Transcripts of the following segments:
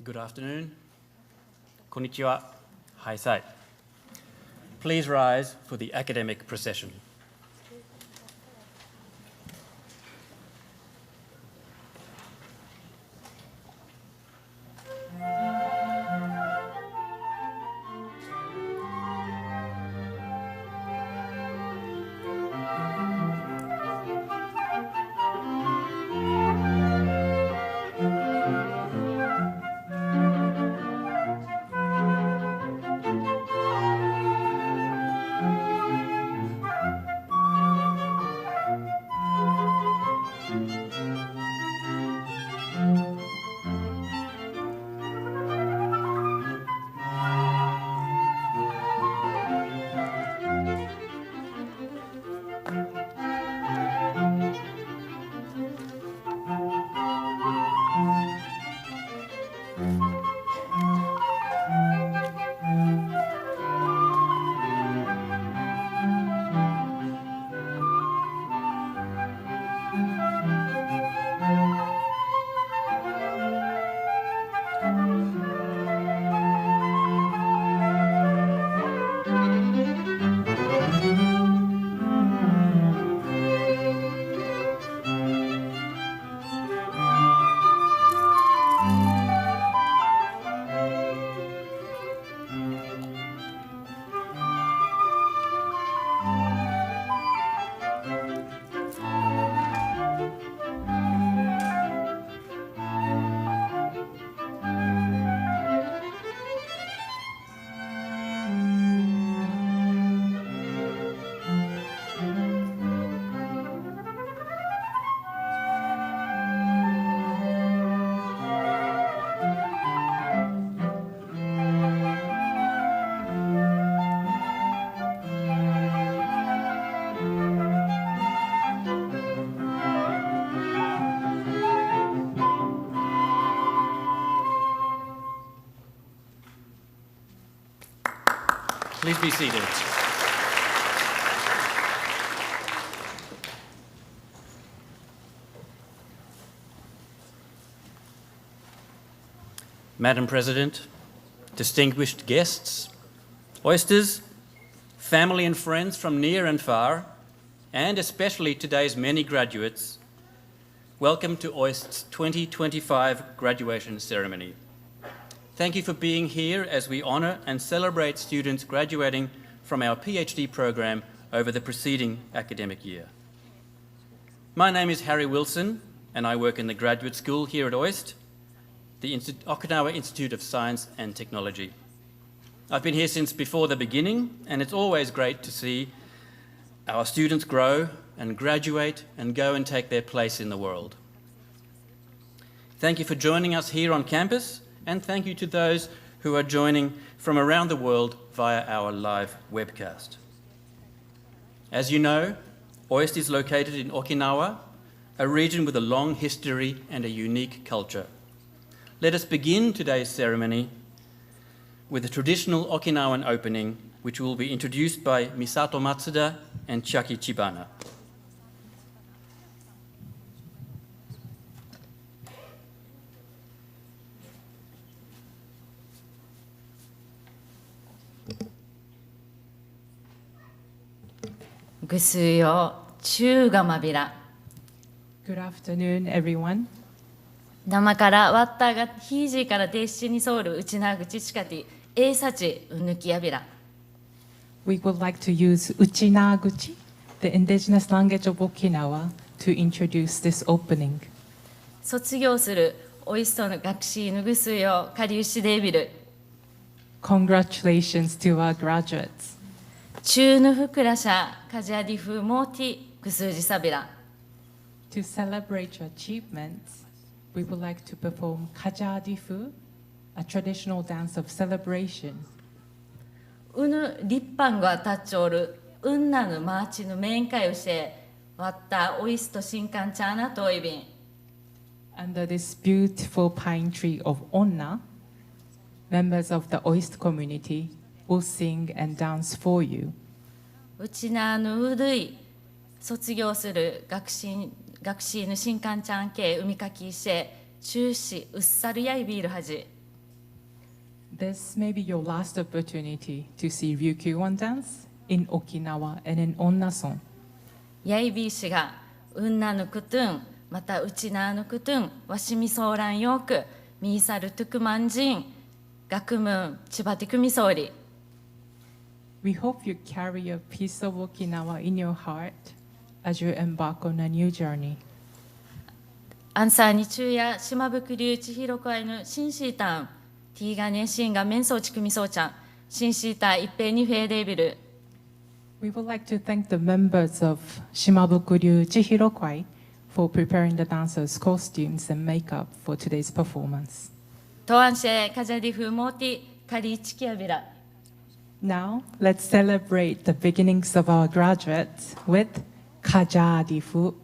Good afternoon. Konnichiwa. Haisai. Please rise for the academic procession. Please be seated. Madam President, distinguished guests, OISTers, family and friends from near and far, and especially today's many graduates, welcome to OIST's 2025 graduation ceremony. Thank you for being here as we honor and celebrate students graduating from our PhD program over the preceding academic year. My name is Harry Wilson, and I work in the graduate school here at OIST, the Okinawa Institute of Science and Technology. I've been here since before the beginning, and it's always great to see our students grow and graduate and go and take their place in the world. Thank you for joining us here on campus, and thank you to those who are joining from around the world via our live webcast. As you know, OIST is located in Okinawa, a region with a long history and a unique culture. Let us begin today's ceremony with a traditional Okinawan opening, which will be introduced by Misato Matsuda and Chiaki Chibana. Good afternoon, everyone. 生からワッターがヒージーからデッシにソウルウチナグチチカティエーサチウヌキヤビラ We would like to use Uchinaguchi, the indigenous language of Okinawa, to introduce this opening. 卒業するオイストの学士ヌグスヨカリウシデービル Congratulations to our graduates. チューヌフクラシャカジャディフモーティクスージサビラ To celebrate your achievements, we would like to perform Kajadifu, a traditional dance of celebration. ウヌリッパンゴアタッチョールウンナヌマーチヌメンカヨシェワッタオイスト新刊チャーナトイビン Under this beautiful pine tree of Onna, members of the OIST community will sing and dance for you. うちなぬうどい卒業する学士ぬ新刊ちゃん系海かきして中止うっさるやいビールはじ This may be your last opportunity to see Ryukyuan dance in Okinawa and in Onnason. ヤイビー氏がウンナヌクトゥンまたウチナーヌクトゥンワシミソーランヨークミーサルトゥクマンジン学問千葉ティクミソーリ We hope you carry a piece of Okinawa in your heart as you embark on a new journey. アンサーに中や島袋流千尋会のシンシータンティーガネシンがメンソーチクミソーちゃんシンシータ一平にフェーデービル We would like to thank the members of Shimabukuryu Chihirokwai for preparing the dancers' costumes and makeup for today's performance. トアンシェカジャディフモーティカリチキアビラ Now, let's celebrate the beginnings of our graduates with Kajadifu.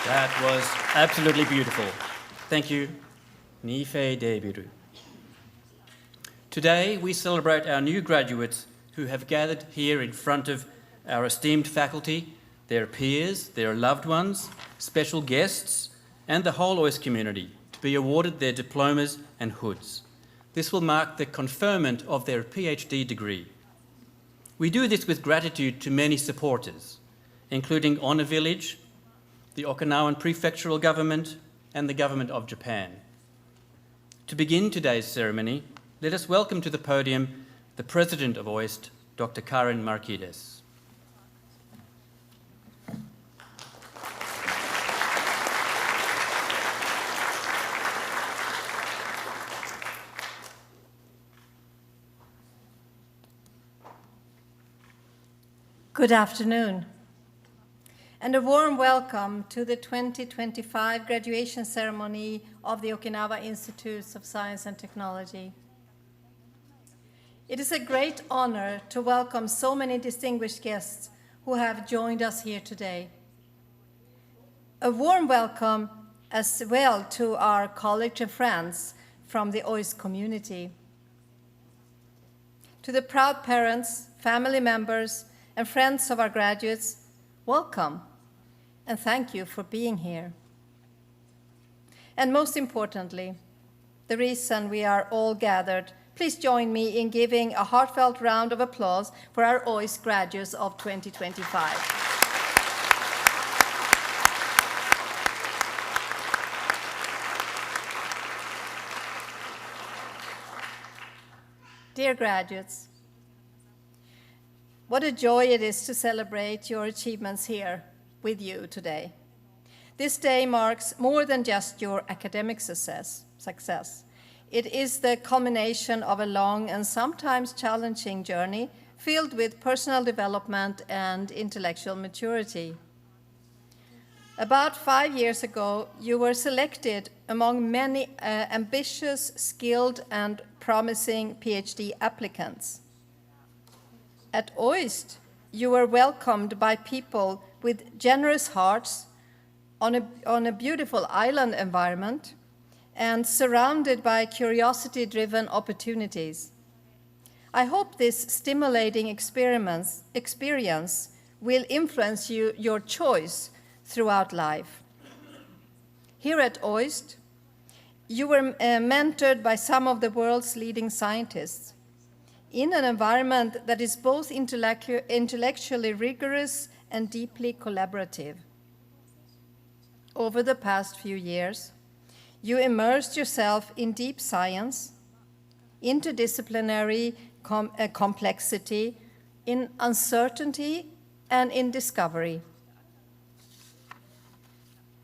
That was absolutely beautiful. Thank you. Nifei Debiru. Today, we celebrate our new graduates who have gathered here in front of our esteemed faculty, their peers, their loved ones, special guests, and the whole OIST community to be awarded their diplomas and hoods. This will mark the conferment of their PhD degree. We do this with gratitude to many supporters, including Honour Village, the Okinawan Prefectural Government, and the Government of Japan. To begin today's ceremony, let us welcome to the podium the President of OIST, Dr. Karen Marquides. Good afternoon, and a warm welcome to the 2025 graduation ceremony of the Okinawa Institutes of Science and Technology. It is a great honor to welcome so many distinguished guests who have joined us here today. A warm welcome as well to our colleagues and friends from the OIST community. To the proud parents, family members, and friends of our graduates, welcome, and thank you for being here. And most importantly, the reason we are all gathered, please join me in giving a heartfelt round of applause for our OIST graduates of 2025. Dear graduates, what a joy it is to celebrate your achievements here with you today. This day marks more than just your academic success. It is the culmination of a long and sometimes challenging journey filled with personal development and intellectual maturity. About 5 years ago, you were selected among many ambitious, skilled, and promising PhD applicants. At OIST, you were welcomed by people with generous hearts on a beautiful island environment and surrounded by curiosity-driven opportunities. I hope this stimulating experience will influence your choice throughout life. Here at OIST, you were mentored by some of the world's leading scientists in an environment that is both intellectually rigorous and deeply collaborative. Over the past few years, you immersed yourself in deep science, interdisciplinary complexity, in uncertainty, and in discovery.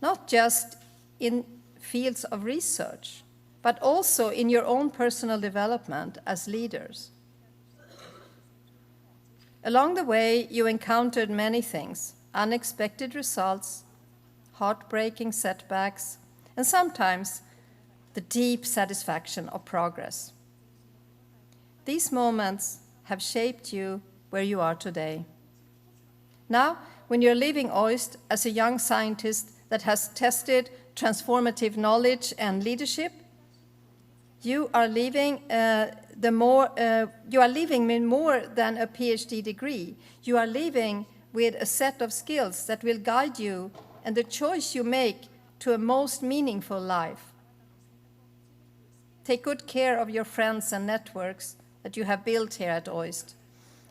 Not just in fields of research, but also in your own personal development as leaders. Along the way, you encountered many things: unexpected results, heartbreaking setbacks, and sometimes the deep satisfaction of progress. These moments have shaped you where you are today. Now, when you're leaving OIST as a young scientist that has tested transformative knowledge and leadership, you are leaving with more than a PhD degree. You are leaving with a set of skills that will guide you and the choice you make to a most meaningful life. Take good care of your friends and networks that you have built here at OIST.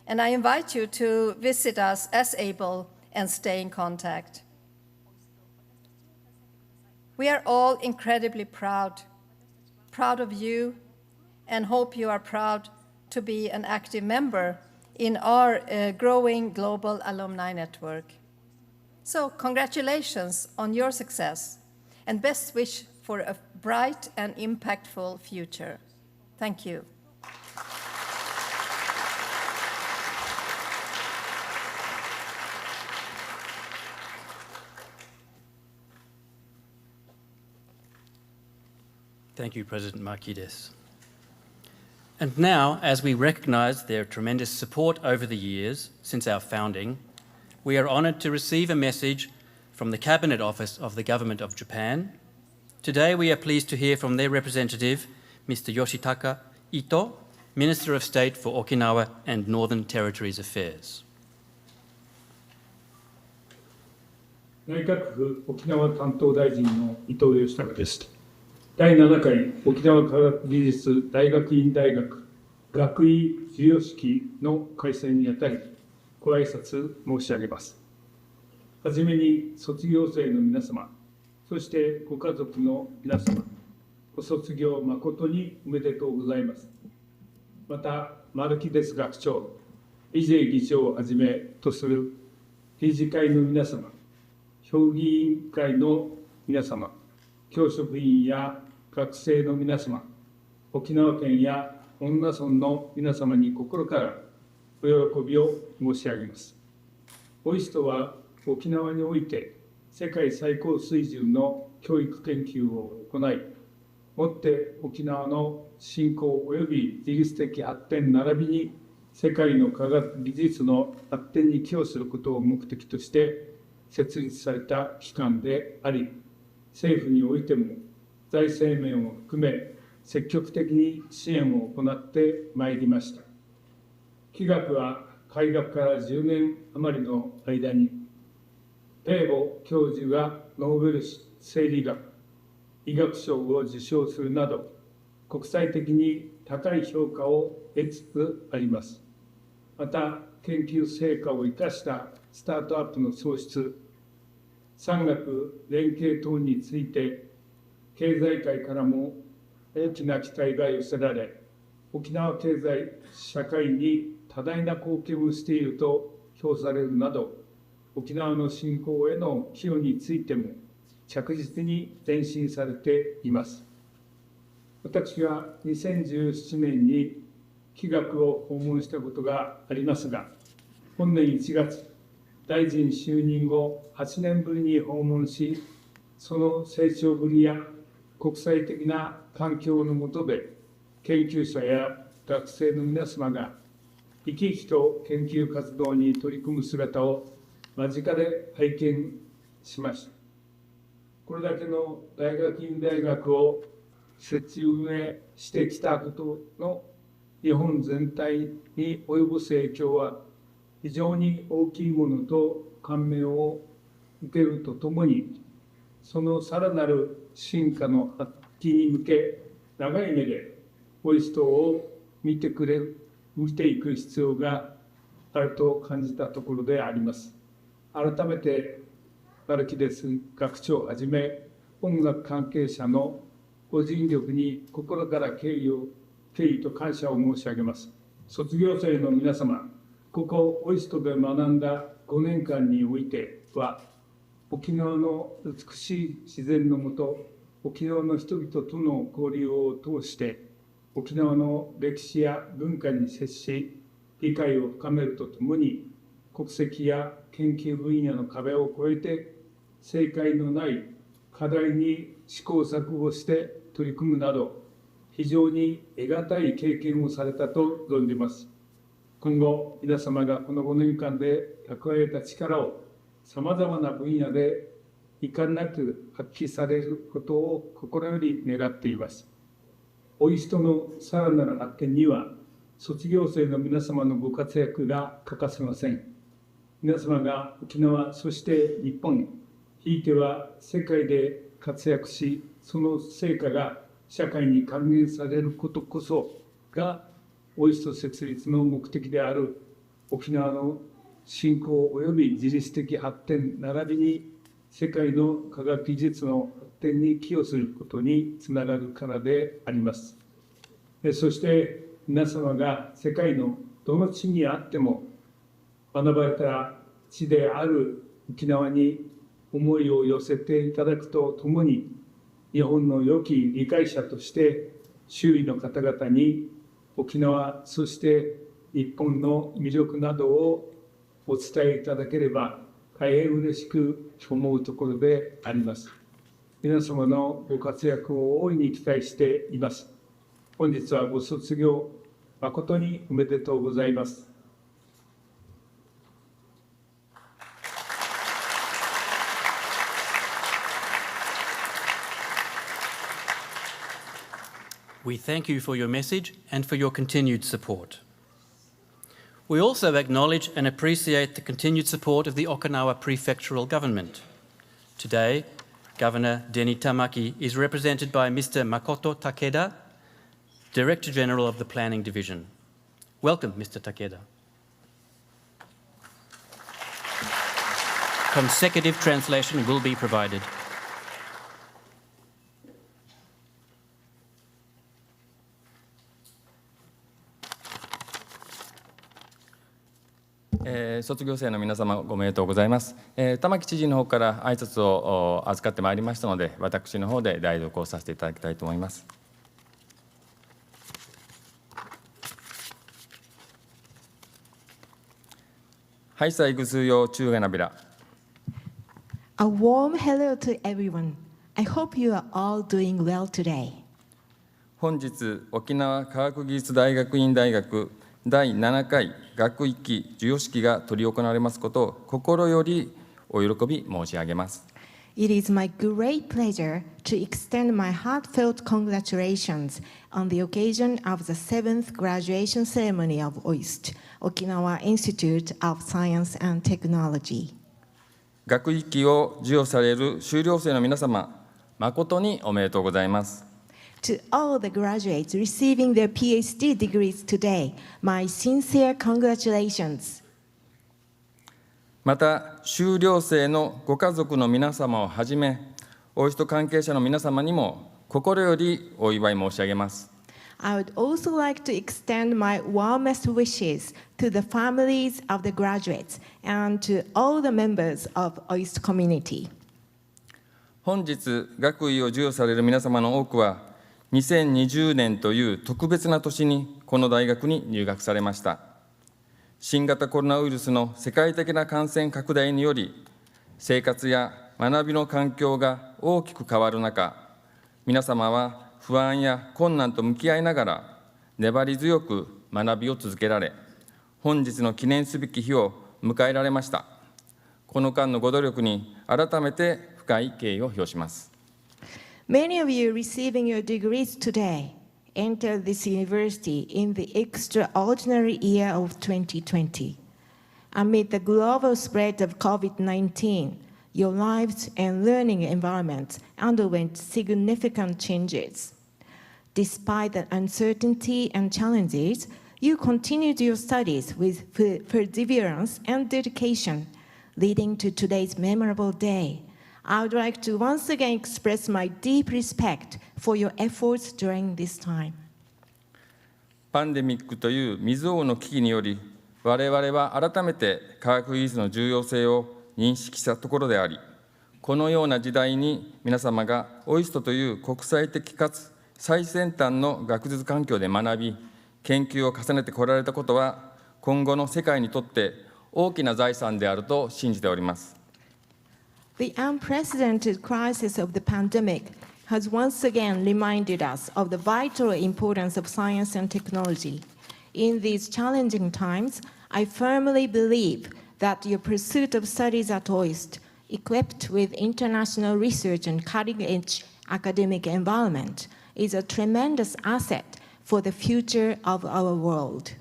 And I invite you to visit us as able and stay in contact. We are all incredibly proud of you, and hope you are proud to be an active member in our growing global alumni network. So congratulations on your success, and best wish for a bright and impactful future. Thank you. Thank you, President Marquides. And now, as we recognise their tremendous support over the years since our founding, we are honoured to receive a message from the Cabinet Office of the Government of Japan. Today we are pleased to hear from their representative, Mr. Yoshitaka Ito, Minister of State for Okinawa and Northern Territories Affairs. 内閣府沖縄担当大臣の伊藤義孝です。第7回沖縄科学技術大学院大学学位授与式の開催にあたり、ご挨拶申し上げます。はじめに卒業生の皆様、そしてご家族の皆様、ご卒業誠におめでとうございます。また、丸木です学長、伊勢議長をはじめとする理事会の皆様、評議員会の皆様、教職員や学生の皆様、沖縄県や恩納村の皆様に心からお喜びを申し上げます。OIST は沖縄において世界最高水準の教育研究を行い、もって沖縄の振興及び自律的発展並びに世界の科学技術の発展に寄与することを目的として設立された機関であり、政府においても財政面を含め積極的に支援を行ってまいりました。企学は開学から10年余りの間に、ペーボ教授がノーベル生理学・医学賞を受賞するなど、国際的に高い評価を得つつあります。また、研究成果を生かしたスタートアップの創出、産学連携等について、経済界からも大きな期待が寄せられ、沖縄経済社会に多大な貢献をしていると評されるなど、沖縄の振興への寄与についても着実に前進されています。私は2017年に企学を訪問したことがありますが、本年1月、大臣就任後8年ぶりに訪問し、その成長ぶりや国際的な環境の下で、研究者や学生の皆様が生き生きと研究活動に取り組む姿を間近で拝見しました。これだけの大学院大学を設置運営してきたことの日本全体に及ぼす影響は非常に大きいものと感銘を受けるとともに、そのさらなる進化の発揮に向け、長い目でOISTを見ていく必要があると感じたところであります。改めて、丸木です学長をはじめ、音楽関係者のご尽力に心から敬意と感謝を申し上げます。卒業生の皆様、ここOISTで学んだ5年間においては、沖縄の美しい自然の下、沖縄の人々との交流を通して、沖縄の歴史や文化に接し、理解を深めるとともに、国籍や研究分野の壁を越えて、正解のない課題に試行錯誤して取り組むなど、非常に得難い経験をされたと存じます。今後、皆様がこの5年間で蓄えた力を、さまざまな分野で遺憾なく発揮されることを心より願っています。OISTのさらなる発展には、卒業生の皆様のご活躍が欠かせません。皆様が沖縄、そして日本、ひいては世界で活躍し、その成果が社会に還元されることこそが、OIST設立の目的である沖縄の振興及び自律的発展並びに世界の科学技術の発展に寄与することにつながるからであります。そして皆様が世界のどの地にあっても学ばれた地である沖縄に思いを寄せていただくとともに、日本の良き理解者として周囲の方々に沖縄、そして日本の魅力などをお伝えいただければ大変嬉しく思うところであります。皆様のご活躍を大いに期待しています。本日はご卒業誠におめでとうございます。We thank you for your message and for your continued support. We also acknowledge and appreciate the continued support of the Okinawa Prefectural Government. Today, Governor Deni Tamaki is represented by Mr. Makoto Takeda, Director General of the Planning Division. Welcome, Mr. Takeda. Consecutive translation will be provided. 卒業生の皆様ご名答ございます。玉城知事の方から挨拶を預かってまいりましたので、私の方で代読をさせていただきたいと思います。はい、さいぐすよ中がなびら。A warm hello to everyone. I hope you are all doing well today. 本日、沖縄科学技術大学院大学第7回学位期授与式が執り行われますことを心よりお喜び申し上げます。It is my great pleasure to extend my heartfelt congratulations on the occasion of the 7th graduation ceremony of OIST, Okinawa Institute of Science and Technology. 学位期を授与される修了生の皆様、誠におめでとうございます。To all the graduates receiving their PhD degrees today, my sincere congratulations. また、修了生のご家族の皆様をはじめ、OIST関係者の皆様にも心よりお祝い申し上げます。I would also like to extend my warmest wishes to the families of the graduates and to all the members of OIST community. 本日、学位を授与される皆様の多くは、2020年という特別な年にこの大学に入学されました。新型コロナウイルスの世界的な感染拡大により、生活や学びの環境が大きく変わる中、皆様は不安や困難と向き合いながら、粘り強く学びを続けられ、本日の記念すべき日を迎えられました。この間のご努力に改めて深い敬意を表します。Many of you receiving your degrees today entered this university in the extraordinary year of 2020. Amid the global spread of COVID-19, your lives and learning environments underwent significant changes. Despite the uncertainty and challenges, you continued your studies with perseverance and dedication, leading to today's memorable day. I would like to once again express my deep respect for your efforts during this time. パンデミックという未曾有の危機により、我々は改めて科学技術の重要性を認識したところであり、このような時代に皆様がOISTという国際的かつ最先端の学術環境で学び、研究を重ねてこられたことは、今後の世界にとって大きな財産であると信じております。The unprecedented crisis of the pandemic has once again reminded us of the vital importance of science and technology. In these challenging times, I firmly believe that your pursuit of studies at OIST, equipped with international research and cutting-edge academic environment, is a tremendous asset for the future of our world.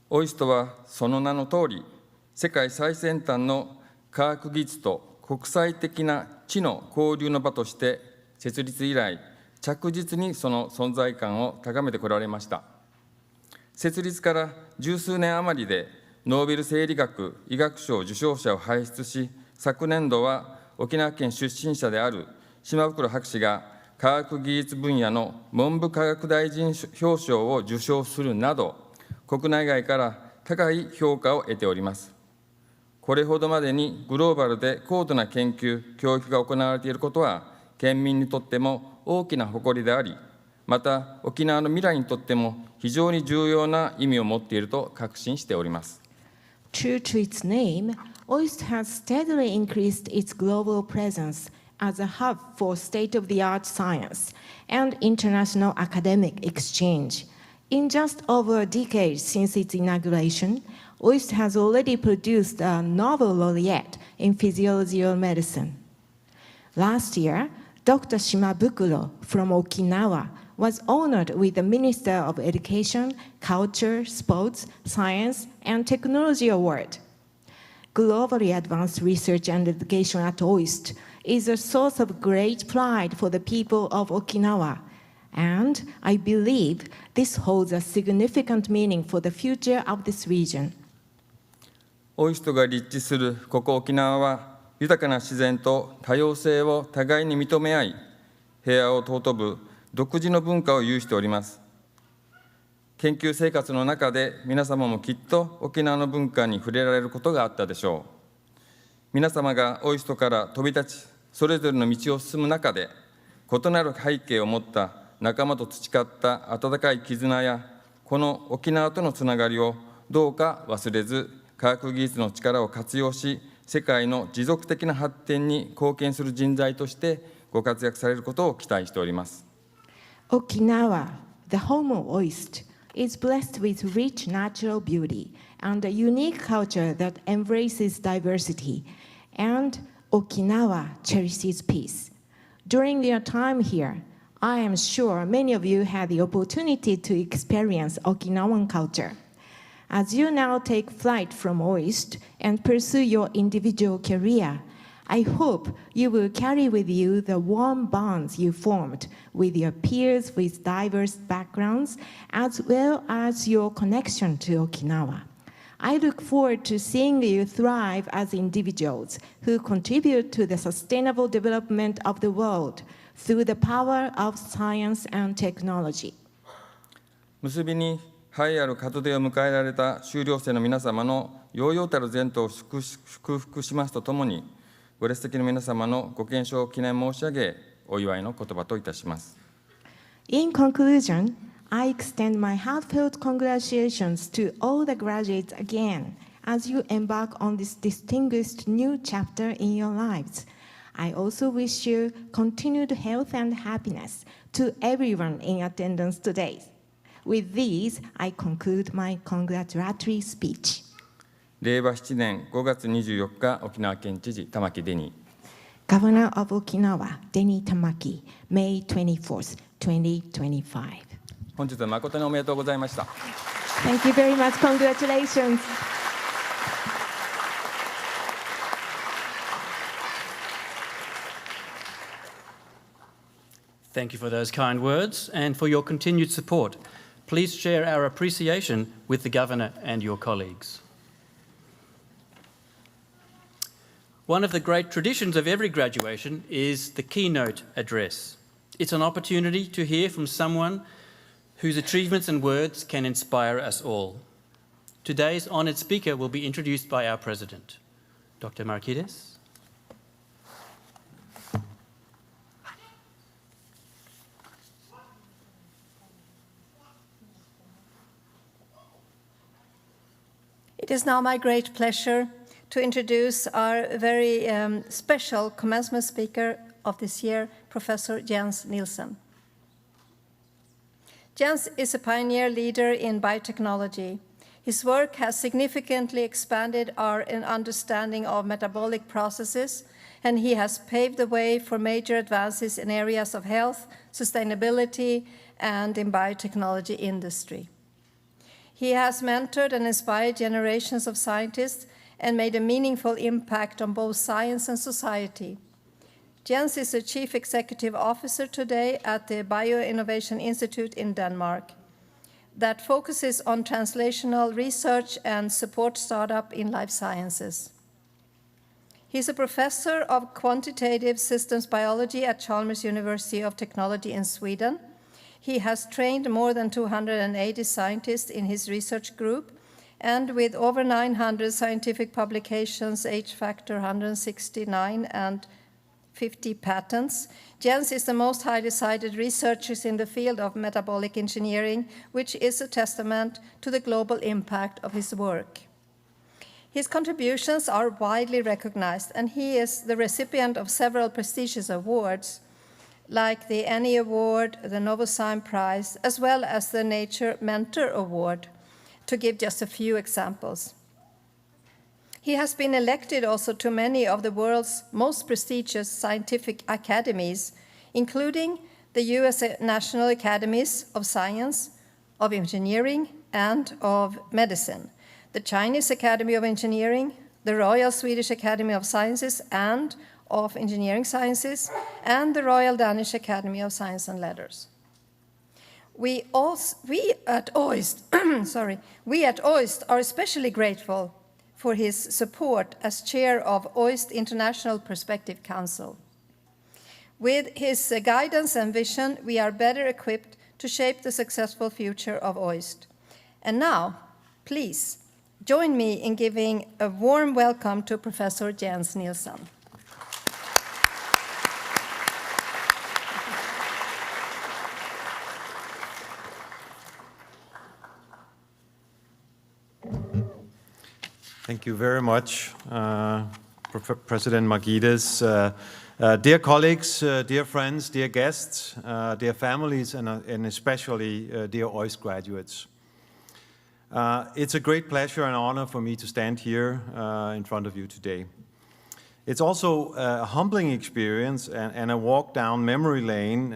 OIST はその名の通り、世界最先端の科学技術と国際的な知の交流の場として設立以来、着実にその存在感を高めてこられました。設立から十数年余りでノーベル生理学・医学賞受賞者を輩出し、昨年度は沖縄県出身者である島袋博士が科学技術分野の文部科学大臣表彰を受賞するなど、国内外から高い評価を得ております。これほどまでにグローバルで高度な研究・教育が行われていることは、県民にとっても大きな誇りであり、また沖縄の未来にとっても非常に重要な意味を持っていると確信しております。True to its name, OIST has steadily increased its global presence as a hub for state-of-the-art science and international academic exchange. In just over a decade since its inauguration, OIST has already produced a novel laureate in physiology or medicine. Last year, Dr. Shimabukuro from Okinawa was honored with the Minister of Education, Culture, Sports, Science, and Technology Award. Globally advanced research and education at OIST is a source of great pride for the people of Okinawa, and I believe this holds a significant meaning for the future of this region. OIST が立地するここ沖縄は、豊かな自然と多様性を互いに認め合い、平和を尊ぶ独自の文化を有しております。研究生活の中で皆様もきっと沖縄の文化に触れられることがあったでしょう。皆様がOISTから飛び立ち、それぞれの道を進む中で、異なる背景を持った仲間と培った温かい絆や、この沖縄とのつながりをどうか忘れず、科学技術の力を活用し、世界の持続的な発展に貢献する人材としてご活躍されることを期待しております。Okinawa, the home of OIST, is blessed with rich natural beauty and a unique culture that embraces diversity, and Okinawa cherishes peace. During your time here, I am sure many of you had the opportunity to experience Okinawan culture. As you now take flight from OIST and pursue your individual career, I hope you will carry with you the warm bonds you formed with your peers with diverse backgrounds, as well as your connection to Okinawa. I look forward to seeing you thrive as individuals who contribute to the sustainable development of the world through the power of science and technology. 結びに栄えある門出を迎えられた修了生の皆様の揚々たる前途を祝福しますとともに、ご列席の皆様のご健勝を記念申し上げ、お祝いの言葉といたします。In conclusion, I extend my heartfelt congratulations to all the graduates again as you embark on this distinguished new chapter in your lives. I also wish you continued health and happiness to everyone in attendance today. With these, I conclude my congratulatory speech. 令和7年5月24日、沖縄県知事、玉城デニー。Governor of Okinawa, Denny Tamaki, May 24th, 2025. 本日は誠におめでとうございました。Thank you very much. Congratulations. Thank you for those kind words and for your continued support. Please share our appreciation with the Governor and your colleagues. One of the great traditions of every graduation is the Keynote address. It's an opportunity to hear from someone whose achievements and words can inspire us all. Today's honoured speaker will be introduced by our President, Dr. Marquides. It is now my great pleasure to introduce our very special commencement speaker of this year, Professor Jens Nielsen. Jens is a pioneer leader in biotechnology. His work has significantly expanded our understanding of metabolic processes, and he has paved the way for major advances in areas of health, sustainability, and in biotechnology industry. He has mentored and inspired generations of scientists and made a meaningful impact on both science and society. Jens is the Chief Executive Officer today at the Bioinnovation Institute in Denmark that focuses on translational research and support startup in life sciences. He's a professor of quantitative systems biology at Chalmers University of Technology in Sweden. He has trained more than 280 scientists in his research group, and with over 900 scientific publications, H-factor 169, and 50 patents, Jens is the most highly cited researcher in the field of metabolic engineering, which is a testament to the global impact of his work. His contributions are widely recognized, and he is the recipient of several prestigious awards, like the Annie Award, the Novozymes Prize, as well as the Nature Mentor Award, to give just a few examples. He has been elected also to many of the world's most prestigious scientific academies, including the US National Academies of Science, of Engineering, and of Medicine, the Chinese Academy of Engineering, the Royal Swedish Academy of Sciences and of Engineering Sciences, and the Royal Danish Academy of Science and Letters. We at OIST are especially grateful for his support as chair of OIST International Perspective Council. With his guidance and vision, we are better equipped to shape the successful future of OIST. And now, please, join me in giving a warm welcome to Professor Jens Nielsen. Thank you very much, President Margides. Dear colleagues, dear friends, dear guests, dear families, and especially dear OIST graduates. It's a great pleasure and honor for me to stand here in front of you today. It's also a humbling experience and a walk down memory lane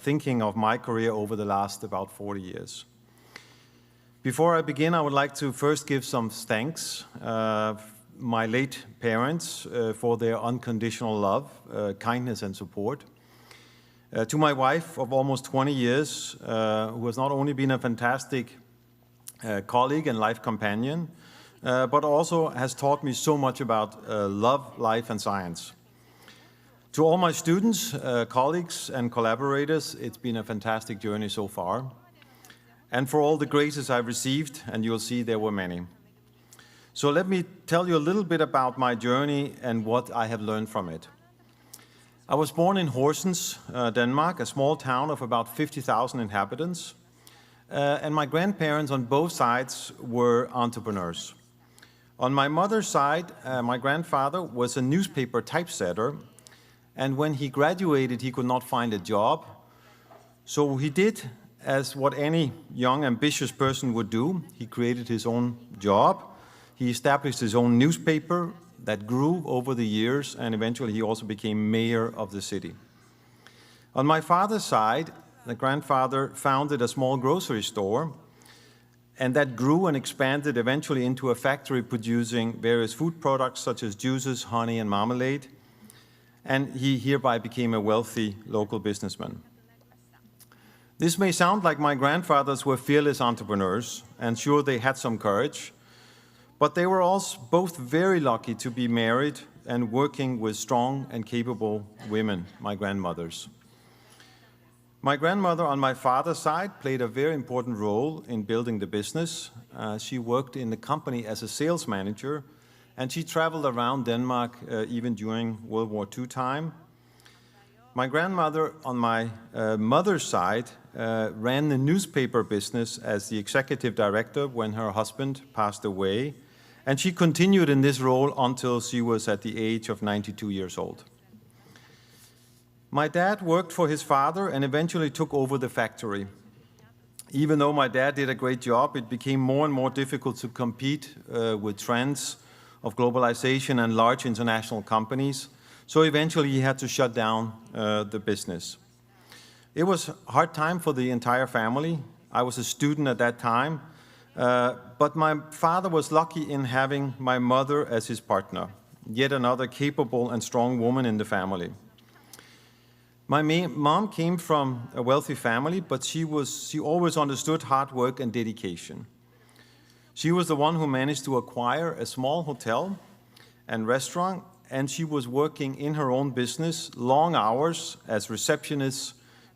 thinking of my career over the last about 40 years. Before I begin, I would like to first give some thanks my late parents for their unconditional love, kindness, and support. To my wife of almost 20 years, who has not only been a fantastic colleague and life companion, but also has taught me so much about love, life, and science. To all my students, colleagues, and collaborators, it's been a fantastic journey so far. And for all the graces I've received, and you'll see there were many. So let me tell you a little bit about my journey and what I have learned from it. I was born in Horsens, Denmark, a small town of about 50,000 inhabitants. And my grandparents on both sides were entrepreneurs. On my mother's side, my grandfather was a newspaper typesetter. And when he graduated, he could not find a job. So he did as what any young, ambitious person would do. He created his own job. He established his own newspaper that grew over the years, and eventually he also became mayor of the city. On my father's side, the grandfather founded a small grocery store, and that grew and expanded eventually into a factory producing various food products such as juices, honey, and marmalade, and he hereby became a wealthy local businessman. This may sound like my grandfathers were fearless entrepreneurs, and sure, they had some courage, but they were also both very lucky to be married and working with strong and capable women, my grandmothers. My grandmother on my father's side played a very important role in building the business. She worked in the company as a sales manager, and she traveled around Denmark even during World War II time. My grandmother on my mother's side ran the newspaper business as the executive director when her husband passed away, and she continued in this role until she was at the age of 92 years old. My dad worked for his father and eventually took over the factory. Even though my dad did a great job, it became more and more difficult to compete with trends of globalization and large international companies. So eventually he had to shut down the business. It was a hard time for the entire family. I was a student at that time, but my father was lucky in having my mother as his partner, yet another capable and strong woman in the family. My mom came from a wealthy family, but she always understood hard work and dedication. She was the one who managed to acquire a small hotel and restaurant, and she was working in her own business, long hours as receptionist,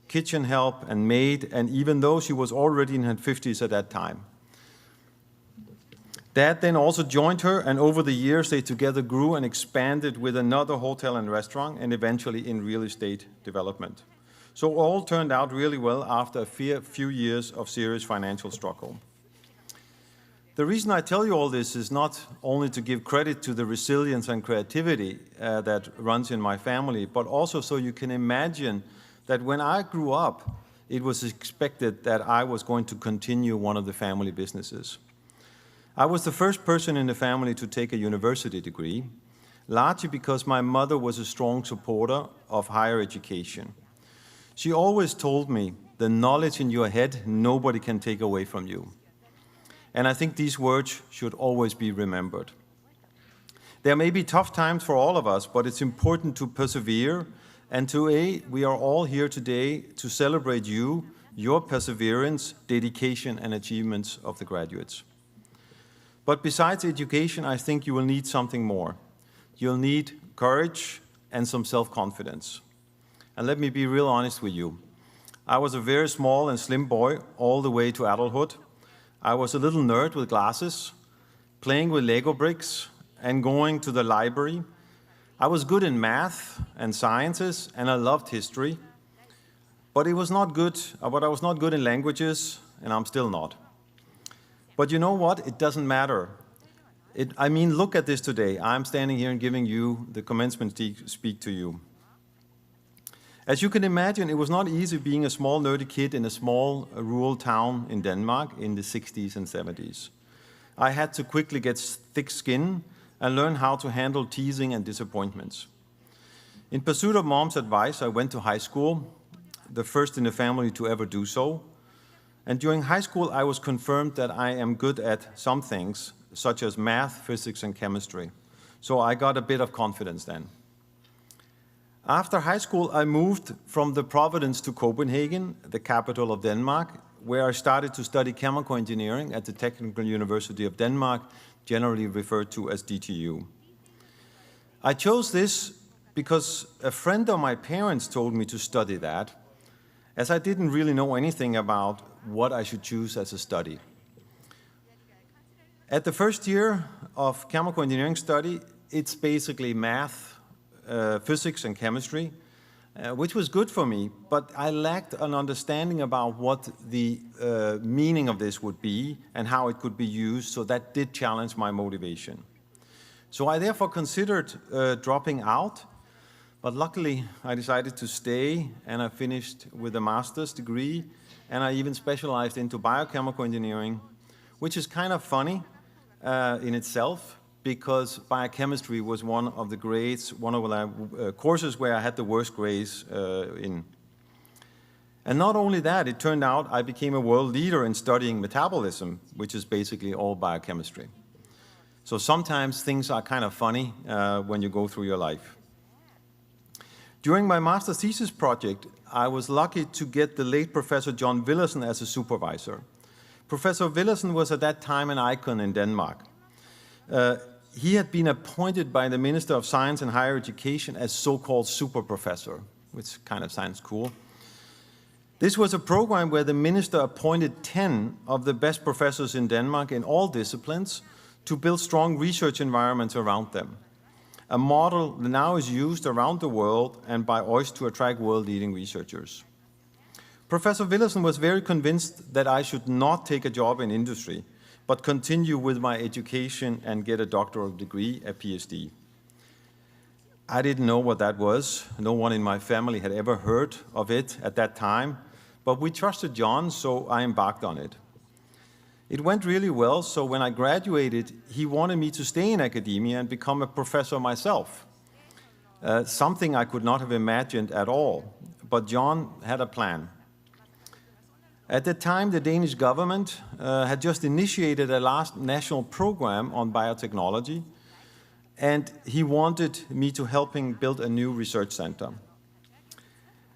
kitchen help, and maid, and even though she was already in her 50s at that time. Dad then also joined her, and over the years they together grew and expanded with another hotel and restaurant, and eventually in real estate development. So all turned out really well after a few years of serious financial struggle. The reason I tell you all this is not only to give credit to the resilience and creativity that runs in my family, but also so you can imagine that when I grew up, it was expected that I was going to continue one of the family businesses. I was the first person in the family to take a university degree, largely because my mother was a strong supporter of higher education. She always told me, the knowledge in your head, nobody can take away from you. And I think these words should always be remembered. There may be tough times for all of us, but it's important to persevere. And today, we are all here today to celebrate you, your perseverance, dedication, and achievements of the graduates. But besides education, I think you will need something more. You'll need courage and some self-confidence. And let me be real honest with you. I was a very small and slim boy all the way to adulthood. I was a little nerd with glasses, playing with Lego bricks, and going to the library. I was good in math and sciences, and I loved history. But I was not good in languages, and I'm still not. But you know what? It doesn't matter. Look at this today. I'm standing here and giving you the commencement speak to you. As you can imagine, it was not easy being a small nerdy kid in a small rural town in Denmark in the 60s and 70s. I had to quickly get thick skin and learn how to handle teasing and disappointments. In pursuit of mom's advice, I went to high school, the first in the family to ever do so. And during high school, I was confirmed that I am good at some things, such as math, physics, and chemistry. So I got a bit of confidence then. After high school, I moved from the province to Copenhagen, the capital of Denmark, where I started to study chemical engineering at the Technical University of Denmark, generally referred to as DTU. I chose this because a friend of my parents told me to study that, as I didn't really know anything about what I should choose as a study. At the first year of chemical engineering study, it's basically math, physics and chemistry, which was good for me, but I lacked an understanding about what the meaning of this would be and how it could be used, so that did challenge my motivation. So I therefore considered dropping out, but luckily I decided to stay, and I finished with a master's degree, and I even specialized into biochemical engineering, which is kind of funny in itself, because biochemistry was one of the grades, one of the courses where I had the worst grades in. And not only that, it turned out I became a world leader in studying metabolism, which is basically all biochemistry. So sometimes things are kind of funny when you go through your life. During my master's thesis project, I was lucky to get the late Professor John Villersen as a supervisor. Professor Villersen was at that time an icon in Denmark. He had been appointed by the Minister of Science and Higher Education as so-called super professor, which kind of sounds cool. This was a program where the minister appointed 10 of the best professors in Denmark in all disciplines to build strong research environments around them. A model that now is used around the world and by OIST to attract world-leading researchers. Professor Villersen was very convinced that I should not take a job in industry, but continue with my education and get a doctoral degree, a PhD. I didn't know what that was. No one in my family had ever heard of it at that time, but we trusted John, so I embarked on it. It went really well, so when I graduated, he wanted me to stay in academia and become a professor myself. Something I could not have imagined at all, but John had a plan. At the time, the Danish government had just initiated a last national program on biotechnology, and he wanted me to help him build a new research center.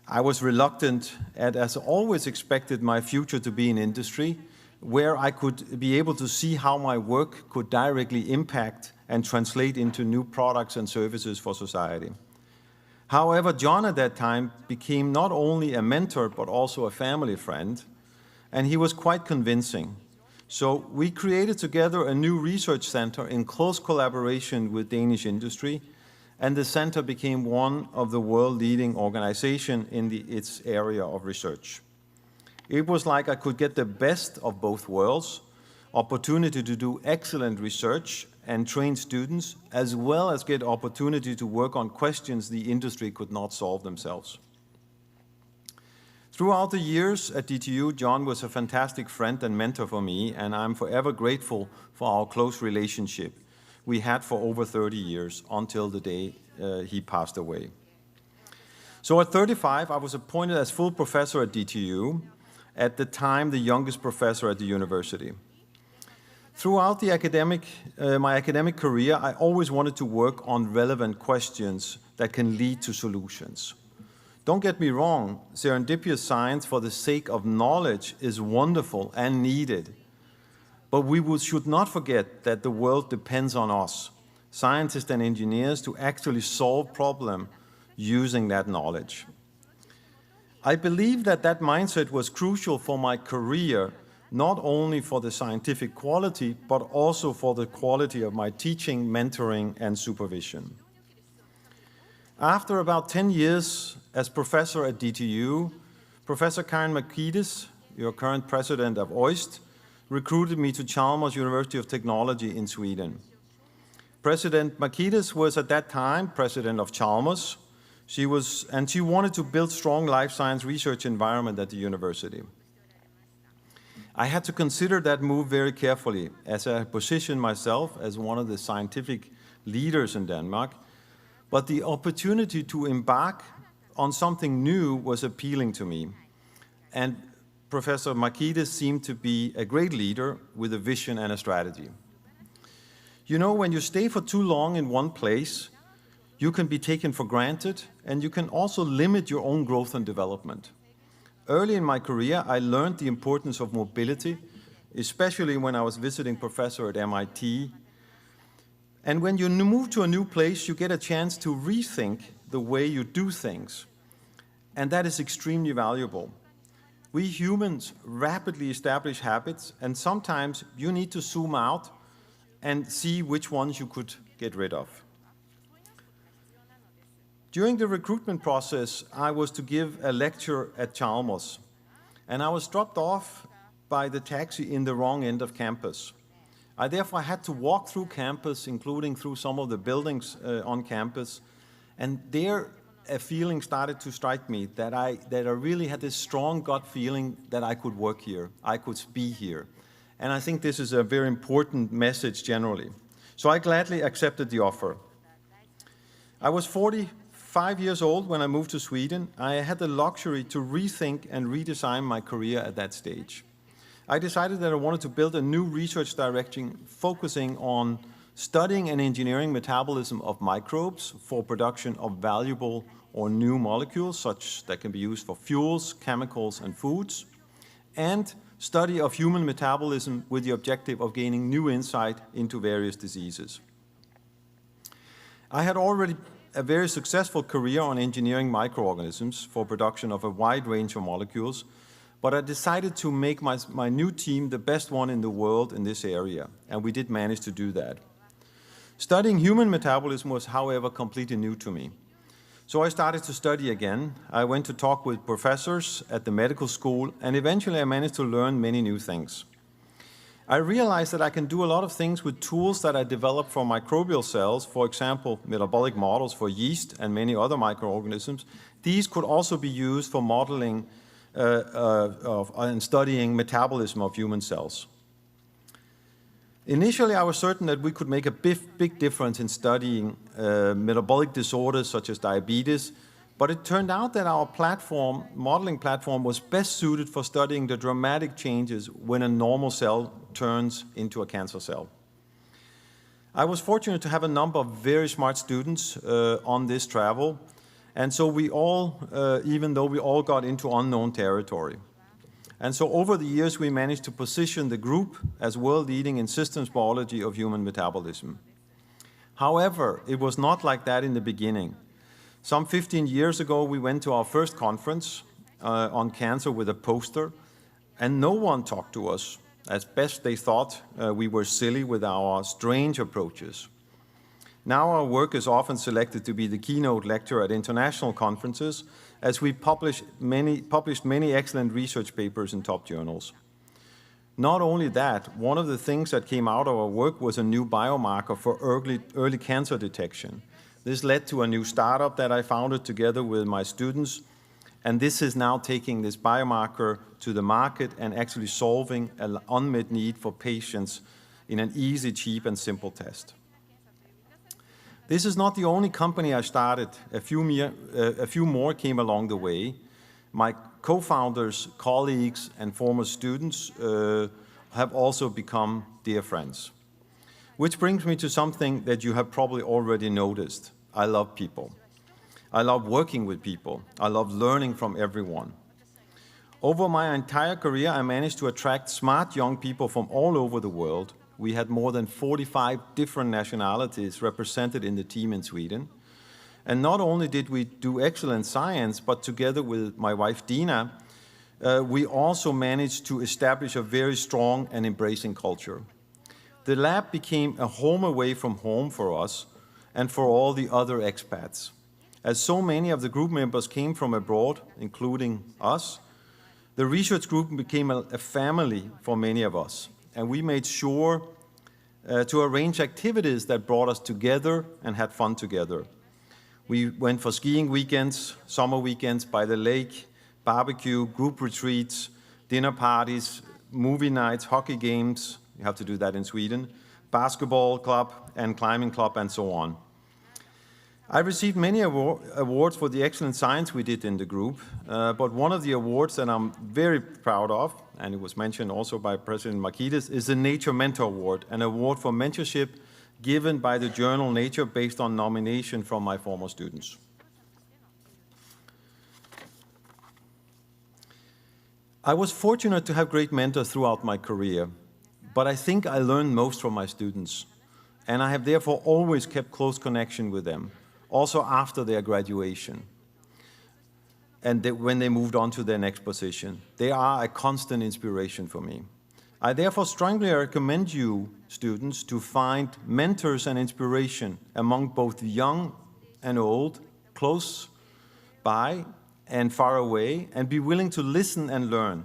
I was reluctant, and as always expected my future to be in industry, where I could be able to see how my work could directly impact and translate into new products and services for society. However, John at that time became not only a mentor, but also a family friend, and he was quite convincing. So we created together a new research center in close collaboration with Danish industry, and the center became one of the world-leading organizations in its area of research. It was like I could get the best of both worlds, opportunity to do excellent research and train students, as well as get opportunity to work on questions the industry could not solve themselves. Throughout the years at DTU, John was a fantastic friend and mentor for me, and I'm forever grateful for our close relationship we had for over 30 years until the day he passed away. So at 35, I was appointed as full professor at DTU, at the time the youngest professor at the university. Throughout my academic career, I always wanted to work on relevant questions that can lead to solutions. Don't get me wrong, serendipitous science for the sake of knowledge is wonderful and needed. But we should not forget that the world depends on us, scientists and engineers, to actually solve problems using that knowledge. I believe that mindset was crucial for my career, not only for the scientific quality, but also for the quality of my teaching, mentoring, and supervision. After about 10 years as professor at DTU, Professor Karen Makidis, your current president of OIST, recruited me to Chalmers University of Technology in Sweden. President Makidis was at that time president of Chalmers. She wanted to build strong life science research environment at the university. I had to consider that move very carefully, as I positioned myself as one of the scientific leaders in Denmark, but the opportunity to embark on something new was appealing to me. And Professor Makidis seemed to be a great leader with a vision and a strategy. You know, when you stay for too long in one place, you can be taken for granted, and you can also limit your own growth and development. Early in my career, I learned the importance of mobility, especially when I was visiting professor at MIT. And when you move to a new place, you get a chance to rethink the way you do things. And that is extremely valuable. We humans rapidly establish habits, and sometimes you need to zoom out and see which ones you could get rid of. During the recruitment process, I was to give a lecture at Chalmers, and I was dropped off by the taxi in the wrong end of campus. I therefore had to walk through campus, including through some of the buildings on campus, and there a feeling started to strike me that I really had this strong gut feeling that I could work here, I could be here. And I think this is a very important message generally. So I gladly accepted the offer. I was 45 years old when I moved to Sweden. I had the luxury to rethink and redesign my career at that stage. I decided that I wanted to build a new research direction focusing on studying and engineering metabolism of microbes for production of valuable or new molecules, such that can be used for fuels, chemicals, and foods, and study of human metabolism with the objective of gaining new insight into various diseases. I had already a very successful career on engineering microorganisms for production of a wide range of molecules, but I decided to make my new team the best one in the world in this area, and we did manage to do that. Studying human metabolism was, however, completely new to me. So I started to study again. I went to talk with professors at the medical school, and eventually I managed to learn many new things. I realized that I can do a lot of things with tools that I developed for microbial cells, for example, metabolic models for yeast and many other microorganisms. These could also be used for modeling and studying metabolism of human cells. Initially, I was certain that we could make a big difference in studying metabolic disorders such as diabetes, but it turned out that our modeling platform, was best suited for studying the dramatic changes when a normal cell turns into a cancer cell. I was fortunate to have a number of very smart students on this travel, and so we all, even though we all got into unknown territory. And so over the years, we managed to position the group as world-leading in systems biology of human metabolism. However, it was not like that in the beginning. Some 15 years ago, we went to our first conference on cancer with a poster, and no one talked to us. As best they thought we were silly with our strange approaches. Now our work is often selected to be the keynote lecturer at international conferences, as we published many excellent research papers in top journals. Not only that, one of the things that came out of our work was a new biomarker for early cancer detection. This led to a new startup that I founded together with my students, and this is now taking this biomarker to the market and actually solving an unmet need for patients in an easy, cheap, and simple test. This is not the only company I started. A few more came along the way. My co-founders, colleagues, and former students have also become dear friends. Which brings me to something that you have probably already noticed. I love people. I love working with people. I love learning from everyone. Over my entire career, I managed to attract smart young people from all over the world. We had more than 45 different nationalities represented in the team in Sweden. And not only did we do excellent science, but together with my wife Dina, we also managed to establish a very strong and embracing culture. The lab became a home away from home for us and for all the other expats. As so many of the group members came from abroad, including us, the research group became a family for many of us. And we made sure to arrange activities that brought us together and had fun together. We went for skiing weekends, summer weekends by the lake, barbecue, group retreats, dinner parties, movie nights, hockey games, you have to do that in Sweden, basketball club and climbing club and so on. I received many awards for the excellent science we did in the group, but one of the awards that I'm very proud of, and it was mentioned also by President Markides, is the Nature Mentor Award, an award for mentorship given by the journal Nature based on nomination from my former students. I was fortunate to have great mentors throughout my career, but I think I learned most from my students, and I have therefore always kept close connection with them, also after their graduation, and when they moved on to their next position. They are a constant inspiration for me. I therefore strongly recommend you, students, to find mentors and inspiration among both young and old, close by and far away, and be willing to listen and learn.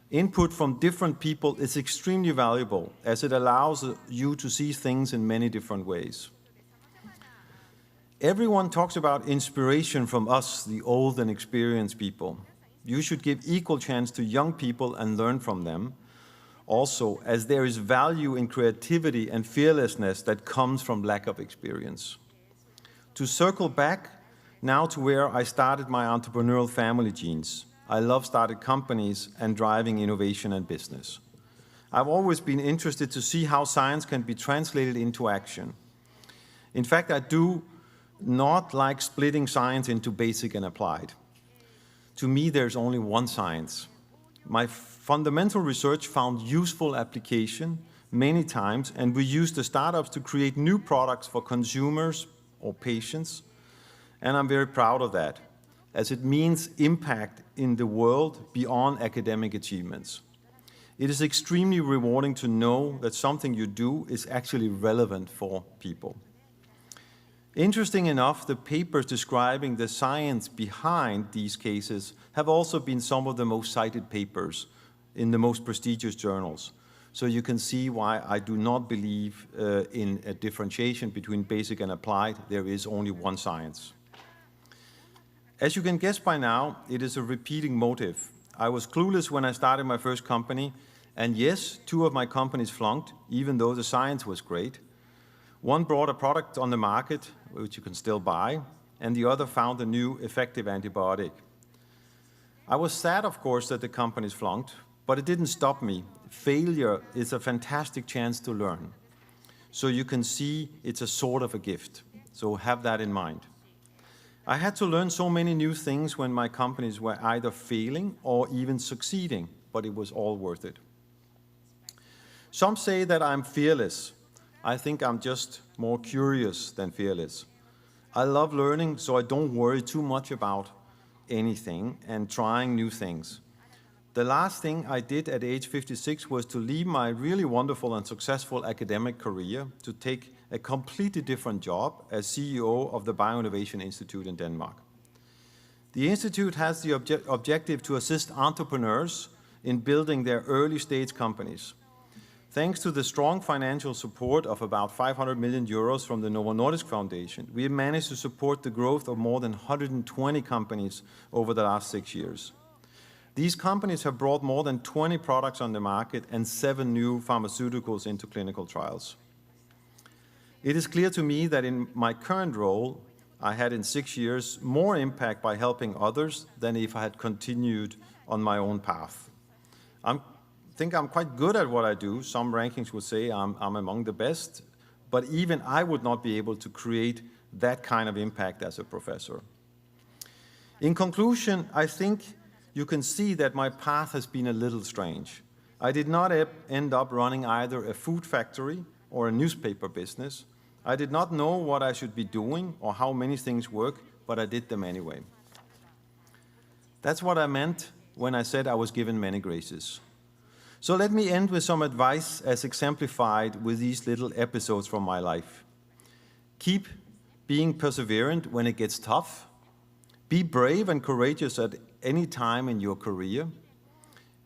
Input from different people is extremely valuable, as it allows you to see things in many different ways. Everyone talks about inspiration from us, the old and experienced people. You should give equal chance to young people and learn from them, also, as there is value in creativity and fearlessness that comes from lack of experience. To circle back now to where I started my entrepreneurial family genes, I love starting companies and driving innovation and business. I've always been interested to see how science can be translated into action. In fact, I do not like splitting science into basic and applied. To me, there's only one science. My fundamental research found useful application many times, and we used the startups to create new products for consumers or patients, and I'm very proud of that, as it means impact in the world beyond academic achievements. It is extremely rewarding to know that something you do is actually relevant for people. Interesting enough, the papers describing the science behind these cases have also been some of the most cited papers in the most prestigious journals. So you can see why I do not believe in a differentiation between basic and applied. There is only one science. As you can guess by now, it is a repeating motive. I was clueless when I started my first company, and yes, 2 of my companies flunked, even though the science was great. One brought a product on the market, which you can still buy, and the other found a new effective antibiotic. I was sad, of course, that the companies flunked, but it didn't stop me. Failure is a fantastic chance to learn. So you can see it's a sort of a gift. So have that in mind. I had to learn so many new things when my companies were either failing or even succeeding, but it was all worth it. Some say that I'm fearless. I think I'm just more curious than fearless. I love learning, so I don't worry too much about anything and trying new things. The last thing I did at age 56 was to leave my really wonderful and successful academic career to take a completely different job as CEO of the Bioinnovation Institute in Denmark. The institute has the objective to assist entrepreneurs in building their early stage companies. Thanks to the strong financial support of about 500 million euros from the Novo Nordisk Foundation, we have managed to support the growth of more than 120 companies over the last 6 years. These companies have brought more than 20 products on the market and 7 new pharmaceuticals into clinical trials. It is clear to me that in my current role, I had in 6 years more impact by helping others than if I had continued on my own path. I think I'm quite good at what I do. Some rankings would say I'm among the best, but even I would not be able to create that kind of impact as a professor. In conclusion, I think you can see that my path has been a little strange. I did not end up running either a food factory or a newspaper business. I did not know what I should be doing or how many things work, but I did them anyway. That's what I meant when I said I was given many graces. So let me end with some advice as exemplified with these little episodes from my life. Keep being perseverant when it gets tough. Be brave and courageous at any time in your career.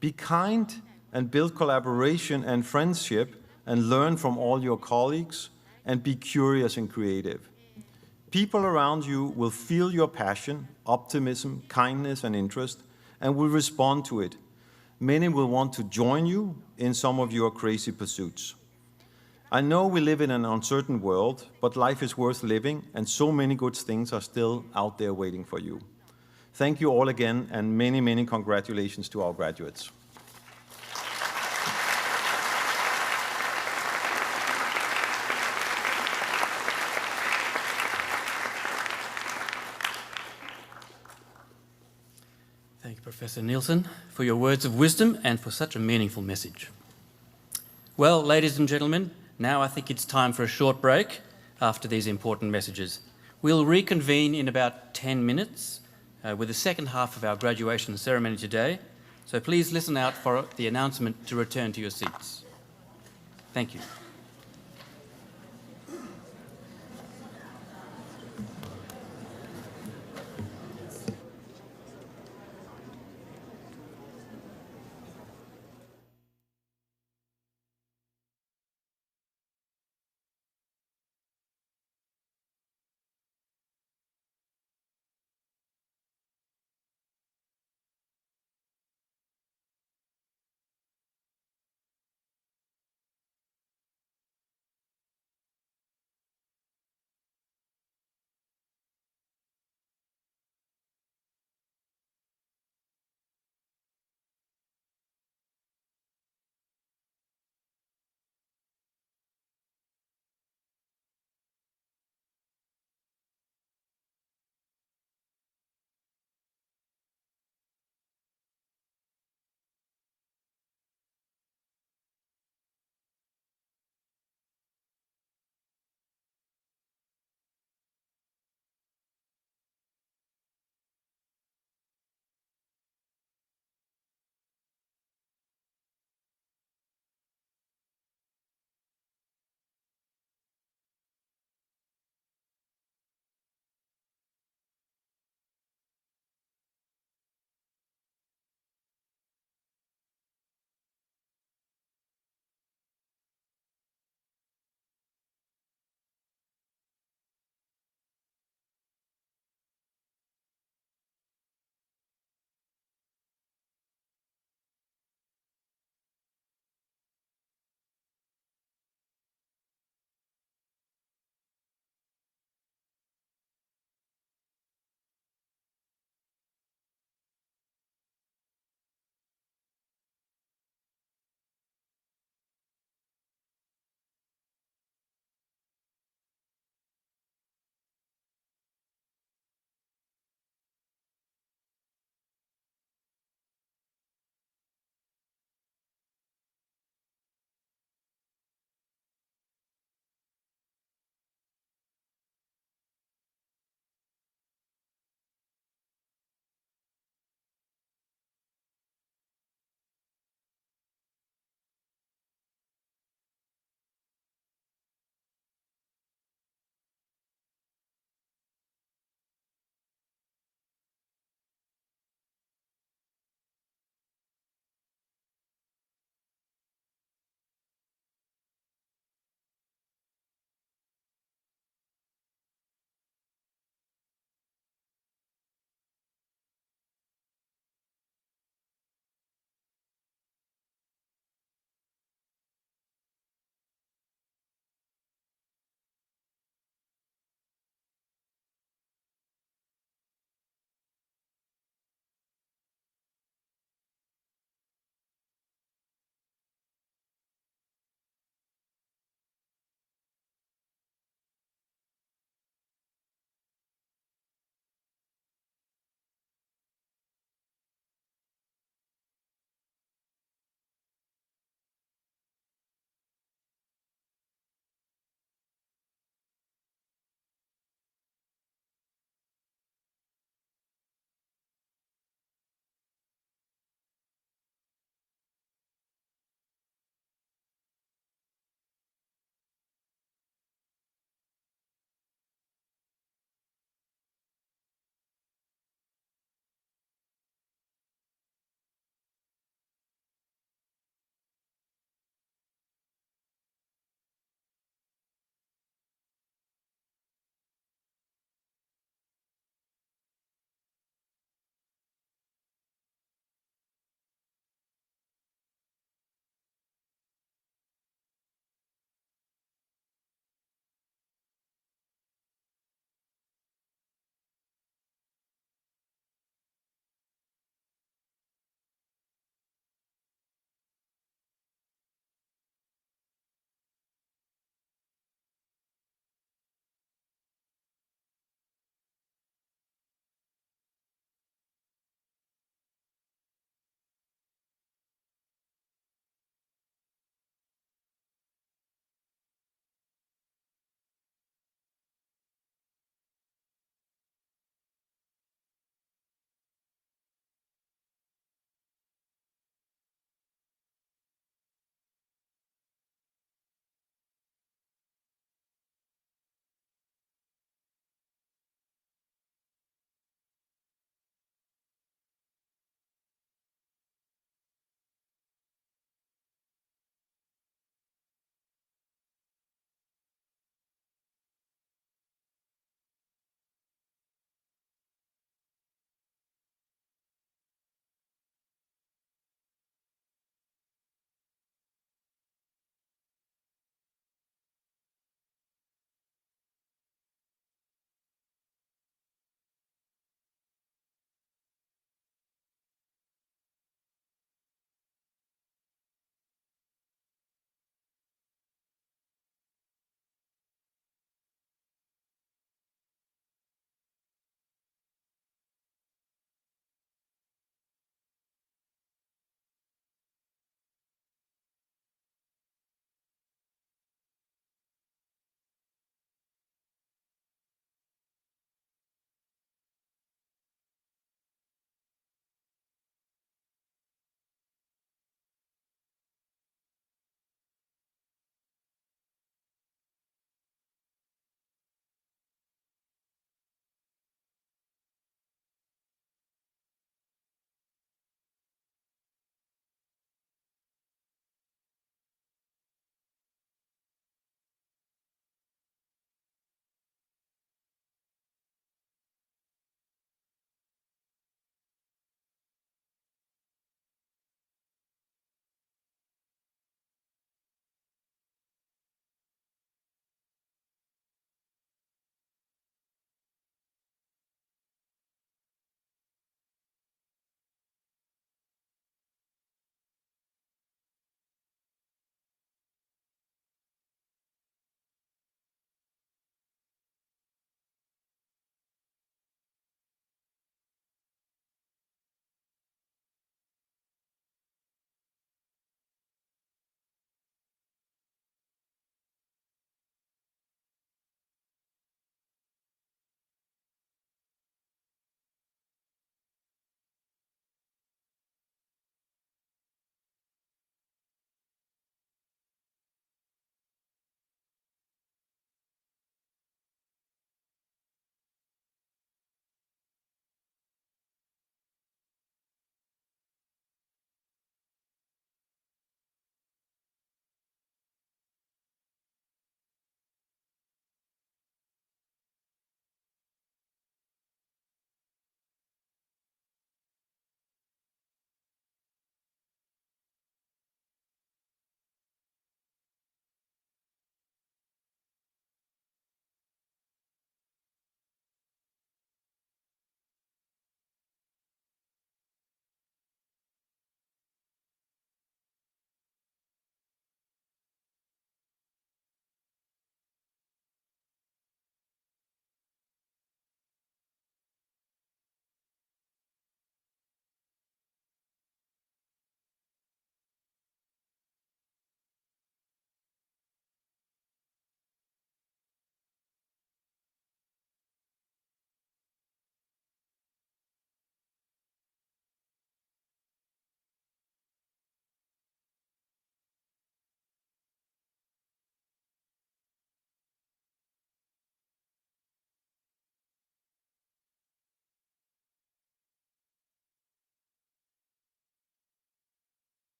Be kind and build collaboration and friendship and learn from all your colleagues, and be curious and creative. People around you will feel your passion, optimism, kindness, and interest, and will respond to it. Many will want to join you in some of your crazy pursuits. I know we live in an uncertain world, but life is worth living, and so many good things are still out there waiting for you. Thank you all again, and many, many congratulations to our graduates. Thank you, Professor Nielsen, for your words of wisdom and for such a meaningful message. Well, ladies and gentlemen, now I think it's time for a short break after these important messages. We'll reconvene in about 10 minutes with the second half of our graduation ceremony today, so please listen out for the announcement to return to your seats. Thank you.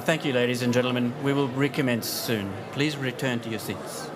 Thank you, ladies and gentlemen. We will recommence soon. Please return to your seats.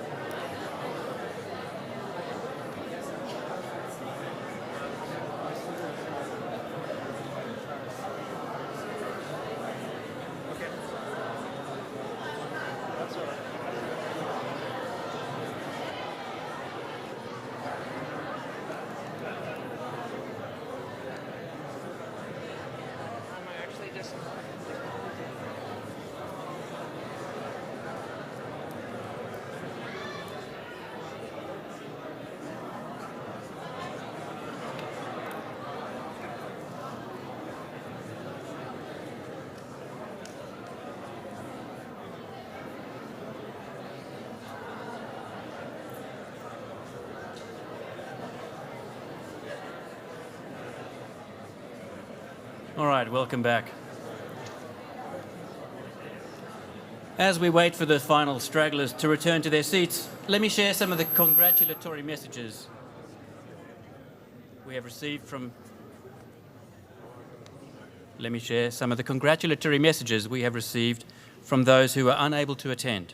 All right, welcome back. As we wait for the final stragglers to return to their seats, let me share some of the congratulatory messages we have received from those who are unable to attend.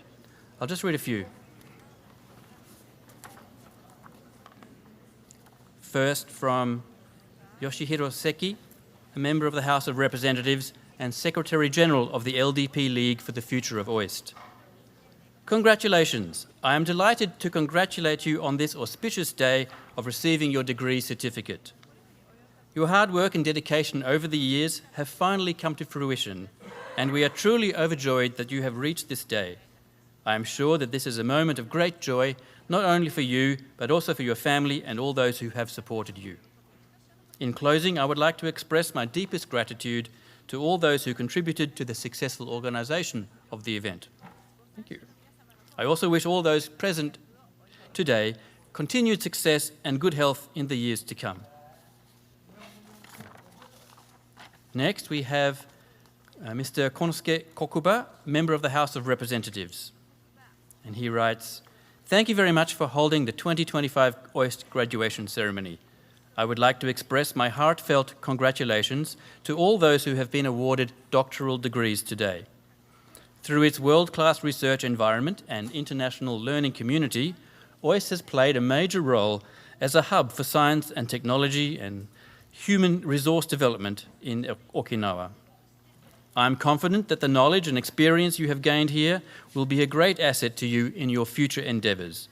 I'll just read a few. First, from Yoshihiro Seki, a member of the House of Representatives and Secretary General of the LDP League for the Future of OIST. Congratulations. I am delighted to congratulate you on this auspicious day of receiving your degree certificate. Your hard work and dedication over the years have finally come to fruition, and we are truly overjoyed that you have reached this day. I am sure that this is a moment of great joy, not only for you, but also for your family and all those who have supported you. In closing, I would like to express my deepest gratitude to all those who contributed to the successful organisation of the event. Thank you. I also wish all those present today continued success and good health in the years to come. Next, we have Mr. Konosuke Kokuba, member of the House of Representatives. And he writes, "Thank you very much for holding the 2025 OIST graduation ceremony. I would like to express my heartfelt congratulations to all those who have been awarded doctoral degrees today. Through its world-class research environment and international learning community, OIST has played a major role as a hub for science and technology and human resource development in Okinawa. I am confident that the knowledge and experience you have gained here will be a great asset to you in your future endeavours.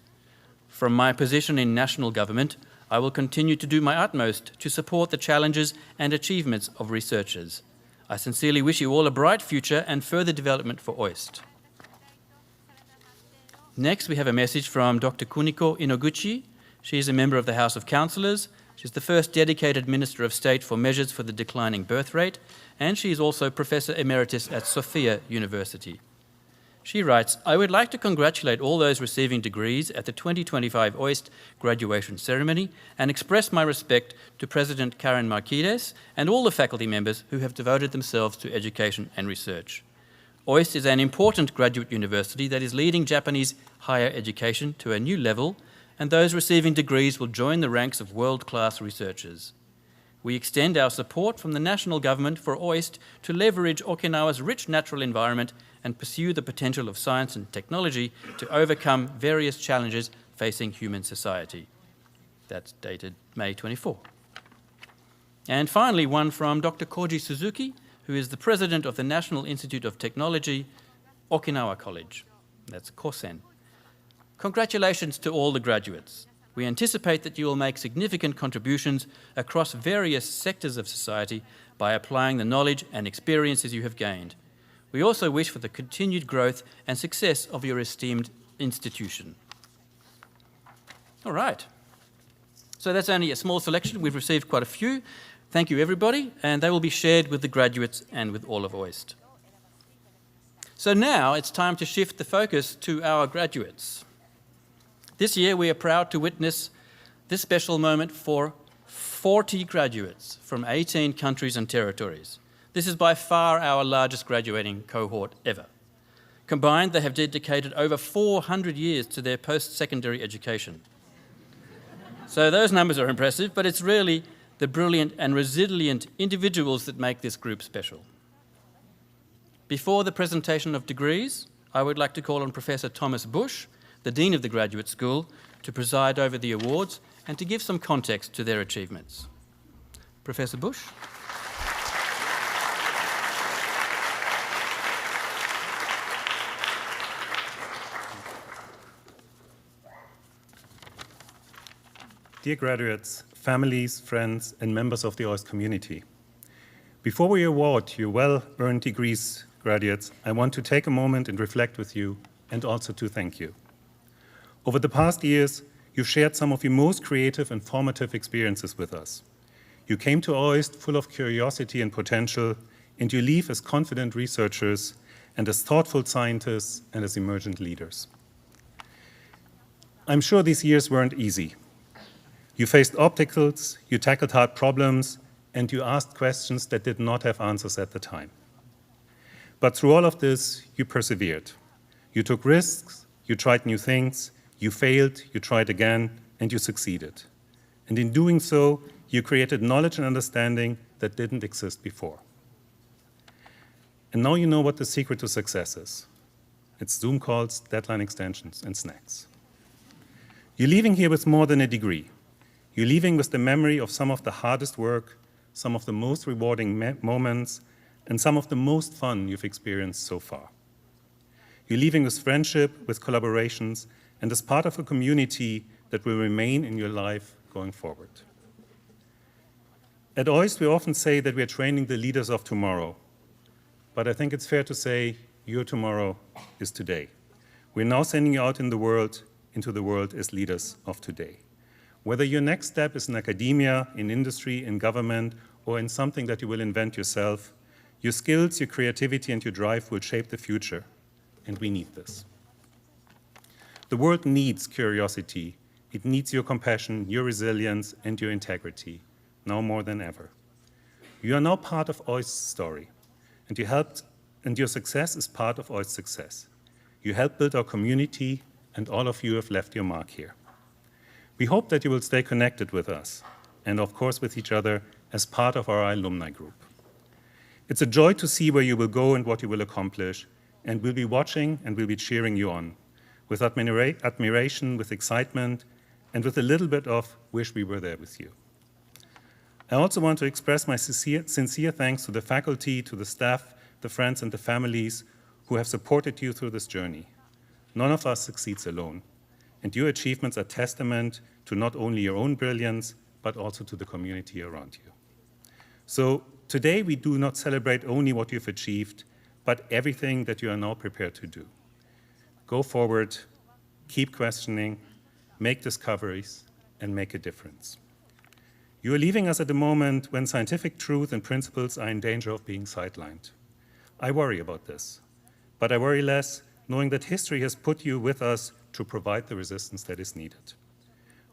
From my position in national government, I will continue to do my utmost to support the challenges and achievements of researchers. I sincerely wish you all a bright future and further development for OIST." Next, we have a message from Dr. Kuniko Inoguchi. She is a member of the House of Councillors. She's the first dedicated Minister of State for Measures for the Declining Birth Rate, and she is also Professor Emeritus at Sophia University. She writes, "I would like to congratulate all those receiving degrees at the 2025 OIST graduation ceremony and express my respect to President Karen Marquez and all the faculty members who have devoted themselves to education and research. OIST is an important graduate university that is leading Japanese higher education to a new level, and those receiving degrees will join the ranks of world-class researchers. We extend our support from the national government for OIST to leverage Okinawa's rich natural environment and pursue the potential of science and technology to overcome various challenges facing human society." That's dated May 24. And finally, one from Dr. Koji Suzuki, who is the president of the National Institute of Technology, Okinawa College. That's Kosen. "Congratulations to all the graduates. We anticipate that you will make significant contributions across various sectors of society by applying the knowledge and experiences you have gained. We also wish for the continued growth and success of your esteemed institution." All right. So that's only a small selection. We've received quite a few. Thank you, everybody, and they will be shared with the graduates and with all of OIST. So now it's time to shift the focus to our graduates. This year we are proud to witness this special moment for 40 graduates from 18 countries and territories. This is by far our largest graduating cohort ever. Combined, they have dedicated over 400 years to their post-secondary education. So those numbers are impressive, but it's really the brilliant and resilient individuals that make this group special. Before the presentation of degrees, I would like to call on Professor Thomas Bush, the Dean of the Graduate School, to preside over the awards and to give some context to their achievements. Professor Bush. Dear graduates, families, friends, and members of the OIST community, before we award your well-earned degrees, graduates, I want to take a moment and reflect with you and also to thank you. Over the past years, you've shared some of your most creative and formative experiences with us. You came to OIST full of curiosity and potential, and you leave as confident researchers and as thoughtful scientists and as emergent leaders. I'm sure these years weren't easy. You faced obstacles, you tackled hard problems, and you asked questions that did not have answers at the time. But through all of this, you persevered. You took risks, you tried new things, you failed, you tried again, and you succeeded. And in doing so, you created knowledge and understanding that didn't exist before. And now you know what the secret to success is. It's Zoom calls, deadline extensions, and snacks. You're leaving here with more than a degree. You're leaving with the memory of some of the hardest work, some of the most rewarding moments, and some of the most fun you've experienced so far. You're leaving with friendship, with collaborations, and as part of a community that will remain in your life going forward. At OIST, we often say that we are training the leaders of tomorrow, but I think it's fair to say your tomorrow is today. We're now sending you out into the world as leaders of today. Whether your next step is in academia, in industry, in government, or in something that you will invent yourself, your skills, your creativity, and your drive will shape the future, and we need this. The world needs curiosity. It needs your compassion, your resilience, and your integrity, now more than ever. You are now part of OIST's story, and your success is part of OIST's success. You helped build our community, and all of you have left your mark here. We hope that you will stay connected with us, and of course with each other, as part of our alumni group. It's a joy to see where you will go and what you will accomplish, and we'll be watching and we'll be cheering you on, with admiration, with excitement, and with a little bit of wish we were there with you. I also want to express my sincere thanks to the faculty, to the staff, the friends, and the families who have supported you through this journey. None of us succeeds alone, and your achievements are testament to not only your own brilliance, but also to the community around you. So today we do not celebrate only what you've achieved, but everything that you are now prepared to do. Go forward, keep questioning, make discoveries, and make a difference. You are leaving us at a moment when scientific truth and principles are in danger of being sidelined. I worry about this, but I worry less knowing that history has put you with us to provide the resistance that is needed.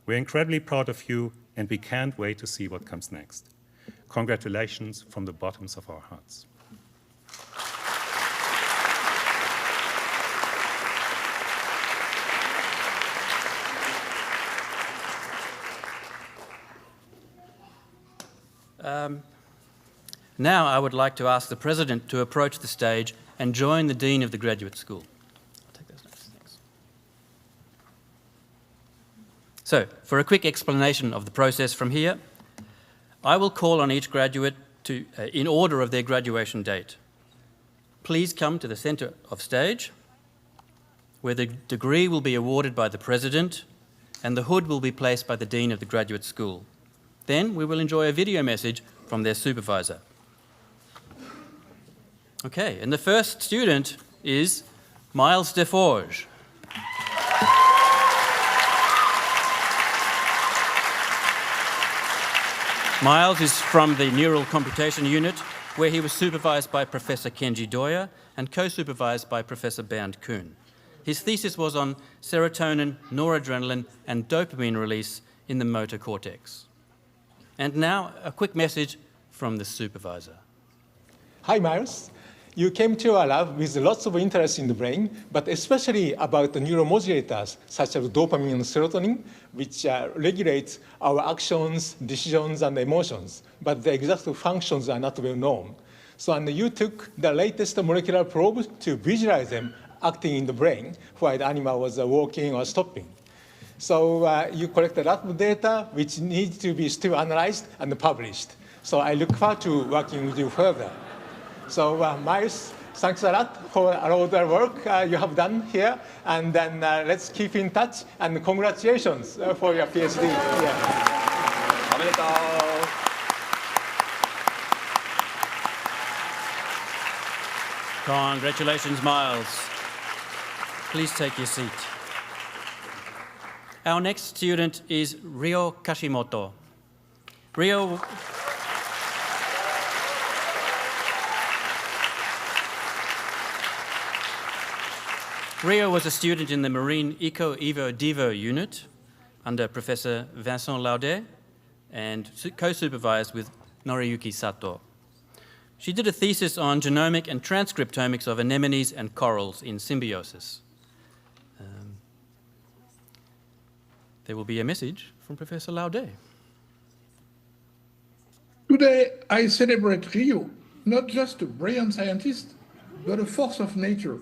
We're incredibly proud of you, and we can't wait to see what comes next. Congratulations from the bottoms of our hearts. Now I would like to ask the President to approach the stage and join the Dean of the Graduate School. I'll take those notes, thanks. So, for a quick explanation of the process from here, I will call on each graduate in order of their graduation date. Please come to the centre of stage, where the degree will be awarded by the President and the hood will be placed by the Dean of the Graduate School. Then we will enjoy a video message from their supervisor. Okay, and the first student is Miles Deforge. Miles is from the Neural Computation Unit, where he was supervised by Professor Kenji Doya and co-supervised by Professor Bernd Kuhn. His thesis was on serotonin, noradrenaline, and dopamine release in the motor cortex. And now, a quick message from the supervisor. Hi, Miles. You came to our lab with lots of interest in the brain, but especially about the neuromodulators such as dopamine and serotonin, which regulate our actions, decisions, and emotions. But the exact functions are not well known. So and you took the latest molecular probe to visualize them acting in the brain while the animal was walking or stopping. So you collected a lot of data which needs to be still analyzed and published. So I look forward to working with you further. So Miles, thanks a lot for all the work you have done here. And then let's keep in touch. And congratulations for your PhD. Yeah. おめでとう。Congratulations, Miles. Please take your seat. Our next student is Ryo Kashimoto. Ryo was a student in the Marine Eco-Evo-Devo unit under Professor Vincent Laudet and co-supervised with Noriyuki Sato. She did a thesis on genomic and transcriptomics of anemones and corals in symbiosis. There will be a message from Professor Laudet. Today, I celebrate Ryo, not just a brilliant scientist, but a force of nature.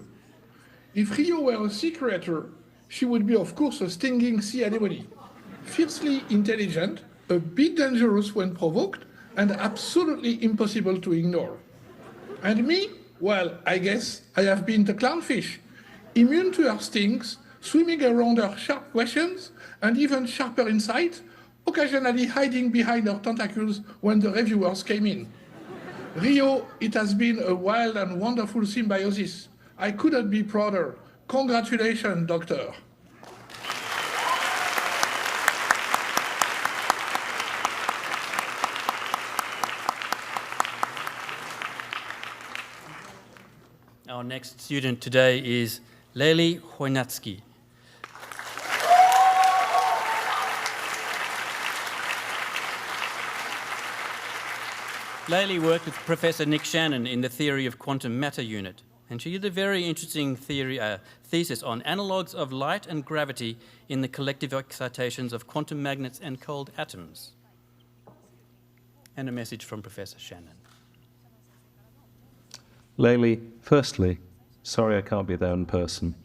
If Ryo were a sea creature, she would be, of course, a stinging sea anemone, fiercely intelligent, a bit dangerous when provoked, and absolutely impossible to ignore. And me? Well, I guess I have been the clownfish, immune to her stings, swimming around her sharp questions, and even sharper insight, occasionally hiding behind her tentacles when the reviewers came in. Ryo, it has been a wild and wonderful symbiosis. I couldn't be prouder. Congratulations, Doctor. Our next student today is Leili Hoinatsuki. Leili worked with Professor Nick Shannon in the Theory of Quantum Matter unit, and she did a very interesting thesis on analogues of light and gravity in the collective excitations of quantum magnets and cold atoms. And a message from Professor Shannon. Leili, firstly, sorry I can't be there in person.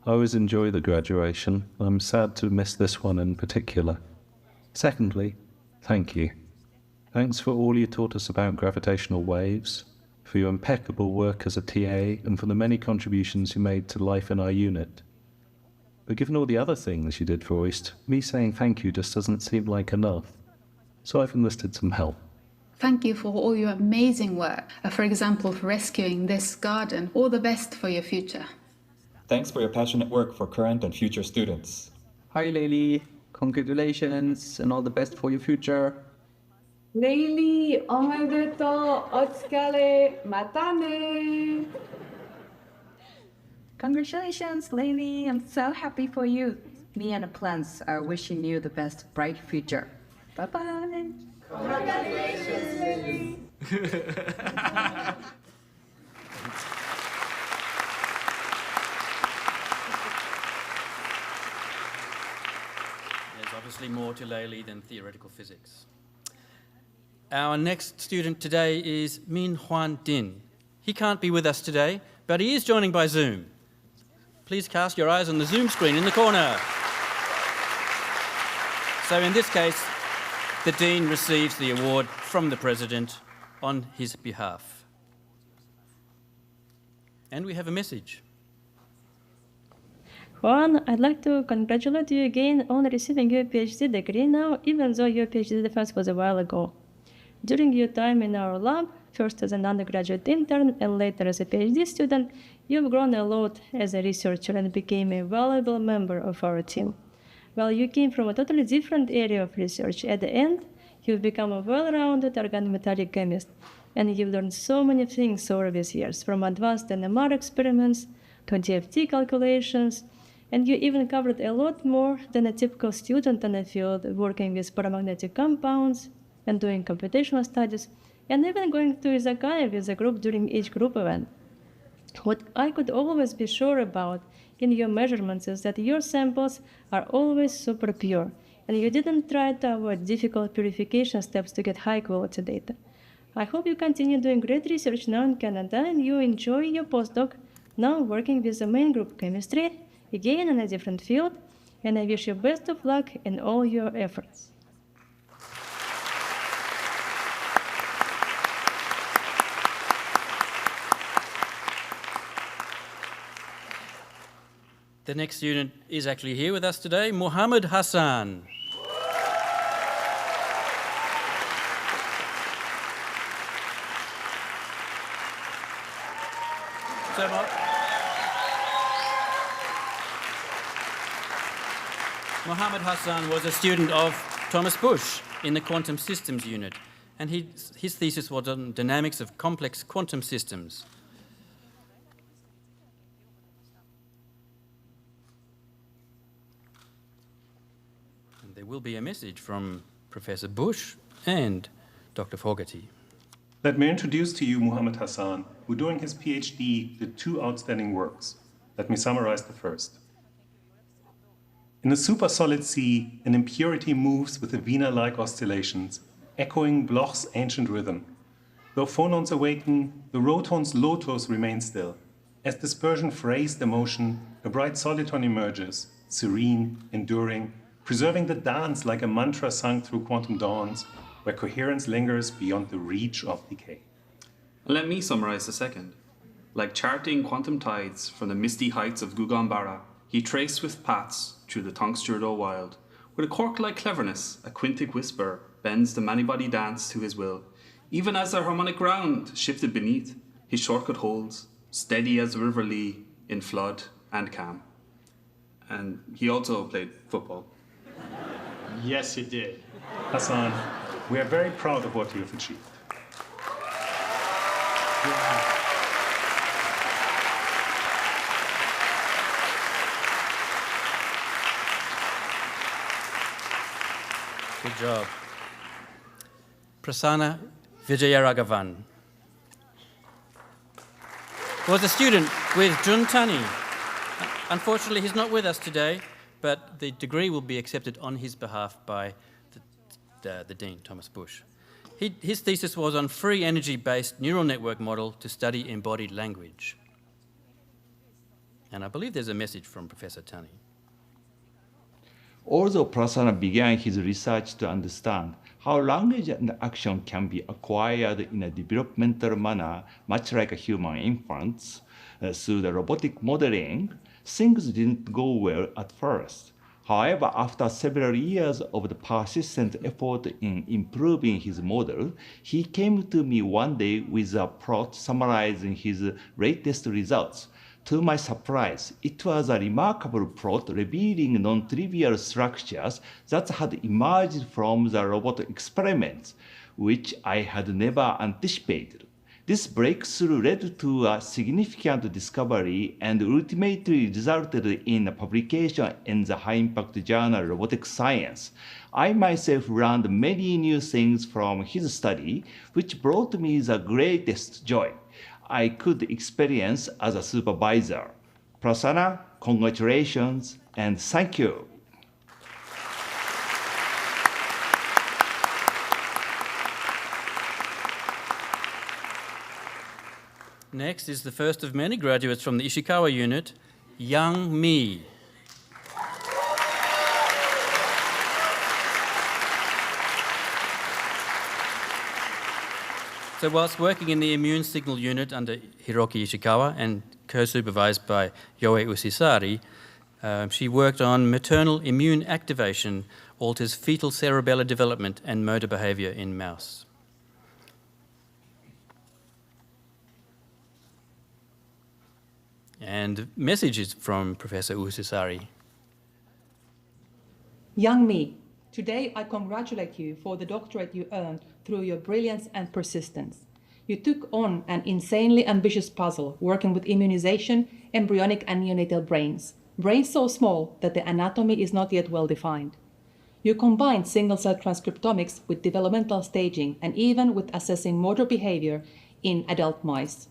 I always enjoy the graduation. I'm sad to miss this one in particular. Secondly, thank you. Thanks for all you taught us about gravitational waves, for your impeccable work as a TA, and for the many contributions you made to life in our unit. But given all the other things you did for OIST, me saying thank you just doesn't seem like enough. So I've enlisted some help. Thank you for all your amazing work. For example, for rescuing this garden. All the best for your future. Thanks for your passionate work for current and future students. Hi, Leili. Congratulations and all the best for your future. Leili, omedetou, otsukare, mata ne. Congratulations, Leili. I'm so happy for you. Me and the plants are wishing you the best bright future. Bye-bye. Congratulations, Leili. There's obviously more to Leili than theoretical physics. Our next student today is Min Hwan Din. He can't be with us today, but he is joining by Zoom. Please cast your eyes on the Zoom screen in the corner. So in this case, the Dean receives the award from the President on his behalf. And we have a message. Juan, I'd like to congratulate you again on receiving your PhD degree now, even though your PhD defense was a while ago. During your time in our lab, first as an undergraduate intern and later as a PhD student, you've grown a lot as a researcher and became a valuable member of our team. While you came from a totally different area of research, at the end, you've become a well-rounded organometallic chemist, and you've learned so many things over these years, from advanced NMR experiments to DFT calculations, and you even covered a lot more than a typical student in the field, working with paramagnetic compounds and doing computational studies, and even going to izakaya with a group during each group event. What I could always be sure about in your measurements is that your samples are always super pure, and you didn't try to avoid difficult purification steps to get high-quality data. I hope you continue doing great research now in Canada and you enjoy your postdoc, now working with the main group chemistry, again in a different field, and I wish you best of luck in all your efforts. The next student is actually here with us today, Mohammed Hassan. So, Mohammed Hassan was a student of Thomas Bush in the Quantum Systems unit, and his thesis was on dynamics of complex quantum systems. And there will be a message from Professor Bush and Dr. Fogarty. Let me introduce to you Mohammed Hassan, who during his PhD did two outstanding works. Let me summarize the first. In a supersolid sea, an impurity moves with the Wiener-like oscillations, echoing Bloch's ancient rhythm. Though phonons awaken, the roton's lotos remain still. As dispersion frays the motion, a bright soliton emerges, serene, enduring, preserving the dance like a mantra sung through quantum dawns, where coherence lingers beyond the reach of decay. Let me summarize the second. Like charting quantum tides from the misty heights of Gugambara, he traced swift paths through the Tongsturdal wild. With a cork-like cleverness, a quintic whisper bends the many-body dance to his will. Even as the harmonic ground shifted beneath, his shortcut holds, steady as the River Lee in flood and calm. And he also played football. Yes, he did. Hassan, we are very proud of what you have achieved. Good job. Prasanna Vijayaraghavan was a student with Jun Tani. Unfortunately, he's not with us today, but the degree will be accepted on his behalf by the Dean, Thomas Bush. His thesis was on free energy-based neural network model to study embodied language. And I believe there's a message from Professor Tani. Although Prasanna began his research to understand how language and action can be acquired in a developmental manner, much like a human infants, through the robotic modeling, things didn't go well at first. However, after several years of the persistent effort in improving his model, he came to me one day with a plot summarizing his latest results. To my surprise, it was a remarkable plot revealing non-trivial structures that had emerged from the robot experiments, which I had never anticipated. This breakthrough led to a significant discovery and ultimately resulted in a publication in the high-impact journal Robotics Science. I myself learned many new things from his study, which brought me the greatest joy I could experience as a supervisor. Prasanna, congratulations and thank you. Next is the first of many graduates from the Ishikawa unit, Young Mi. So whilst working in the immune signal unit under Hiroki Ishikawa and co-supervised by Yoe Usisari, she worked on maternal immune activation alters fetal cerebellar development and motor behavior in mouse. And messages from Professor Usisari. Young Mi, today I congratulate you for the doctorate you earned through your brilliance and persistence. You took on an insanely ambitious puzzle working with immunization, embryonic and neonatal brains. Brains so small that the anatomy is not yet well defined. You combined single-cell transcriptomics with developmental staging and even with assessing motor behavior in adult mice.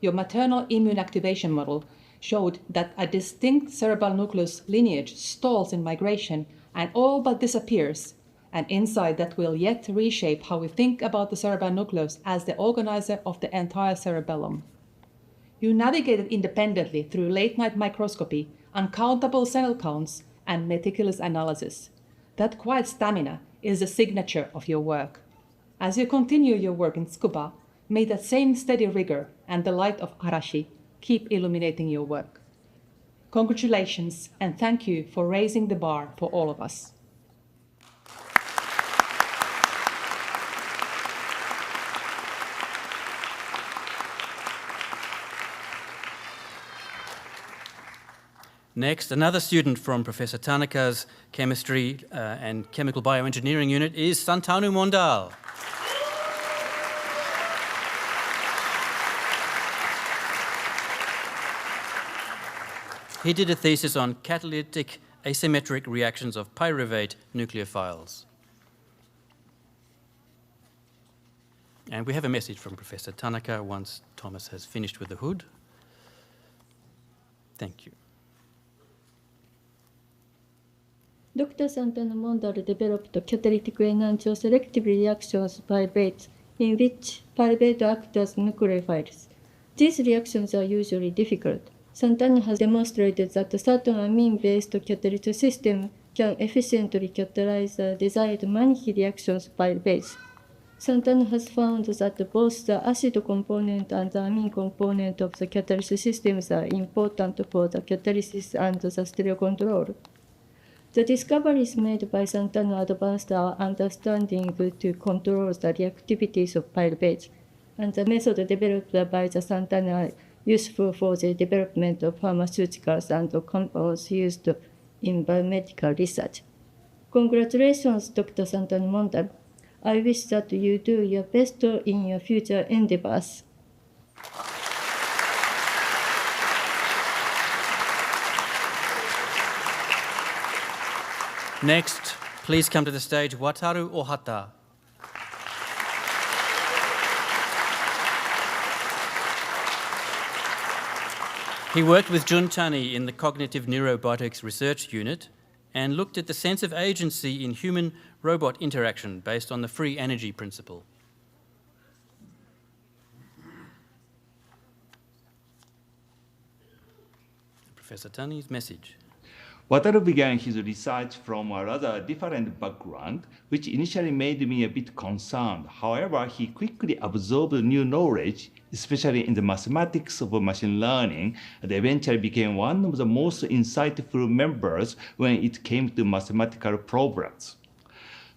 your maternal immune activation model showed that a distinct cerebral nucleus lineage stalls in migration and all but disappears, an insight that will yet reshape how we think about the cerebral nucleus as the organizer of the entire cerebellum. You navigated independently through late-night microscopy, uncountable cell counts, and meticulous analysis. That quiet stamina is the signature of your work. As you continue your work in Tsukuba, may that same steady rigor and the light of Arashi keep illuminating your work. Congratulations and thank you for raising the bar for all of us. Next, another student from Professor Tanaka's Chemistry and Chemical Bioengineering Unit is Santanu Mondal. He did a thesis on catalytic asymmetric reactions of pyruvate nucleophiles. And we have a message from Professor Tanaka once Thomas has finished with the hood. Thank you. Dr. Santanu Mondal developed catalytic enantioselective reactions pyruvates in which pyruvate act as nucleophiles. These reactions are usually difficult. Santanu has demonstrated that a certain amine-based catalytic system can efficiently catalyze the desired Mannich reactions pyruvates. Santanu has found that both the acid component and the amine component of the catalysis systems are important for the catalysis and the stereo control. The discoveries made by Santanu advanced our understanding to control the reactivities of pyruvates, and the method developed by the Santanu are useful for the development of pharmaceuticals and compounds used in biomedical research. Congratulations, Dr. Santanu Mondal. I wish that you do your best in your future endeavors. Next, please come to the stage Wataru Ohata. He worked with Jun Tani in the Cognitive Neurobotics Research Unit and looked at the sense of agency in human-robot interaction based on the free energy principle. Professor Tani's message. Wataru began his research from a rather different background, which initially made me a bit concerned. However, he quickly absorbed new knowledge, especially in the mathematics of machine learning, and eventually became one of the most insightful members when it came to mathematical problems.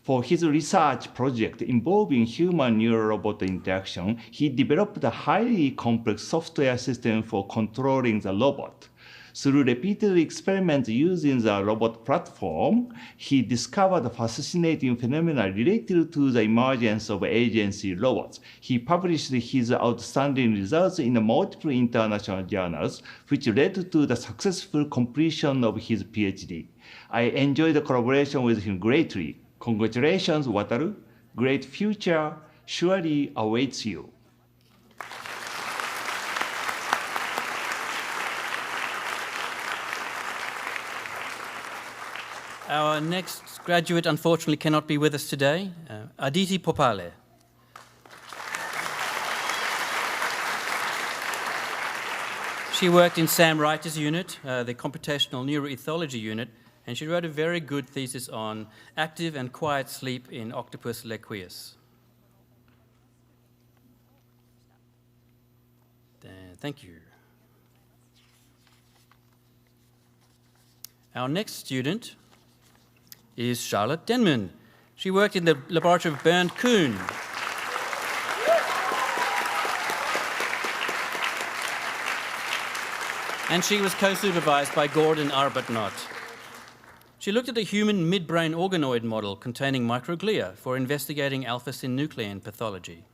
For his research project involving human-neural-robot interaction, he developed a highly complex software system for controlling the robot. Through repeated experiments using the robot platform, he discovered a fascinating phenomena related to the emergence of agency robots. He published his outstanding results in multiple international journals, which led to the successful completion of his PhD. I enjoyed the collaboration with him greatly. Congratulations, Wataru. Great future surely awaits you. Our next graduate, unfortunately, cannot be with us today, Aditi Popale. She worked in Sam Reiter's unit, the Computational Neuroethology unit, and she wrote a very good thesis on active and quiet sleep in Octopus lequius. Thank you. Our next student is Charlotte Denman. She worked in the laboratory of Bernd Kuhn. And she was co-supervised by Gordon Arbuthnot. She looked at a human midbrain organoid model containing microglia for investigating alpha-synuclein pathology.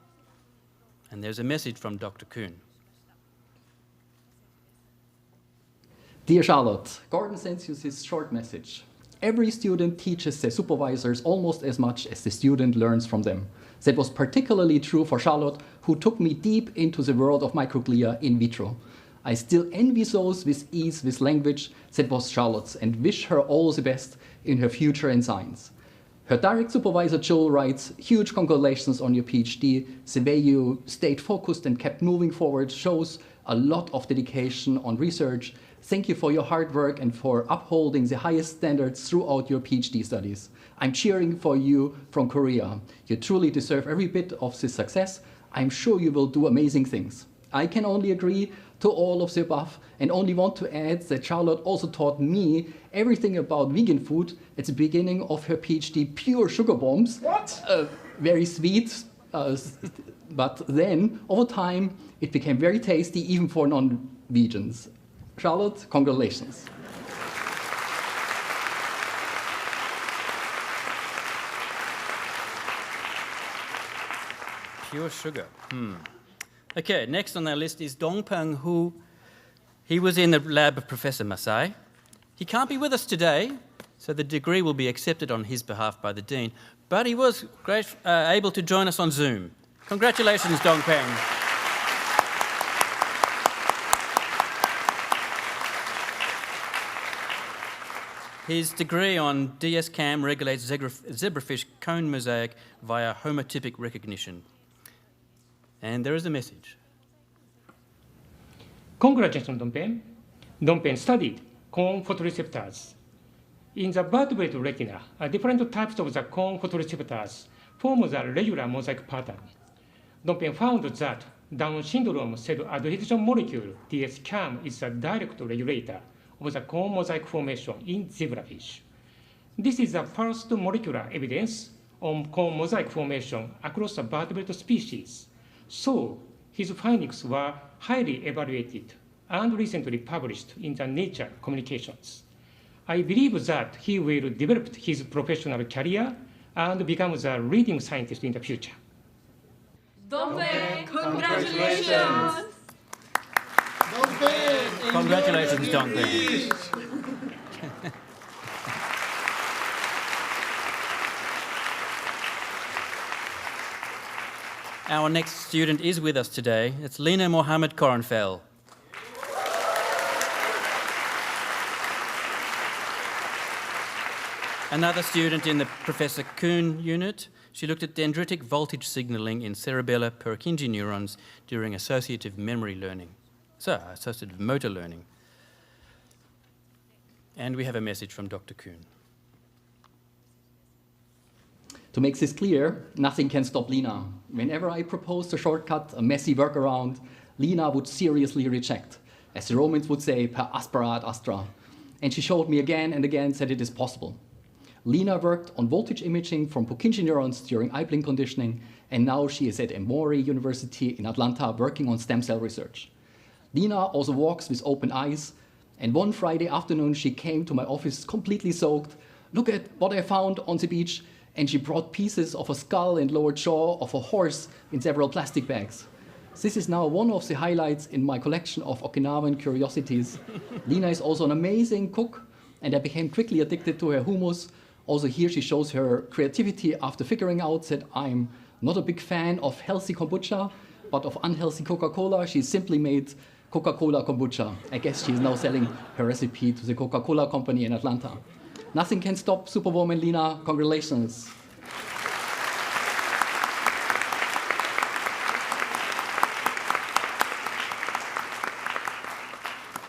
And there's a message from Dr. Kuhn. Dear Charlotte, Gordon sends you this short message. Every student teaches their supervisors almost as much as the student learns from them. That was particularly true for Charlotte, who took me deep into the world of microglia in vitro. I still envy those with ease with language that was Charlotte's and wish her all the best in her future in science. Her direct supervisor, Joel, writes, "Huge congratulations on your PhD. The way you stayed focused and kept moving forward shows a lot of dedication on research. Thank you for your hard work and for upholding the highest standards throughout your PhD studies. I'm cheering for you from Korea. You truly deserve every bit of this success. I'm sure you will do amazing things." I can only agree to all of the above and only want to add that Charlotte also taught me everything about vegan food at the beginning of her PhD, pure sugar bombs. What? Very sweet, but then over time it became very tasty even for non-vegans. Charlotte, congratulations. Pure sugar. Okay, next on our list is Dongpeng, who he was in the lab of Professor Masai. He can't be with us today, so the degree will be accepted on his behalf by the Dean, but he was able to join us on Zoom. Congratulations, Dongpeng. His degree on DS-CAM regulates zebrafish cone mosaic via homotypic recognition. And there is a message. Congratulations, Dongpeng. Dongpeng studied cone photoreceptors. In the vertebrate retina, different types of the cone photoreceptors form the regular mosaic pattern. Dongpeng found that Down syndrome cell adhesion molecule, DS-CAM, is a direct regulator of the cone mosaic formation in zebrafish. This is the first molecular evidence on cone mosaic formation across the vertebrate species. So his findings were highly evaluated and recently published in the Nature Communications. I believe that he will develop his professional career and become the leading scientist in the future. Dongpeng, congratulations! Congratulations, Dongpeng. Our next student is with us today. It's Lena Mohammed Korenfell. Another student in the Professor Kuhn unit. She looked at dendritic voltage signaling in cerebellar Purkinje neurons during associative memory learning. Associative motor learning. And we have a message from Dr. Kuhn. To make this clear, nothing can stop Lena. Whenever I proposed a shortcut, a messy workaround, Lena would seriously reject. As the Romans would say, per aspera ad astra. And she showed me again and again that it is possible. Lena worked on voltage imaging from Purkinje neurons during eye blink conditioning, and now she is at Emory University in Atlanta working on stem cell research. Lena also walks with open eyes, and one Friday afternoon she came to my office completely soaked. "Look at what I found on the beach," and she brought pieces of a skull and lower jaw of a horse in several plastic bags. This is now one of the highlights in my collection of Okinawan curiosities. Lena is also an amazing cook, and I became quickly addicted to her hummus. Also here she shows her creativity after figuring out that I'm not a big fan of healthy kombucha, but of unhealthy Coca-Cola. She simply made Coca-Cola kombucha. I guess she's now selling her recipe to the Coca-Cola company in Atlanta. Nothing can stop Superwoman Lena. Congratulations.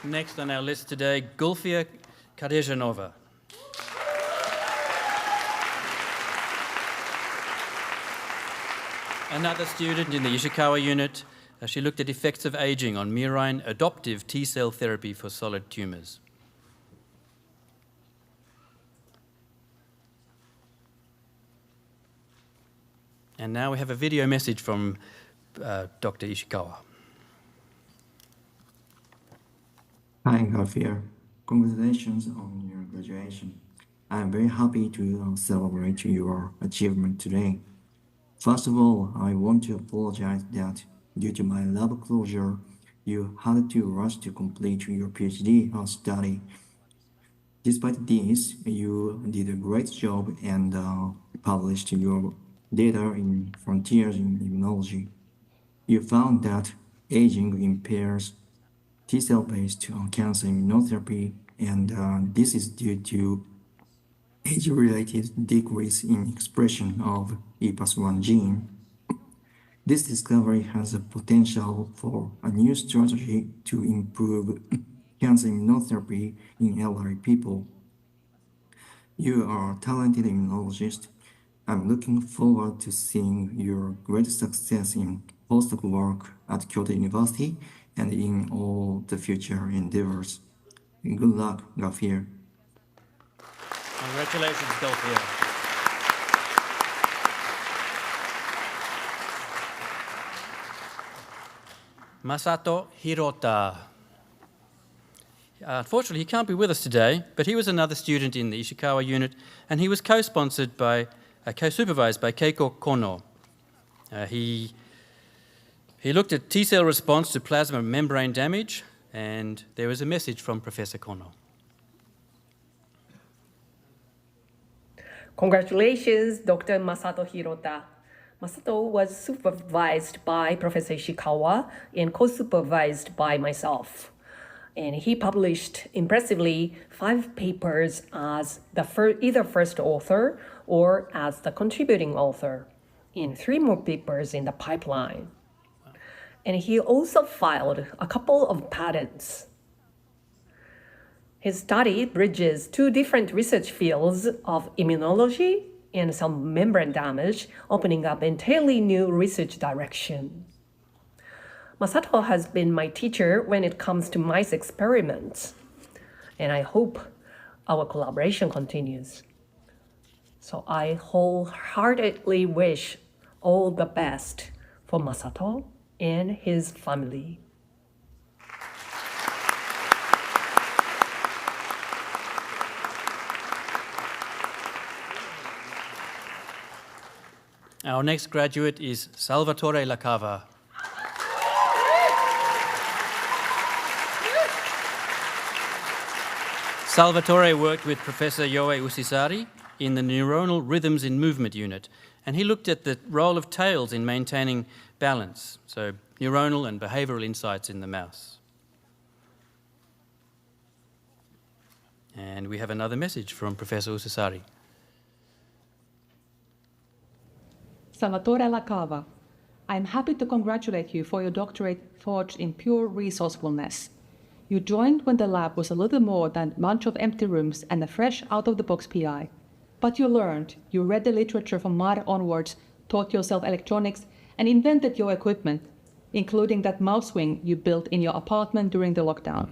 Next on our list today, Gulfia Kadejanova. Another student in the Ishikawa unit. She looked at effects of aging on murine adoptive T-cell therapy for solid tumors. And now we have a video message from Dr. Ishikawa. Hi, Gulfia. Congratulations on your graduation. I'm very happy to celebrate your achievement today. First of all, I want to apologize that due to my lab closure, you had to rush to complete your PhD study. Despite this, you did a great job and published your data in Frontiers in Immunology. You found that aging impairs T-cell-based cancer immunotherapy, and this is due to age-related decrease in expression of EPAS1 gene. This discovery has a potential for a new strategy to improve cancer immunotherapy in elderly people. You are a talented immunologist. I'm looking forward to seeing your great success in postdoc work at Kyoto University and in all the future endeavors. Good luck, Gafir. Congratulations, Gafir. Masato Hirota. Unfortunately, he can't be with us today, but he was another student in the Ishikawa unit, and he was co-supervised by Keiko Kono. He looked at T-cell response to plasma membrane damage, and there was a message from Professor Kono. Congratulations, Dr. Masato Hirota. Masato was supervised by Professor Ishikawa and co-supervised by myself. And he published impressively 5 papers as either first author or as the contributing author, and 3 more papers in the pipeline. And he also filed a couple of patents. His study bridges 2 different research fields of immunology and cell membrane damage, opening up entirely new research direction. Masato has been my teacher when it comes to mice experiments, and I hope our collaboration continues. So I wholeheartedly wish all the best for Masato and his family. Our next graduate is Salvatore Lacava. Salvatore worked with Professor Yoe Usisari in the Neuronal Rhythms in Movement unit, and he looked at the role of tails in maintaining balance, so neuronal and behavioral insights in the mouse. And we have another message from Professor Usisari. Salvatore Lacava, I am happy to congratulate you for your doctorate forged in pure resourcefulness. You joined when the lab was a little more than a bunch of empty rooms and a fresh out-of-the-box PI. But you learned, you read the literature from Mare onwards, taught yourself electronics, and invented your equipment, including that mouse swing you built in your apartment during the lockdown.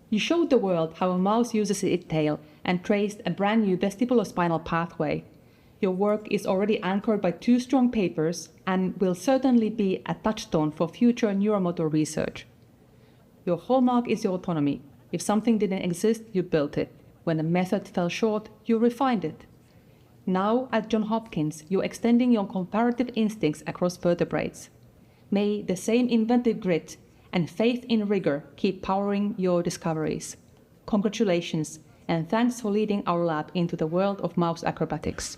You showed the world how a mouse uses its tail and traced a brand new vestibulospinal pathway. Your work is already anchored by 2 strong papers and will certainly be a touchstone for future neuromotor research. Your hallmark is your autonomy. If something didn't exist, you built it. When a method fell short, you refined it. Now, at Johns Hopkins, you're extending your comparative instincts across vertebrates. May the same inventive grit and faith in rigor keep powering your discoveries. Congratulations, and thanks for leading our lab into the world of mouse acrobatics.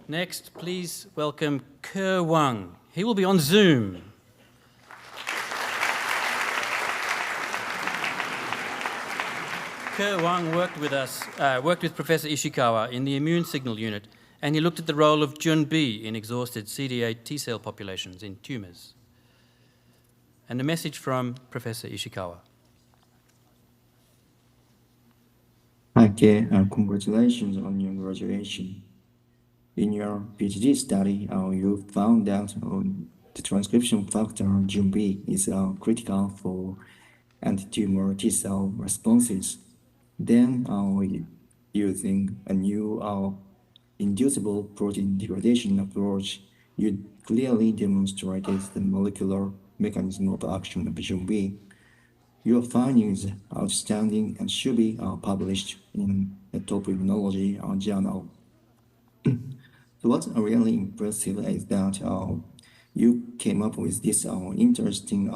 Next, please welcome Ke Wang. He will be on Zoom. Ke Wang worked with Professor Ishikawa in the immune signal unit, and he looked at the role of Jun-B in exhausted CD8 T-cell populations in tumors. And a message from Professor Ishikawa. Hi, Kei, congratulations on your graduation. In your PhD study, you found that the transcription factor Jun-B is critical for anti-tumor T-cell responses. Then, using a new inducible protein degradation approach, you clearly demonstrated the molecular mechanism of action of Jun-B. Your findings are outstanding and should be published in a top immunology journal. So what's really impressive is that you came up with this interesting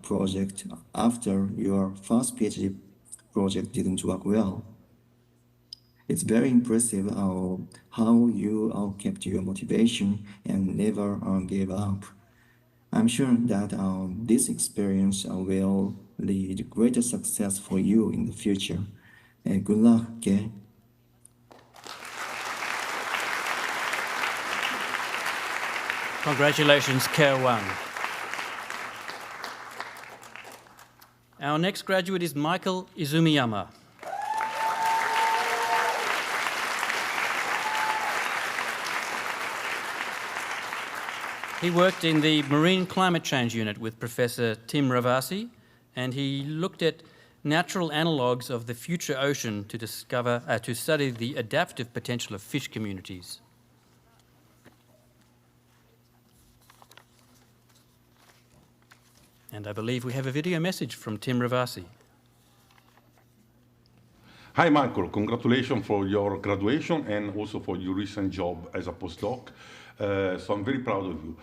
project after your first PhD project didn't work well. It's very impressive how you kept your motivation and never gave up. I'm sure that this experience will lead greater success for you in the future. Good luck, okay? Congratulations, Keynote. Our next graduate is Michael Izumiyama. He worked in the Marine Climate Change Unit with Professor Tim Ravasi, and he looked at natural analogues of the future ocean to study the adaptive potential of fish communities. And I believe we have a video message from Tim Ravasi. Hi, Michael. Congratulations for your graduation and also for your recent job as a postdoc. So I'm very proud of you.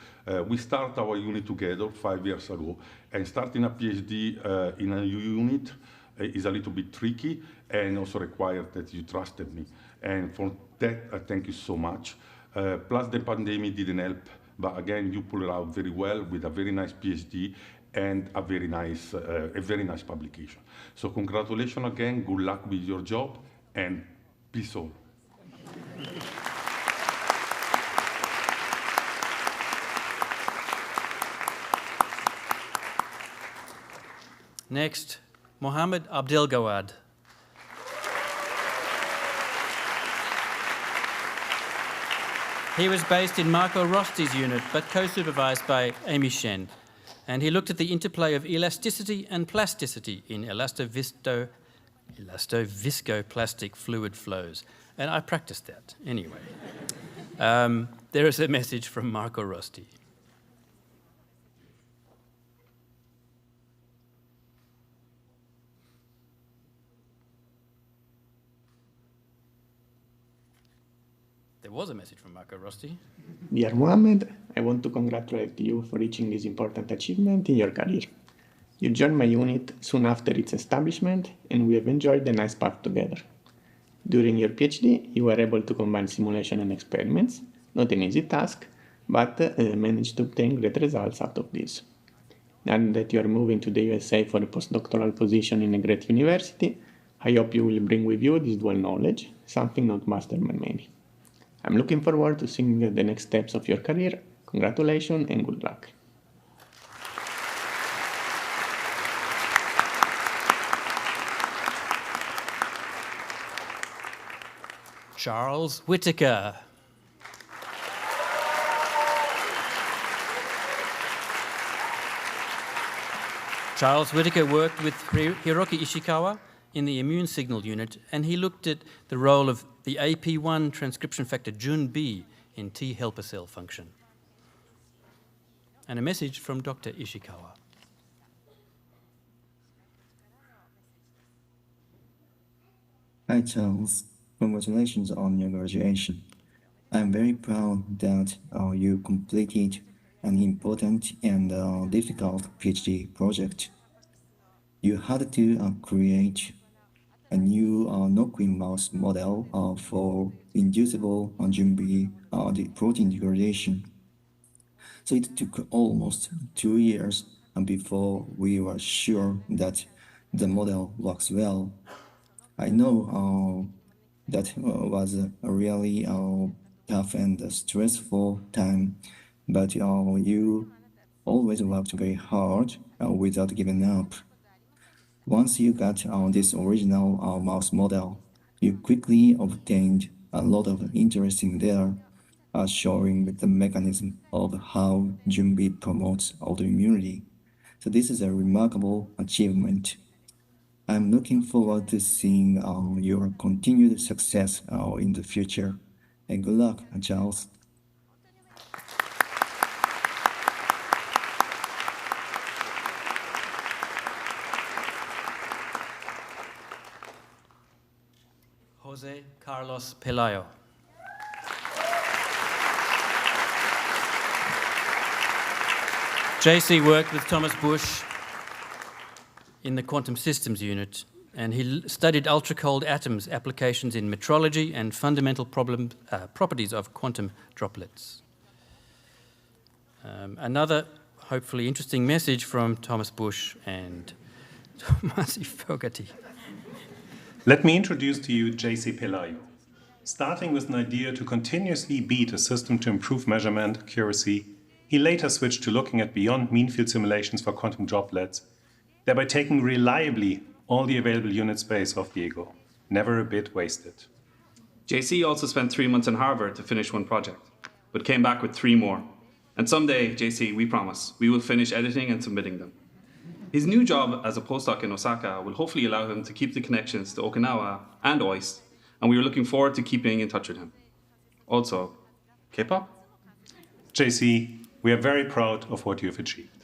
We started our unit together 5 years ago, and starting a PhD in a new unit is a little bit tricky and also required that you trusted me. And for that, thank you so much. Plus the pandemic didn't help, but again, you pulled it out very well with a very nice PhD and a very nice publication. So congratulations again, good luck with your job, and peace all. Next, Mohammed Abdelgawad. He was based in Marco Rosti's unit, but co-supervised by Amy Shen. And he looked at the interplay of elasticity and plasticity in elasto-viscoplastic fluid flows. And I practiced that anyway. There is a message from Marco Rosti. There was a message from Marco Rosti. Dear Mohammed, I want to congratulate you for reaching this important achievement in your career. You joined my unit soon after its establishment, and we have enjoyed a nice path together. During your PhD, you were able to combine simulation and experiments, not an easy task, but managed to obtain great results out of this. Now that you are moving to the USA for a postdoctoral position in a great university, I hope you will bring with you this dual knowledge, something not mastered by many. I'm looking forward to seeing the next steps of your career. Congratulations and good luck. Charles Whittaker. Charles Whittaker worked with Hiroki Ishikawa in the immune signal unit, and he looked at the role of the AP1 transcription factor Jun-B in T helper cell function. And a message from Dr. Ishikawa. Hi Charles, congratulations on your graduation. I'm very proud that you completed an important and difficult PhD project. You had to create a new knock-in mouse model for inducible Jun-B protein degradation. So it took almost 2 years before we were sure that the model works well. I know that was a really tough and stressful time, but you always worked very hard without giving up. Once you got this original mouse model, you quickly obtained a lot of interesting data showing the mechanism of how Jun-B promotes autoimmunity. So this is a remarkable achievement. I'm looking forward to seeing your continued success in the future. And good luck, Charles. Jose Carlos Pelayo. JC worked with Thomas Busch in the quantum systems unit, and he studied ultra-cold atoms applications in metrology and fundamental properties of quantum droplets. Another hopefully interesting message from Thomas Busch and Tomasi Fogarty. Let me introduce to you J.C. Pelayo. Starting with an idea to continuously beat a system to improve measurement accuracy, he later switched to looking at beyond mean field simulations for quantum droplets, thereby taking reliably all the available unit space of the ego, never a bit wasted. JC also spent 3 months in Harvard to finish one project, but came back with 3 more. And someday, JC, we promise, we will finish editing and submitting them. His new job as a postdoc in Osaka will hopefully allow him to keep the connections to Okinawa and OIST, and we are looking forward to keeping in touch with him. Also, K-pop? JC, we are very proud of what you have achieved.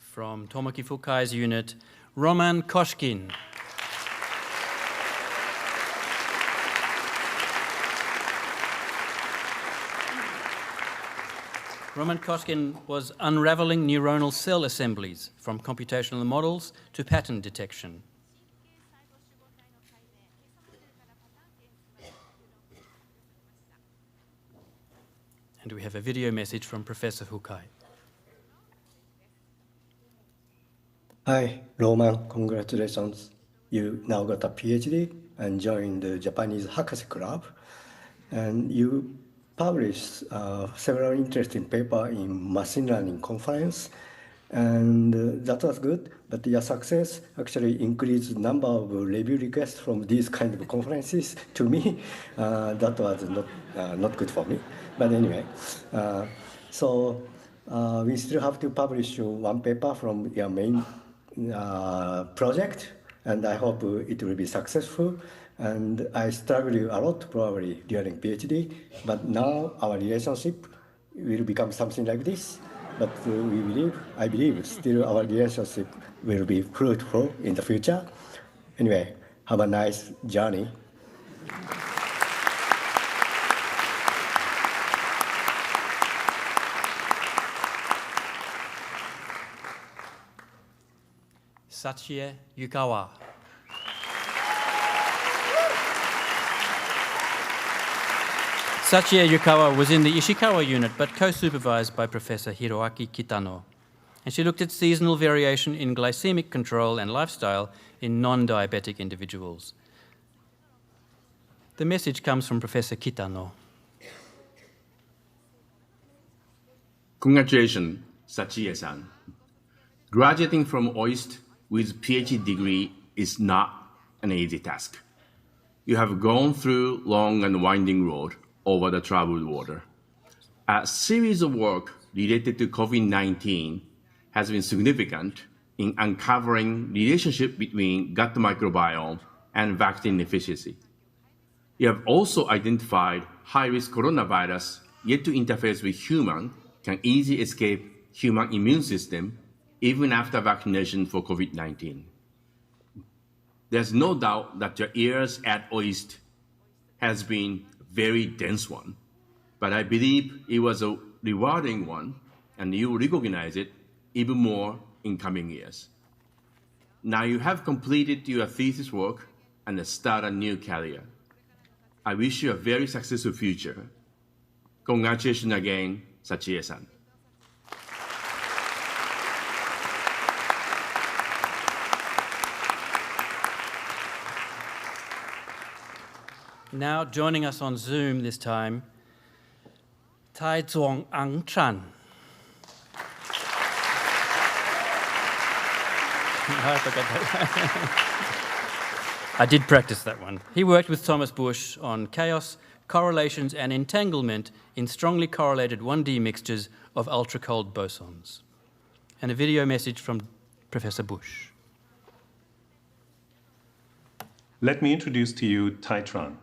From Tomoki Fukai's unit, Roman Koshkin. Roman Koshkin was unraveling neuronal cell assemblies from computational models to pattern detection. And we have a video message from Professor Fukai. Hi, Roman, congratulations. You now got a PhD and joined the Japanese Hakase Club. And you published several interesting papers in machine learning conference. And that was good, but your success actually increased the number of review requests from these kind of conferences. To me, that was not good for me. But anyway, so we still have to publish one paper from your main project, and I hope it will be successful. And I struggled a lot probably during PhD, but now our relationship will become something like this. But I believe still our relationship will be fruitful in the future. Anyway, have a nice journey. Sachie Yukawa. Sachie Yukawa was in the Ishikawa unit, but co-supervised by Professor Hiroaki Kitano. And she looked at seasonal variation in glycemic control and lifestyle in non-diabetic individuals. The message comes from Professor Kitano. Congratulations, Sachie-san. Graduating from OIST with PhD degree is not an easy task. You have gone through long and winding road over the troubled water. A series of work related to COVID-19 has been significant in uncovering relationship between gut microbiome and vaccine efficacy. You have also identified high-risk coronavirus yet to interface with human can easily escape human immune system even after vaccination for COVID-19. There's no doubt that your years at OIST has been very dense one, but I believe it was a rewarding one, and you recognize it even more in coming years. Now you have completed your thesis work and start a new career. I wish you a very successful future. Congratulations again, Sachie-san. Now joining us on Zoom this time, Tai Zhuang Ang Chan. I did practice that one. He worked with Thomas Busch on chaos, correlations, and entanglement in strongly correlated 1D mixtures of ultra-cold bosons. And a video message from Professor Busch. Let me introduce to you Tai Tran.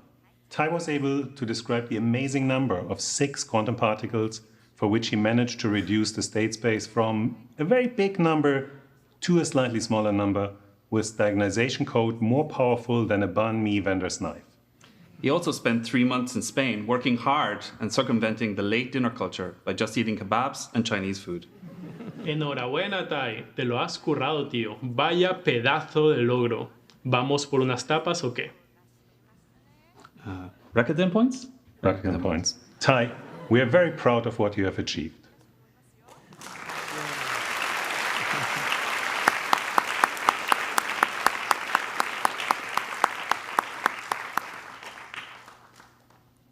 Tai was able to describe the amazing number of 6 quantum particles for which he managed to reduce the state space from a very big number to a slightly smaller number with diagonalization code more powerful than a banh mi vendor's knife. He also spent 3 months in Spain working hard and circumventing the late dinner culture by just eating kebabs and Chinese food. Enhorabuena, Tai. Te lo has currado, tío. Vaya pedazo de logro. ¿Vamos por unas tapas o qué? Rakuten points? Rakuten points. Tai, we are very proud of what you have achieved.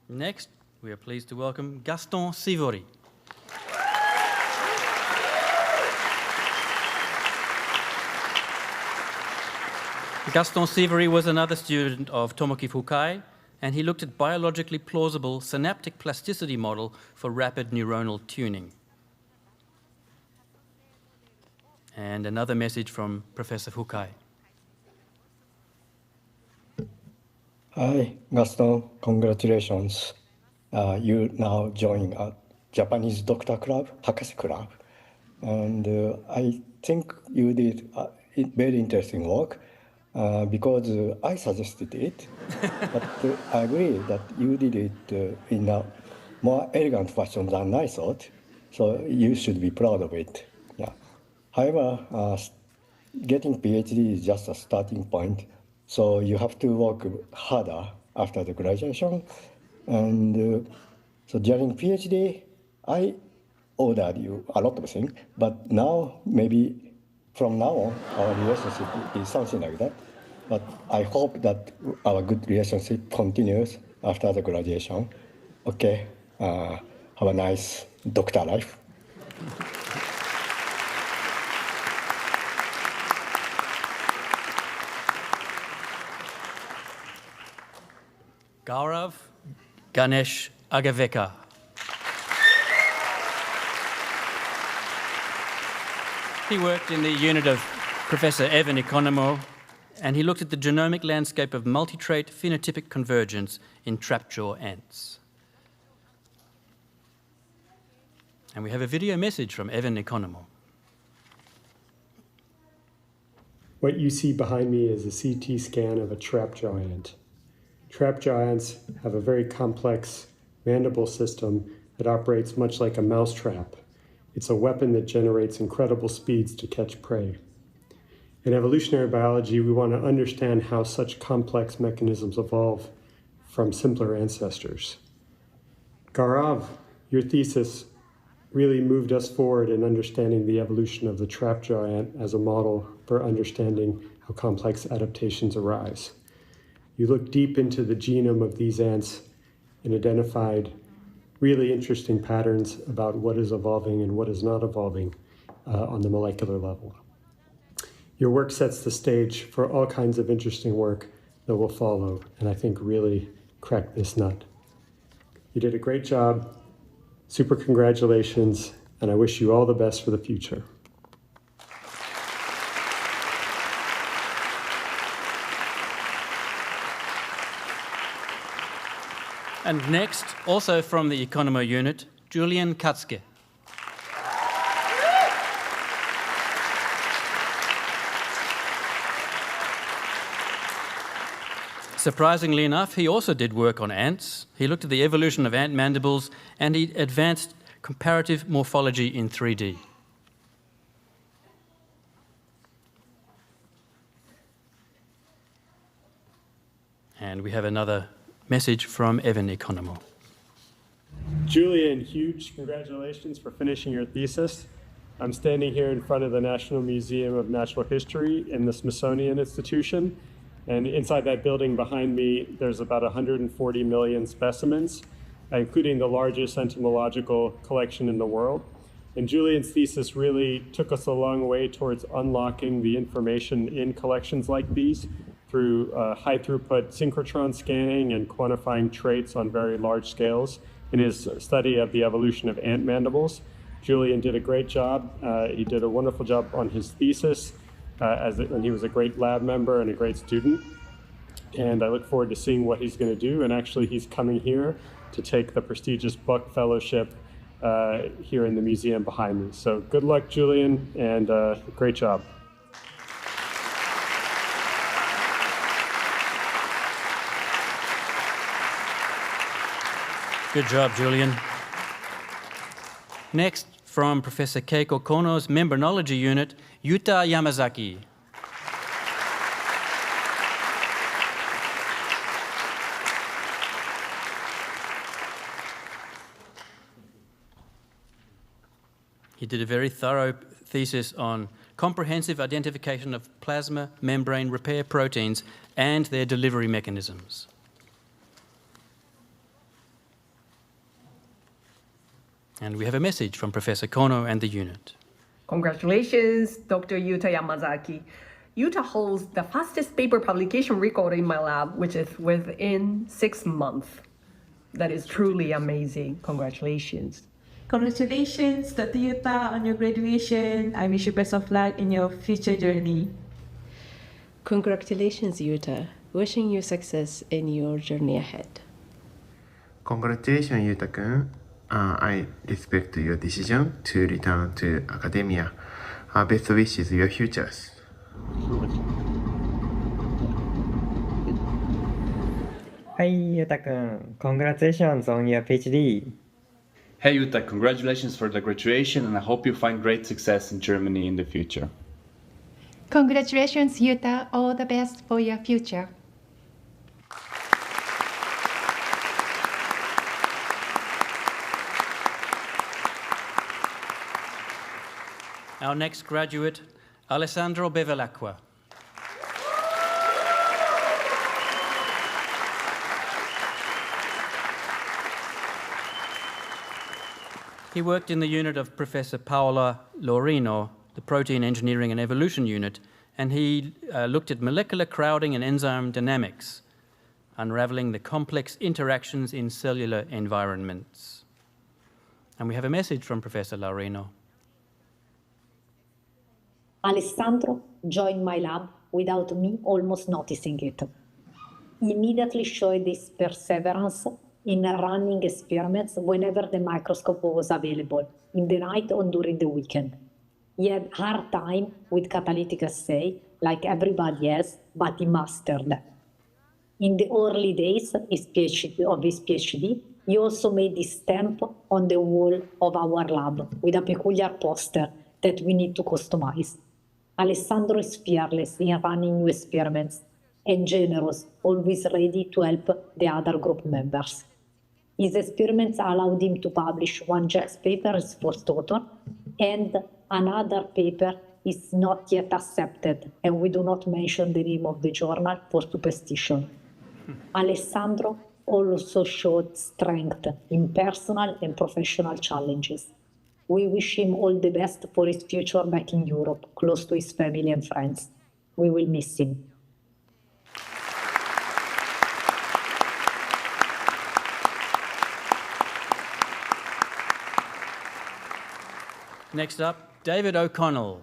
Next, we are pleased to welcome Gaston Sivori. Gaston Sivori was another student of Tomoki Fukai, and he looked at biologically plausible synaptic plasticity model for rapid neuronal tuning. And another message from Professor Fukai. Hi, Gaston, congratulations. You now join a Japanese Doctor Club, Hakase Club. And I think you did very interesting work because I suggested it. But I agree that you did it in a more elegant fashion than I thought. So you should be proud of it. Yeah. However, getting PhD is just a starting point. So you have to work harder after the graduation. And so during PhD, I ordered you a lot of things, but now maybe from now on, our relationship is something like that. But I hope that our good relationship continues after the graduation. Okay, have a nice doctor life. Gaurav Ganesh Agaveka. He worked in the unit of Professor Evan Economo, and he looked at the genomic landscape of multi-trait phenotypic convergence in trapjaw ants. And we have a video message from Evan Economo. What you see behind me is a CT scan of a trapjaw ant. Trapjaw ants have a very complex mandible system that operates much like a mousetrap. It's a weapon that generates incredible speeds to catch prey. In evolutionary biology, we want to understand how such complex mechanisms evolve from simpler ancestors. Gaurav, your thesis really moved us forward in understanding the evolution of the trapjaw ant as a model for understanding how complex adaptations arise. You looked deep into the genome of these ants and identified really interesting patterns about what is evolving and what is not evolving on the molecular level. Your work sets the stage for all kinds of interesting work that will follow, and I think really cracked this nut. You did a great job. Super congratulations, and I wish you all the best for the future. And next, also from the Economo unit, Julian Katske. Surprisingly enough, he also did work on ants. He looked at the evolution of ant mandibles, and he advanced comparative morphology in 3D. And we have another message from Evan Economo. Julian, huge congratulations for finishing your thesis. I'm standing here in front of the National Museum of Natural History in the Smithsonian Institution. And inside that building behind me, there's about 140 million specimens, including the largest entomological collection in the world. And Julian's thesis really took us a long way towards unlocking the information in collections like these through high throughput synchrotron scanning and quantifying traits on very large scales in his study of the evolution of ant mandibles. Julian did a great job. He did a wonderful job on his thesis, and he was a great lab member and a great student. And I look forward to seeing what he's going to do. And actually, he's coming here to take the prestigious Buck Fellowship here in the museum behind me. So good luck, Julian, and great job. Good job, Julian. Next, from Professor Keiko Kono's Membranology Unit, Yuta Yamazaki. He did a very thorough thesis on comprehensive identification of plasma membrane repair proteins and their delivery mechanisms. And we have a message from Professor Kono and the unit. Congratulations, Dr. Yuta Yamazaki. Yuta holds the fastest paper publication record in my lab, which is within 6 months. That is truly amazing. Congratulations. Congratulations, Dr. Yuta, on your graduation. I wish you best of luck in your future journey. Congratulations, Yuta. Wishing you success in your journey ahead. Congratulations, Yuta-kun. I respect your decision to return to academia. Best wishes your futures. Hi, Yuta-kun. Congratulations on your PhD. Hey Yuta, congratulations for the graduation, and I hope you find great success in Germany in the future. Congratulations, Yuta. All the best for your future. Our next graduate, Alessandro Bevilacqua. He worked in the unit of Professor Paola Laurino, the Protein Engineering and Evolution Unit, and he looked at molecular crowding and enzyme dynamics, unraveling the complex interactions in cellular environments. And we have a message from Professor Laurino. Alessandro joined my lab without me almost noticing it. He immediately showed his perseverance in running experiments whenever the microscope was available, in the night or during the weekend. He had hard time with catalytic assay, like everybody else, but he mastered them. In the early days of his PhD, he also made his stamp on the wall of our lab with a peculiar poster that we need to customize. Alessandro is fearless in running new experiments and generous, always ready to help the other group members. His experiments allowed him to publish one JAX paper as first author, and another paper is not yet accepted, and we do not mention the name of the journal for superstition. Alessandro also showed strength in personal and professional challenges. We wish him all the best for his future back in Europe, close to his family and friends. We will miss him. Next up, David O'Connell.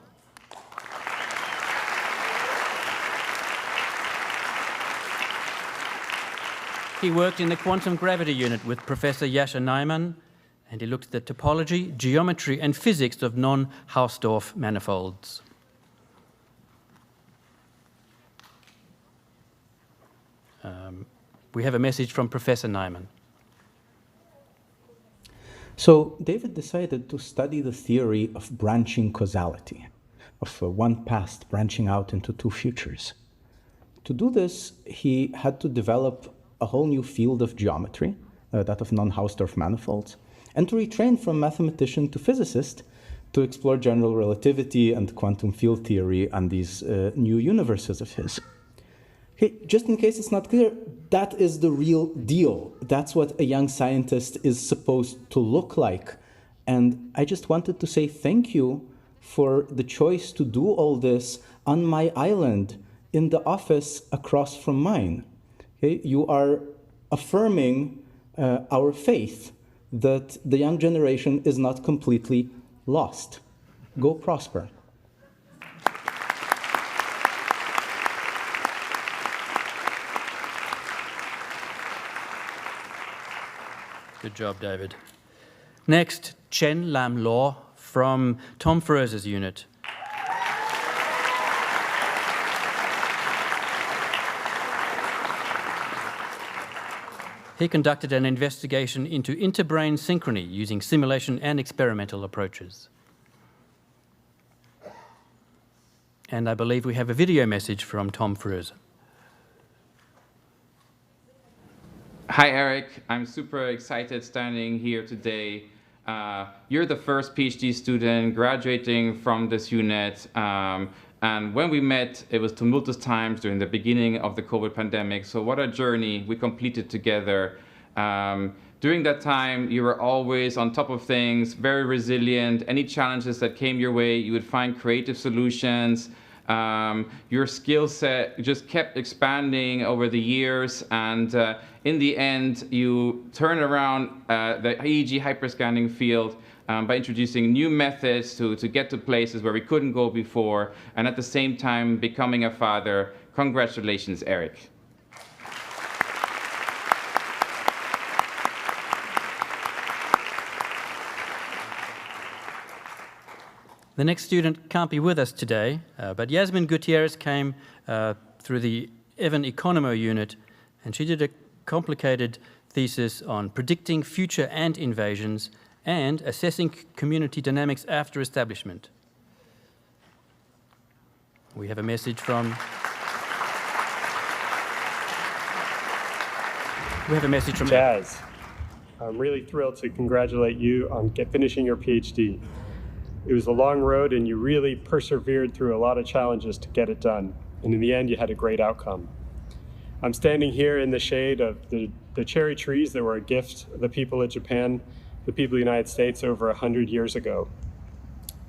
He worked in the quantum gravity unit with Professor Yasha Naiman, and he looked at the topology, geometry, and physics of non-Hausdorff manifolds. We have a message from Professor Naiman. So David decided to study the theory of branching causality, of one past branching out into two futures. To do this, he had to develop a whole new field of geometry, that of non-Hausdorff manifolds, and to retrain from mathematician to physicist to explore general relativity and quantum field theory and these new universes of his. Okay, just in case it's not clear, that is the real deal. That's what a young scientist is supposed to look like. And I just wanted to say thank you for the choice to do all this on my island in the office across from mine. Okay, you are affirming our faith that the young generation is not completely lost. Go prosper. Good job, David. Next, Chen Lam Law from Tom Feroz's unit. he conducted an investigation into interbrain synchrony using simulation and experimental approaches. And I believe we have a video message from Tom Fröse. Hi, Eric. I'm super excited standing here today. You're the first PhD student graduating from this unit. And when we met, it was tumultuous times during the beginning of the COVID pandemic. So what a journey we completed together. During that time, you were always on top of things, very resilient. Any challenges that came your way, you would find creative solutions. Your skill set just kept expanding over the years. And in the end, you turned around the EEG hyperscanning field by introducing new methods to get to places where we couldn't go before, and at the same time becoming a father. Congratulations, Eric. The next student can't be with us today, but Yasmin Gutierrez came through the Evan Economo unit, and she did a complicated thesis on predicting future ant invasions and assessing community dynamics after establishment. We have a message from Jazz. I'm really thrilled to congratulate you on finishing your PhD. It was a long road and you really persevered through a lot of challenges to get it done. And in the end, you had a great outcome. I'm standing here in the shade of the cherry trees that were a gift of the people of Japan, the people of the United States over 100 years ago.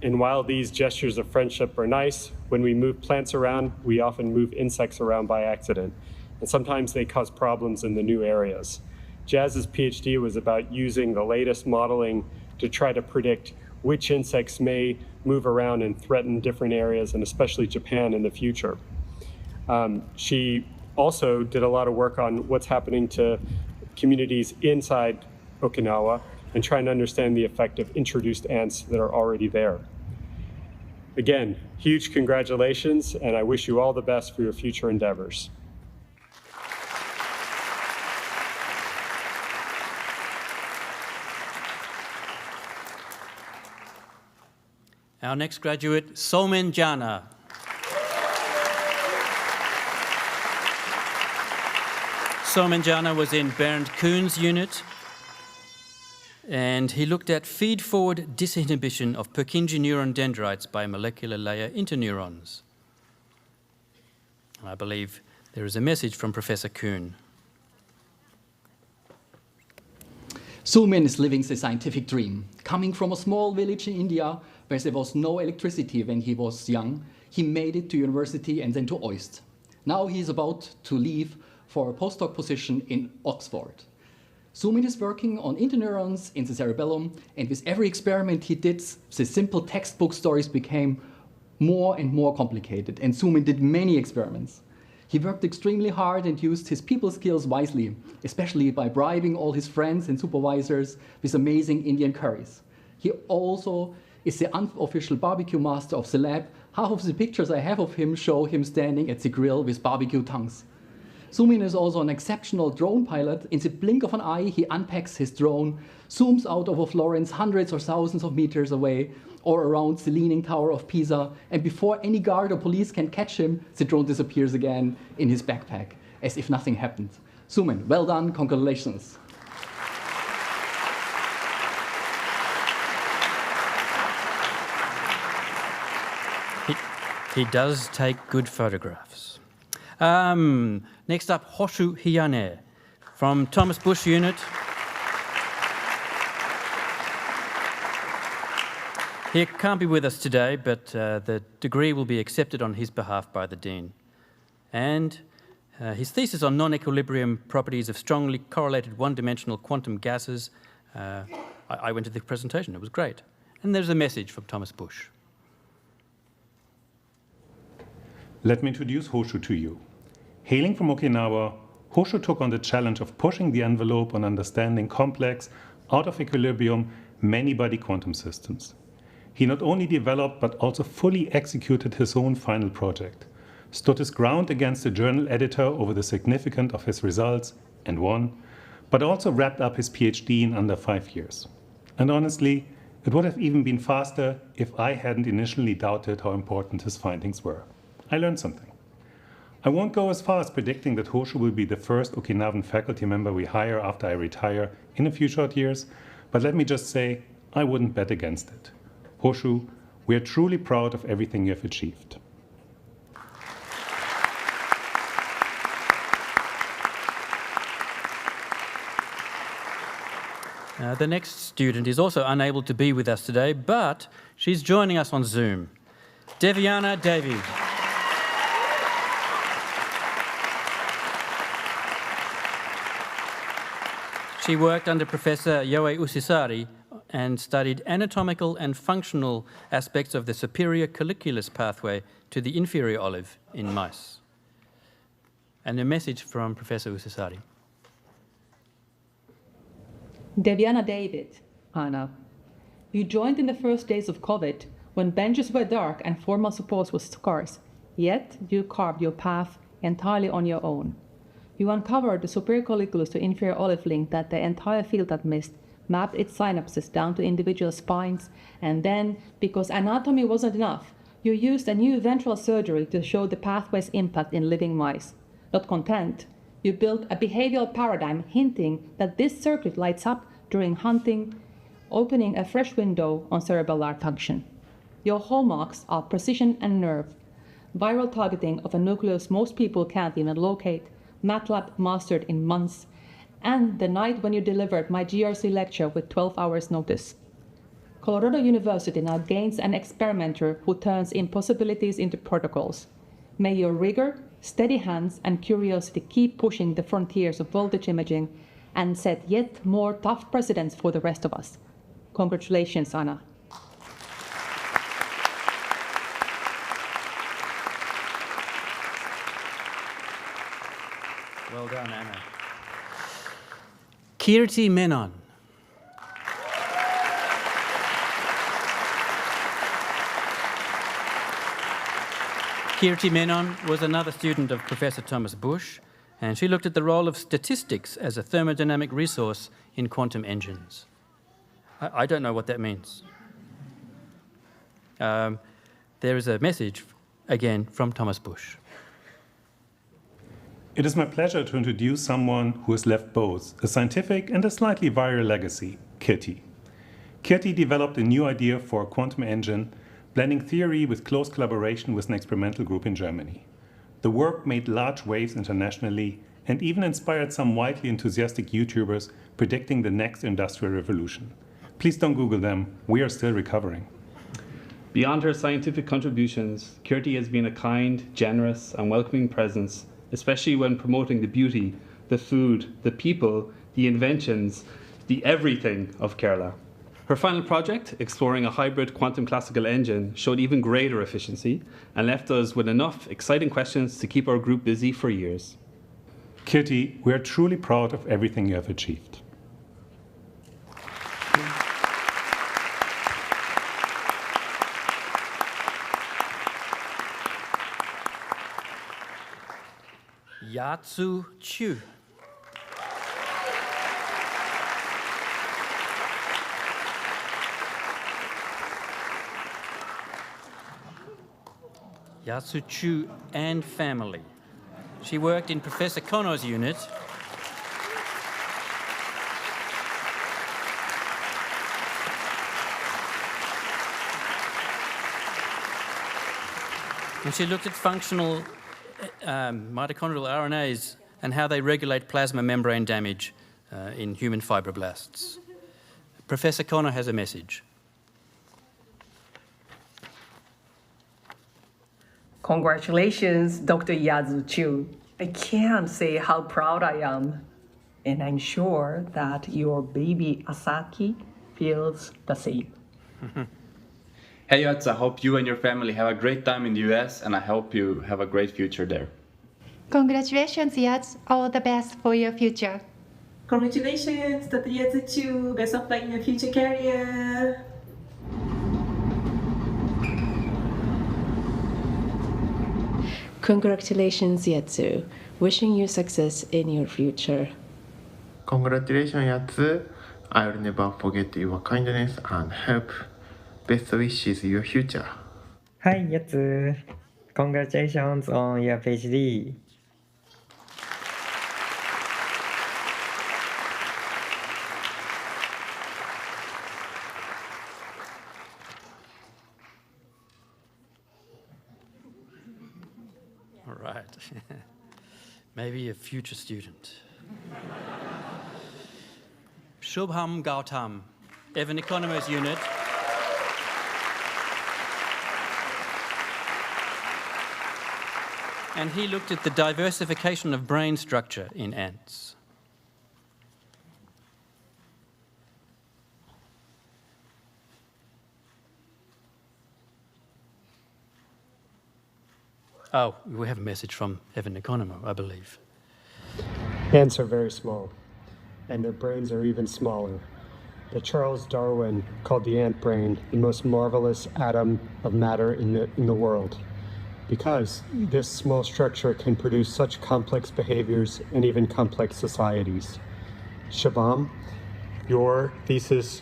And while these gestures of friendship are nice, when we move plants around, we often move insects around by accident. And sometimes they cause problems in the new areas. Jazz's PhD was about using the latest modeling to try to predict which insects may move around and threaten different areas, and especially Japan in the future. She also did a lot of work on what's happening to communities inside Okinawa and trying to understand the effect of introduced ants that are already there. Again, huge congratulations, and I wish you all the best for your future endeavors. Our next graduate, Somen Jana. Somen Jana was in Bernd Kuhn's unit, and he looked at feed-forward disinhibition of Purkinje neuron dendrites by molecular layer interneurons. I believe there is a message from Professor Kuhn. Somen is living the scientific dream. Coming from a small village in India where there was no electricity when he was young, he made it to university and then to OIST. Now he is about to leave for a postdoc position in Oxford. Somen is working on interneurons in the cerebellum, and with every experiment he did, the simple textbook stories became more and more complicated, and Somen did many experiments. He worked extremely hard and used his people skills wisely, especially by bribing all his friends and supervisors with amazing Indian curries. He also is the unofficial barbecue master of the lab. Half of the pictures I have of him show him standing at the grill with barbecue tongues. Somen is also an exceptional drone pilot. In the blink of an eye, he unpacks his drone, zooms out over Florence hundreds or thousands of meters away, or around the Leaning Tower of Pisa, and before any guard or police can catch him, the drone disappears again in his backpack, as if nothing happened. Somen, well done, congratulations. He does take good photographs. Next up, Hoshu Hiyane from Thomas Bush unit. He can't be with us today, but the degree will be accepted on his behalf by the Dean. And his thesis on non-equilibrium properties of strongly correlated one-dimensional quantum gases, I went to the presentation, it was great. And there's a message from Thomas Bush. Let me introduce Hoshu to you. Hailing from Okinawa, Hoshu took on the challenge of pushing the envelope on understanding complex, out of equilibrium, many-body quantum systems. He not only developed but also fully executed his own final project, stood his ground against the journal editor over the significance of his results, and won, but also wrapped up his PhD in under 5 years. And honestly, it would have even been faster if I hadn't initially doubted how important his findings were. I learned something. I won't go as far as predicting that Hoshu will be the first Okinawan faculty member we hire after I retire in a few short years, but let me just say, I wouldn't bet against it. Hoshu, we are truly proud of everything you have achieved. The next student is also unable to be with us today, but she's joining us on Zoom. Deviana Davy. She worked under Professor Yoe Usisari and studied anatomical and functional aspects of the superior colliculus pathway to the inferior olive in mice. And a message from Professor Usisari. Deviana David, Anna. You joined in the first days of COVID when benches were dark and formal support was scarce, yet you carved your path entirely on your own. You uncovered the superior colliculus to inferior olive link that the entire field had missed, mapped its synapses down to individual spines, and then, because anatomy wasn't enough, you used a new ventral surgery to show the pathway's impact in living mice. Not content, you built a behavioral paradigm hinting that this circuit lights up during hunting, opening a fresh window on cerebellar function. Your hallmarks are precision and nerve, viral targeting of a nucleus most people can't even locate, MATLAB mastered in months, and the night when you delivered my GRC lecture with 12 hours notice. Colorado University now gains an experimenter who turns impossibilities into protocols. May your rigor, steady hands, and curiosity keep pushing the frontiers of voltage imaging and set yet more tough precedents for the rest of us. Congratulations, Anna. Well done, Anna. Kirti Menon. Kirti Menon was another student of Professor Thomas Bush, and she looked at the role of statistics as a thermodynamic resource in quantum engines. I don't know what that means. There is a message, again, from Thomas Bush. It is my pleasure to introduce someone who has left both a scientific and a slightly viral legacy, Kirti. Kirti developed a new idea for a quantum engine, blending theory with close collaboration with an experimental group in Germany. The work made large waves internationally and even inspired some widely enthusiastic YouTubers predicting the next industrial revolution. Please don't Google them, we are still recovering. Beyond her scientific contributions, Kirti has been a kind, generous, and welcoming presence, especially when promoting the beauty, the food, the people, the inventions, the everything of Kerala. Her final project, exploring a hybrid quantum classical engine, showed even greater efficiency and left us with enough exciting questions to keep our group busy for years. Kirti, we are truly proud of everything you have achieved. Yatsu Chu. Yatsu Chu and family. She worked in Professor Kono's unit and she looked at functional mitochondrial RNAs and how they regulate plasma membrane damage in human fibroblasts. Professor Kono has a message. Congratulations, Dr. Yatsu Chu. I can't say how proud I am. And I'm sure that your baby Asaki feels the same. Hey Yatsu, I hope you and your family have a great time in the US, and I hope you have a great future there. Congratulations, Yatsu. All the best for your future. Congratulations, Dr. Yatsu Chu. Best of luck in your future career. Congratulations, Yatsu. Wishing you success in your future. Congratulations, Yatsu. I will never forget your kindness and help. Best wishes your future. Hi, Yatsu. Congratulations on your PhD. All right. Maybe a future student. Shubham Gautam, Evan Economos Unit. And he looked at the diversification of brain structure in ants. Oh, we have a message from Evan Economo, I believe. Ants are very small, and their brains are even smaller. That Charles Darwin called the ant brain the most marvelous atom of matter in the world, because this small structure can produce such complex behaviors and even complex societies. Shabam, your thesis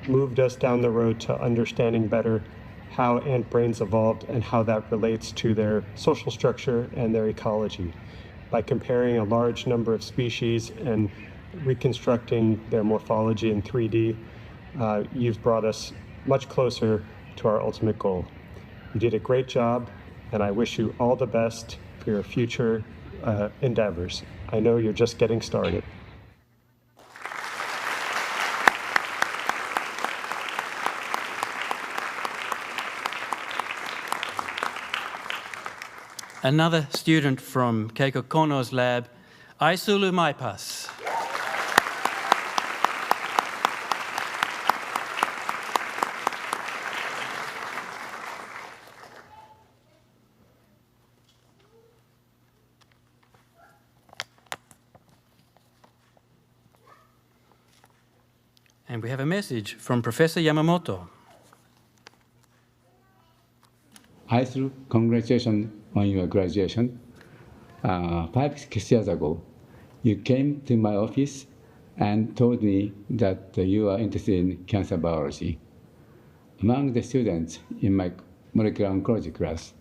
moved us down the road to understanding better how ant brains evolved and how that relates to their social structure and their ecology. By comparing a large number of species and reconstructing their morphology in 3D, you've brought us much closer to our ultimate goal. You did a great job, and I wish you all the best for your future endeavors. I know you're just getting started. Another student from Keiko Kono's lab, Aisulu Maipas. And we have a message from Professor Yamamoto. Aisulu, congratulations on your graduation. 5-6 years ago, you came to my office and told me that you are interested in cancer biology. Among the students in my molecular oncology class,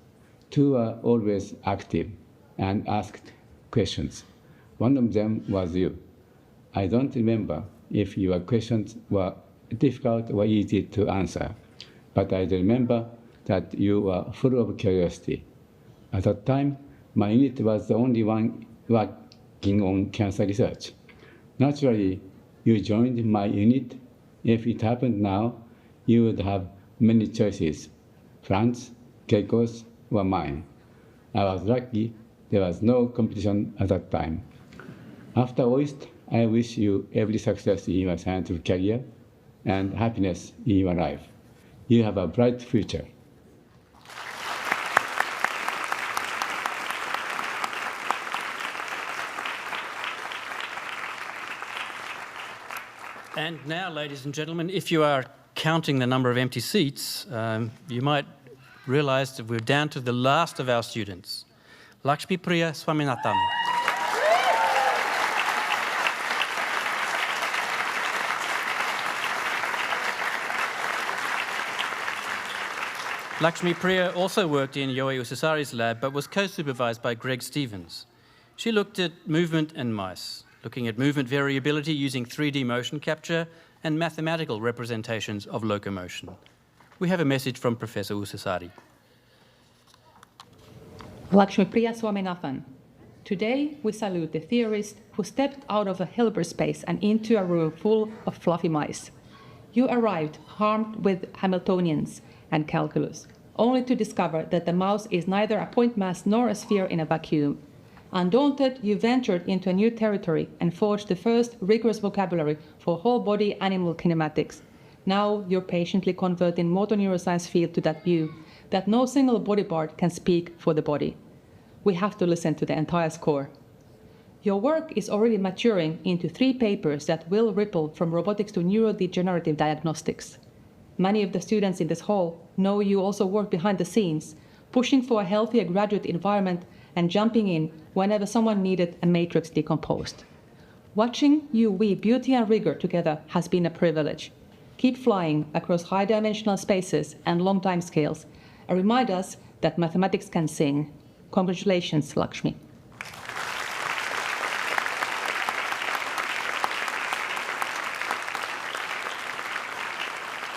2 are always active and asked questions. One of them was you. I don't remember if your questions were difficult or easy to answer, but I remember that you were full of curiosity. At that time, my unit was the only one working on cancer research. Naturally, you joined my unit. If it happened now, you would have many choices: Franz, Keiko's, or mine. I was lucky there was no competition at that time. After OIST, I wish you every success in your scientific career and happiness in your life. You have a bright future. And now, ladies and gentlemen, if you are counting the number of empty seats, you might realize that we're down to the last of our students, Lakshmi Priya Swaminathan. Lakshmi Priya also worked in Yoi Usasari's lab, but was co-supervised by Greg Stevens. She looked at movement and mice, looking at movement variability using 3D motion capture and mathematical representations of locomotion. We have a message from Professor Usasari. Lakshmi Priya Swaminathan. Today, we salute the theorist who stepped out of a Hilbert space and into a room full of fluffy mice. You arrived armed with Hamiltonians and calculus, only to discover that the mouse is neither a point mass nor a sphere in a vacuum. Undaunted, you ventured into a new territory and forged the first rigorous vocabulary for whole-body animal kinematics. Now you're patiently converting motor neuroscience field to that view that no single body part can speak for the body. We have to listen to the entire score. Your work is already maturing into 3 papers that will ripple from robotics to neurodegenerative diagnostics. Many of the students in this hall know you also work behind the scenes, pushing for a healthier graduate environment and jumping in whenever someone needed a matrix decomposed. Watching you weave beauty and rigor together has been a privilege. Keep flying across high-dimensional spaces and long time scales, and remind us that mathematics can sing. Congratulations, Lakshmi.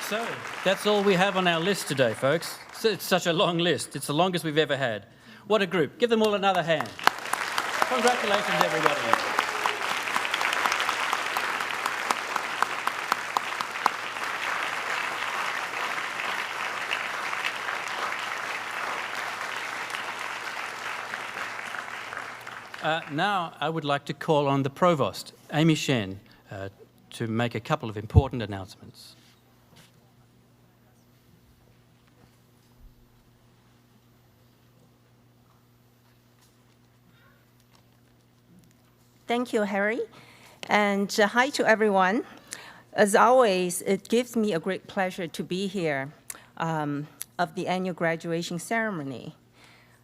So, that's all we have on our list today, folks. It's such a long list. It's the longest we've ever had. What a group. Give them all another hand. Congratulations, everybody. Now, I would like to call on the Provost, Amy Shen, to make a couple of important announcements. Thank you, Harry. And hi to everyone. As always, it gives me a great pleasure to be here of the annual graduation ceremony.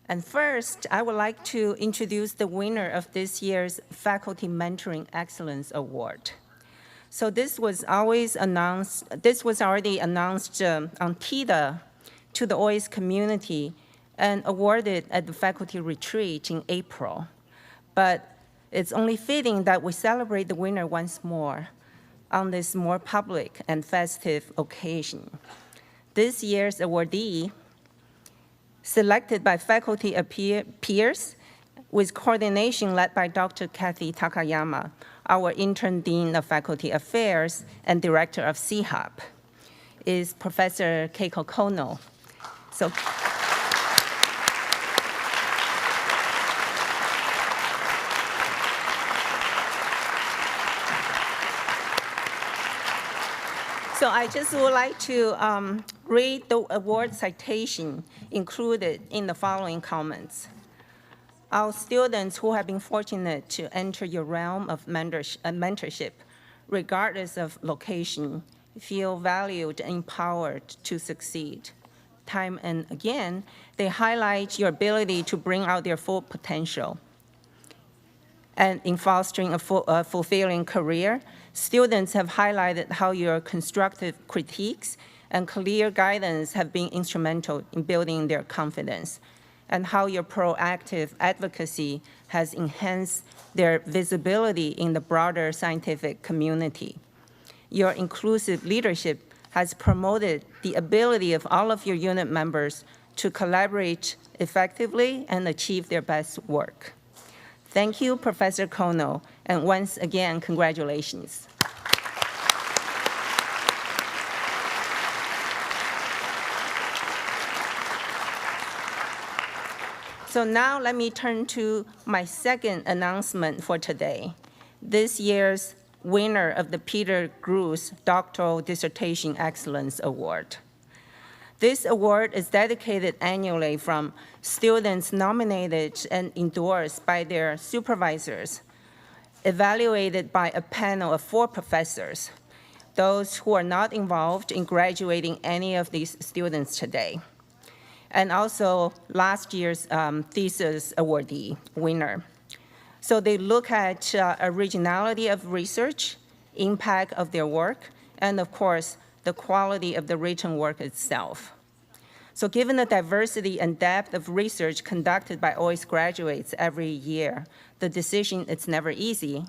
And first, I would like to introduce the winner of this year's Faculty Mentoring Excellence Award. So this was already announced on TIDA to the OIST community and awarded at the faculty retreat in April. But it's only fitting that we celebrate the winner once more on this more public and festive occasion. This year's awardee, selected by faculty peers with coordination led by Dr. Kathy Takayama, our Intern Dean of Faculty Affairs and Director of CHAP, is Professor Keiko Kono. So I just would like to read the award citation included in the following comments. Our students who have been fortunate to enter your realm of mentorship, regardless of location, feel valued and empowered to succeed. Time and again, they highlight your ability to bring out their full potential. And in fostering a fulfilling career, students have highlighted how your constructive critiques and clear guidance have been instrumental in building their confidence, and how your proactive advocacy has enhanced their visibility in the broader scientific community. Your inclusive leadership has promoted the ability of all of your unit members to collaborate effectively and achieve their best work. Thank you, Professor Kono, and once again, congratulations. So now let me turn to my second announcement for today. This year's winner of the Peter Gruss Doctoral Dissertation Excellence Award. This award is dedicated annually from students nominated and endorsed by their supervisors, evaluated by a panel of 4 professors, those who are not involved in graduating any of these students today, and also last year's thesis awardee winner. So they look at originality of research, impact of their work, and of course, the quality of the written work itself. So given the diversity and depth of research conducted by OIST graduates every year, the decision is never easy,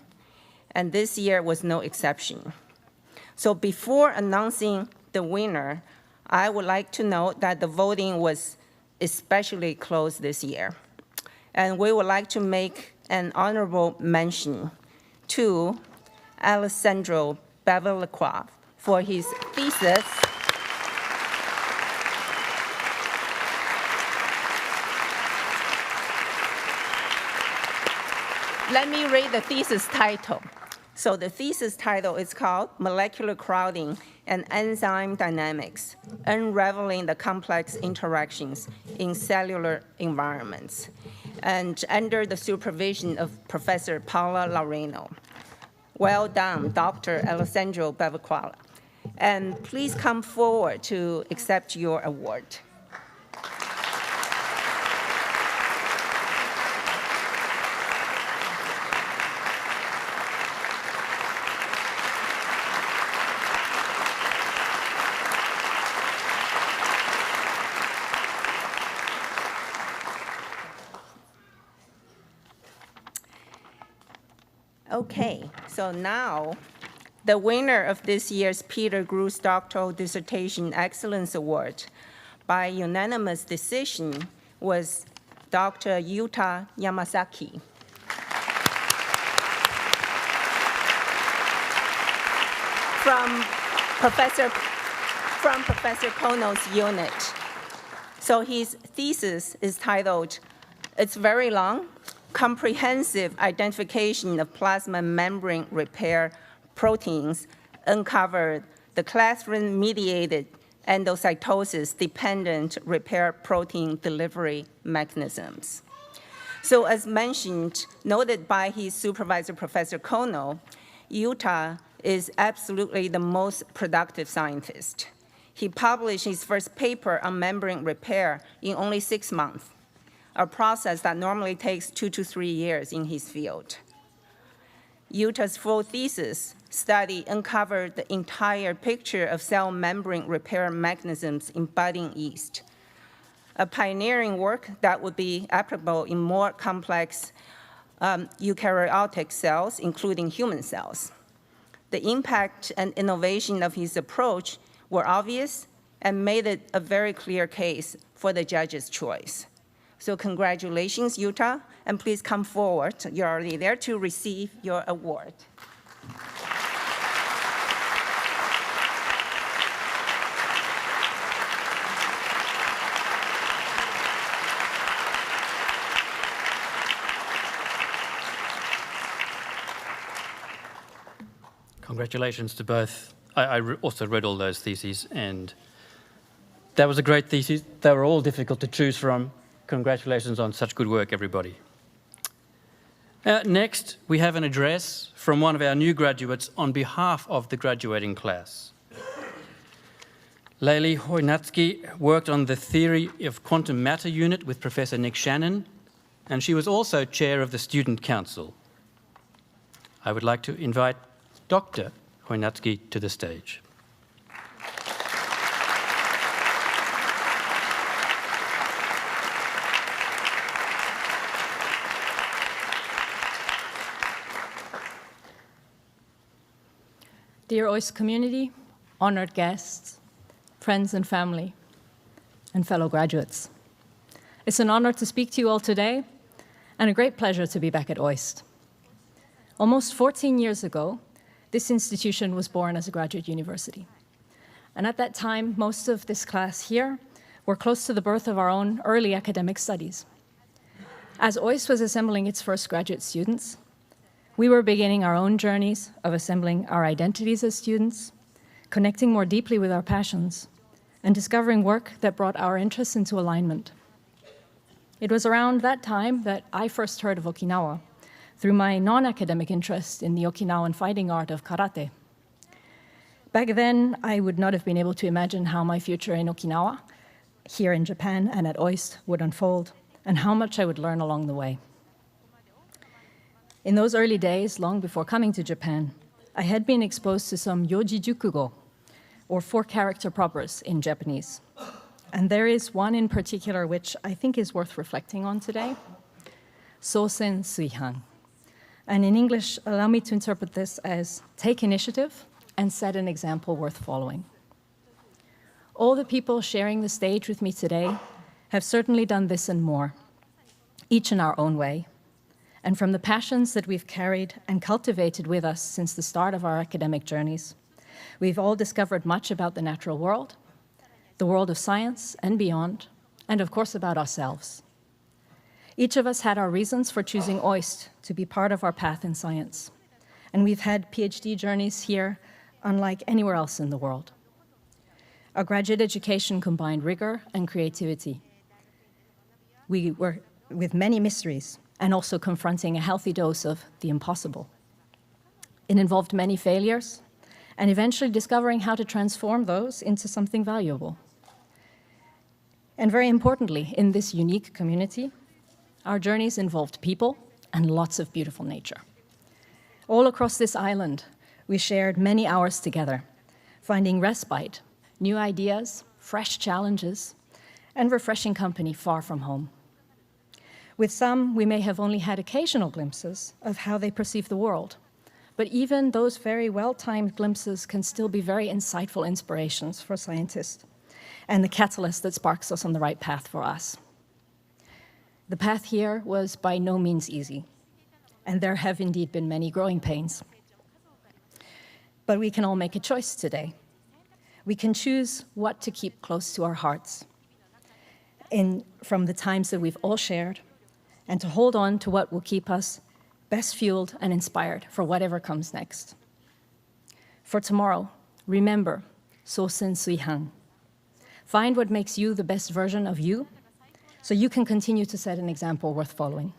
and this year was no exception. So before announcing the winner, I would like to note that the voting was especially close this year. And we would like to make an honorable mention to Alessandro Bevilacqua for his thesis Let me read the thesis title. So the thesis title is called Molecular Crowding and Enzyme Dynamics, Unraveling the Complex Interactions in Cellular Environments, and under the supervision of Professor Paula Laureno. Well done, Dr. Alessandro Bevilacqua. And please come forward to accept your award. Okay, so now the winner of this year's Peter Gruss Doctoral Dissertation Excellence Award by unanimous decision was Dr. Yuta Yamasaki. From Professor Kono's unit. So his thesis is titled, it's very long, Comprehensive Identification of Plasma Membrane Repair Proteins Uncovered the Clathrin-Mediated Endocytosis-Dependent Repair Protein Delivery Mechanisms. So as mentioned, noted by his supervisor, Professor Kono, Yuta is absolutely the most productive scientist. He published his first paper on membrane repair in only 6 months, a process that normally takes 2 to 3 years in his field. Yuta's full thesis study uncovered the entire picture of cell membrane repair mechanisms in budding yeast, a pioneering work that would be applicable in more complex eukaryotic cells, including human cells. The impact and innovation of his approach were obvious and made it a very clear case for the judge's choice. So congratulations, Yuta, and please come forward. You're already there to receive your award. Congratulations to both. I also read all those theses, and that was a great thesis. They were all difficult to choose from. Congratulations on such good work, everybody. Next, we have an address from one of our new graduates on behalf of the graduating class. Leili Hoinatsky worked on the theory of quantum matter unit with Professor Nick Shannon, and she was also chair of the Student Council. I would like to invite Dr. Hoinatsky to the stage. Dear OIST community, honored guests, friends and family, and fellow graduates. It's an honor to speak to you all today, and a great pleasure to be back at OIST. Almost 14 years ago, this institution was born as a graduate university. And at that time, most of this class here were close to the birth of our own early academic studies. As OIST was assembling its first graduate students, we were beginning our own journeys of assembling our identities as students, connecting more deeply with our passions, and discovering work that brought our interests into alignment. It was around that time that I first heard of Okinawa, through my non-academic interest in the Okinawan fighting art of karate. Back then, I would not have been able to imagine how my future in Okinawa, here in Japan and at OIST, would unfold, and how much I would learn along the way. In those early days, long before coming to Japan, I had been exposed to some yoji jukugo, or 4-character propers in Japanese. And there is one in particular which I think is worth reflecting on today, Sosen Suihan. And in English, allow me to interpret this as take initiative and set an example worth following. All the people sharing the stage with me today have certainly done this and more, each in our own way. And from the passions that we've carried and cultivated with us since the start of our academic journeys, we've all discovered much about the natural world, the world of science and beyond, and of course about ourselves. Each of us had our reasons for choosing OIST to be part of our path in science. And we've had PhD journeys here unlike anywhere else in the world. Our graduate education combined rigor and creativity. We were with many mysteries and also confronting a healthy dose of the impossible. It involved many failures and eventually discovering how to transform those into something valuable. And very importantly, in this unique community, our journeys involved people and lots of beautiful nature. All across this island, we shared many hours together, finding respite, new ideas, fresh challenges, and refreshing company far from home. With some, we may have only had occasional glimpses of how they perceive the world But even those very well-timed glimpses can still be very insightful inspirations for scientists and the catalyst that sparks us on the right path for us. The path here was by no means easy, and there have indeed been many growing pains. But we can all make a choice today. We can choose what to keep close to our hearts from the times that we've all shared, and to hold on to what will keep us best fueled and inspired for whatever comes next. For tomorrow, remember, Sosen Suihan. Find what makes you the best version of you, so you can continue to set an example worth following.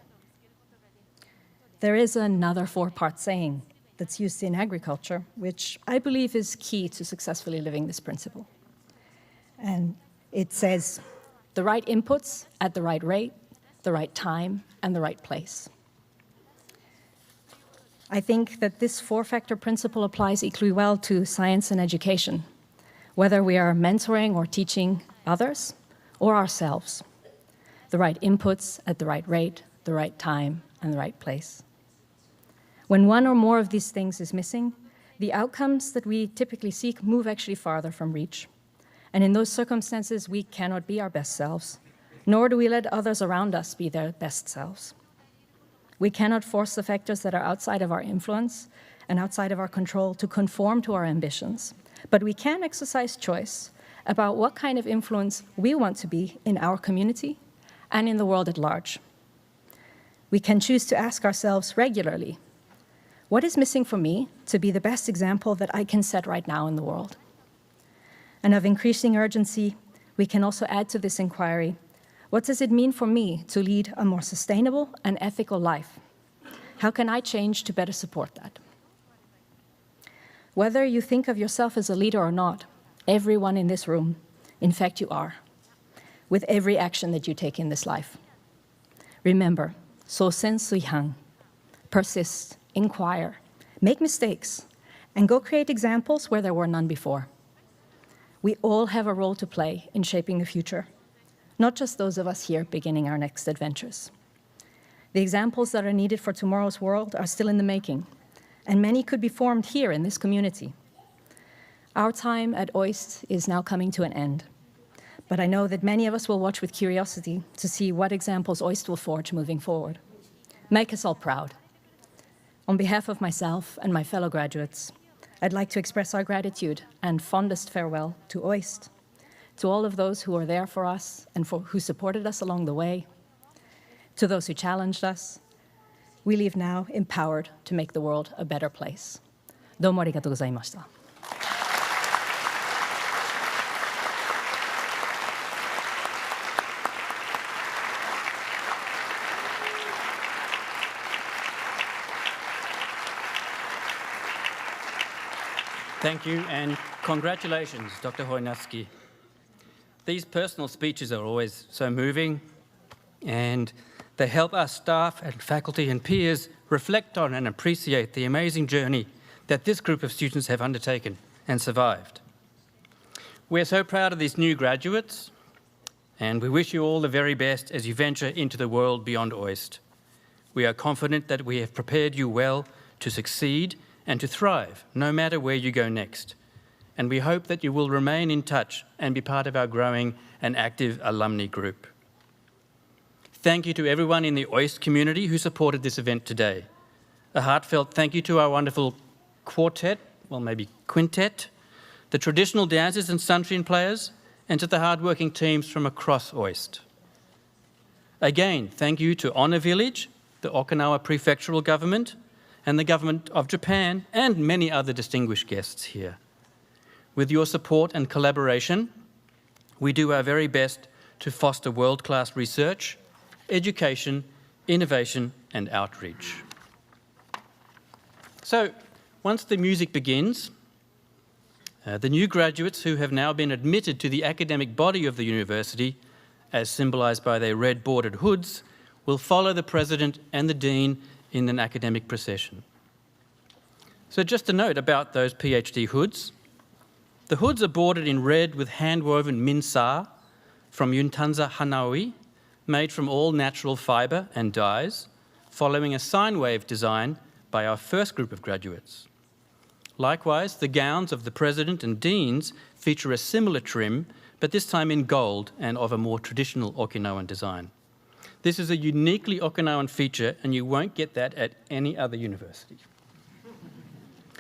There is another four-part saying that's used in agriculture, which I believe is key to successfully living this principle. And it says, the right inputs at the right rate, the right time, and the right place. I think that this four-factor principle applies equally well to science and education, whether we are mentoring or teaching others or ourselves. The right inputs at the right rate, the right time, and the right place. When one or more of these things is missing, the outcomes that we typically seek move actually farther from reach. And in those circumstances, we cannot be our best selves, nor do we let others around us be their best selves. We cannot force the factors that are outside of our influence and outside of our control to conform to our ambitions, but we can exercise choice about what kind of influence we want to be in our community and in the world at large. We can choose to ask ourselves regularly, what is missing for me to be the best example that I can set right now in the world? And of increasing urgency, we can also add to this inquiry, what does it mean for me to lead a more sustainable and ethical life? How can I change to better support that? Whether you think of yourself as a leader or not, everyone in this room, in fact you are, with every action that you take in this life. Remember, Sosen Suihan, persist, inquire, make mistakes, and go create examples where there were none before. We all have a role to play in shaping the future, not just those of us here beginning our next adventures. The examples that are needed for tomorrow's world are still in the making, and many could be formed here in this community. Our time at OIST is now coming to an end, but I know that many of us will watch with curiosity to see what examples OIST will forge moving forward. Make us all proud. On behalf of myself and my fellow graduates, I'd like to express our gratitude and fondest farewell to OIST, to all of those who were there for us and who supported us along the way, to those who challenged us. We leave now empowered to make the world a better place. どうもありがとうございました。Thank you, and congratulations, Dr. Hoinatsuki. These personal speeches are always so moving, and they help our staff and faculty and peers reflect on and appreciate the amazing journey that this group of students have undertaken and survived. We're so proud of these new graduates, and we wish you all the very best as you venture into the world beyond OIST. We are confident that we have prepared you well to succeed and to thrive, no matter where you go next. And we hope that you will remain in touch and be part of our growing and active alumni group. Thank you to everyone in the OIST community who supported this event today. A heartfelt thank you to our wonderful quartet, well maybe quintet, the traditional dancers and sunshine players, and to the hardworking teams from across OIST. Again, thank you to Honor Village, the Okinawa Prefectural Government, and the Government of Japan, and many other distinguished guests here. With your support and collaboration, we do our very best to foster world-class research, education, innovation, and outreach. So, once the music begins, the new graduates who have now been admitted to the academic body of the university, as symbolised by their red bordered hoods, will follow the President and the Dean in an academic procession. So just a note about those PhD hoods. The hoods are bordered in red with hand-woven minsa from Yuntanza Hanaui, made from all natural fibre and dyes, following a sine wave design by our first group of graduates. Likewise, the gowns of the President and Deans feature a similar trim, but this time in gold and of a more traditional Okinawan design. This is a uniquely Okinawan feature, and you won't get that at any other university.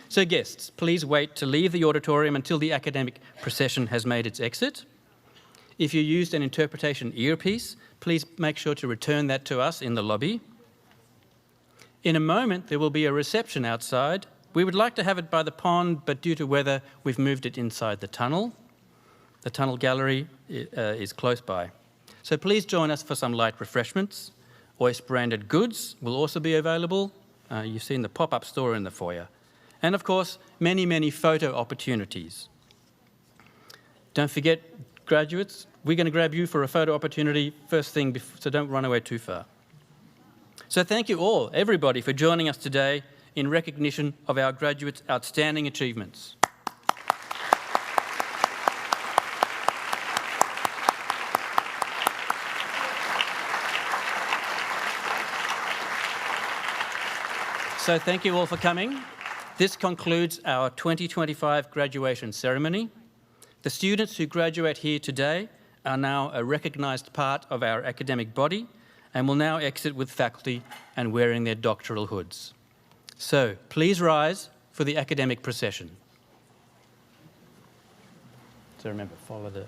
So guests, please wait to leave the auditorium until the academic procession has made its exit. If you used an interpretation earpiece, please make sure to return that to us in the lobby. In a moment, there will be a reception outside. We would like to have it by the pond, but due to weather, we've moved it inside the tunnel. The tunnel gallery is close by. So please join us for some light refreshments. OIST branded goods will also be available. You've seen the pop-up store in the foyer. And of course, many, many photo opportunities. Don't forget, graduates, we're going to grab you for a photo opportunity first thing, so don't run away too far. So thank you all, everybody, for joining us today in recognition of our graduates' outstanding achievements. So thank you all for coming. This concludes our 2025 graduation ceremony. The students who graduate here today are now a recognised part of our academic body and will now exit with faculty and wearing their doctoral hoods. So please rise for the academic procession. So remember, follow the...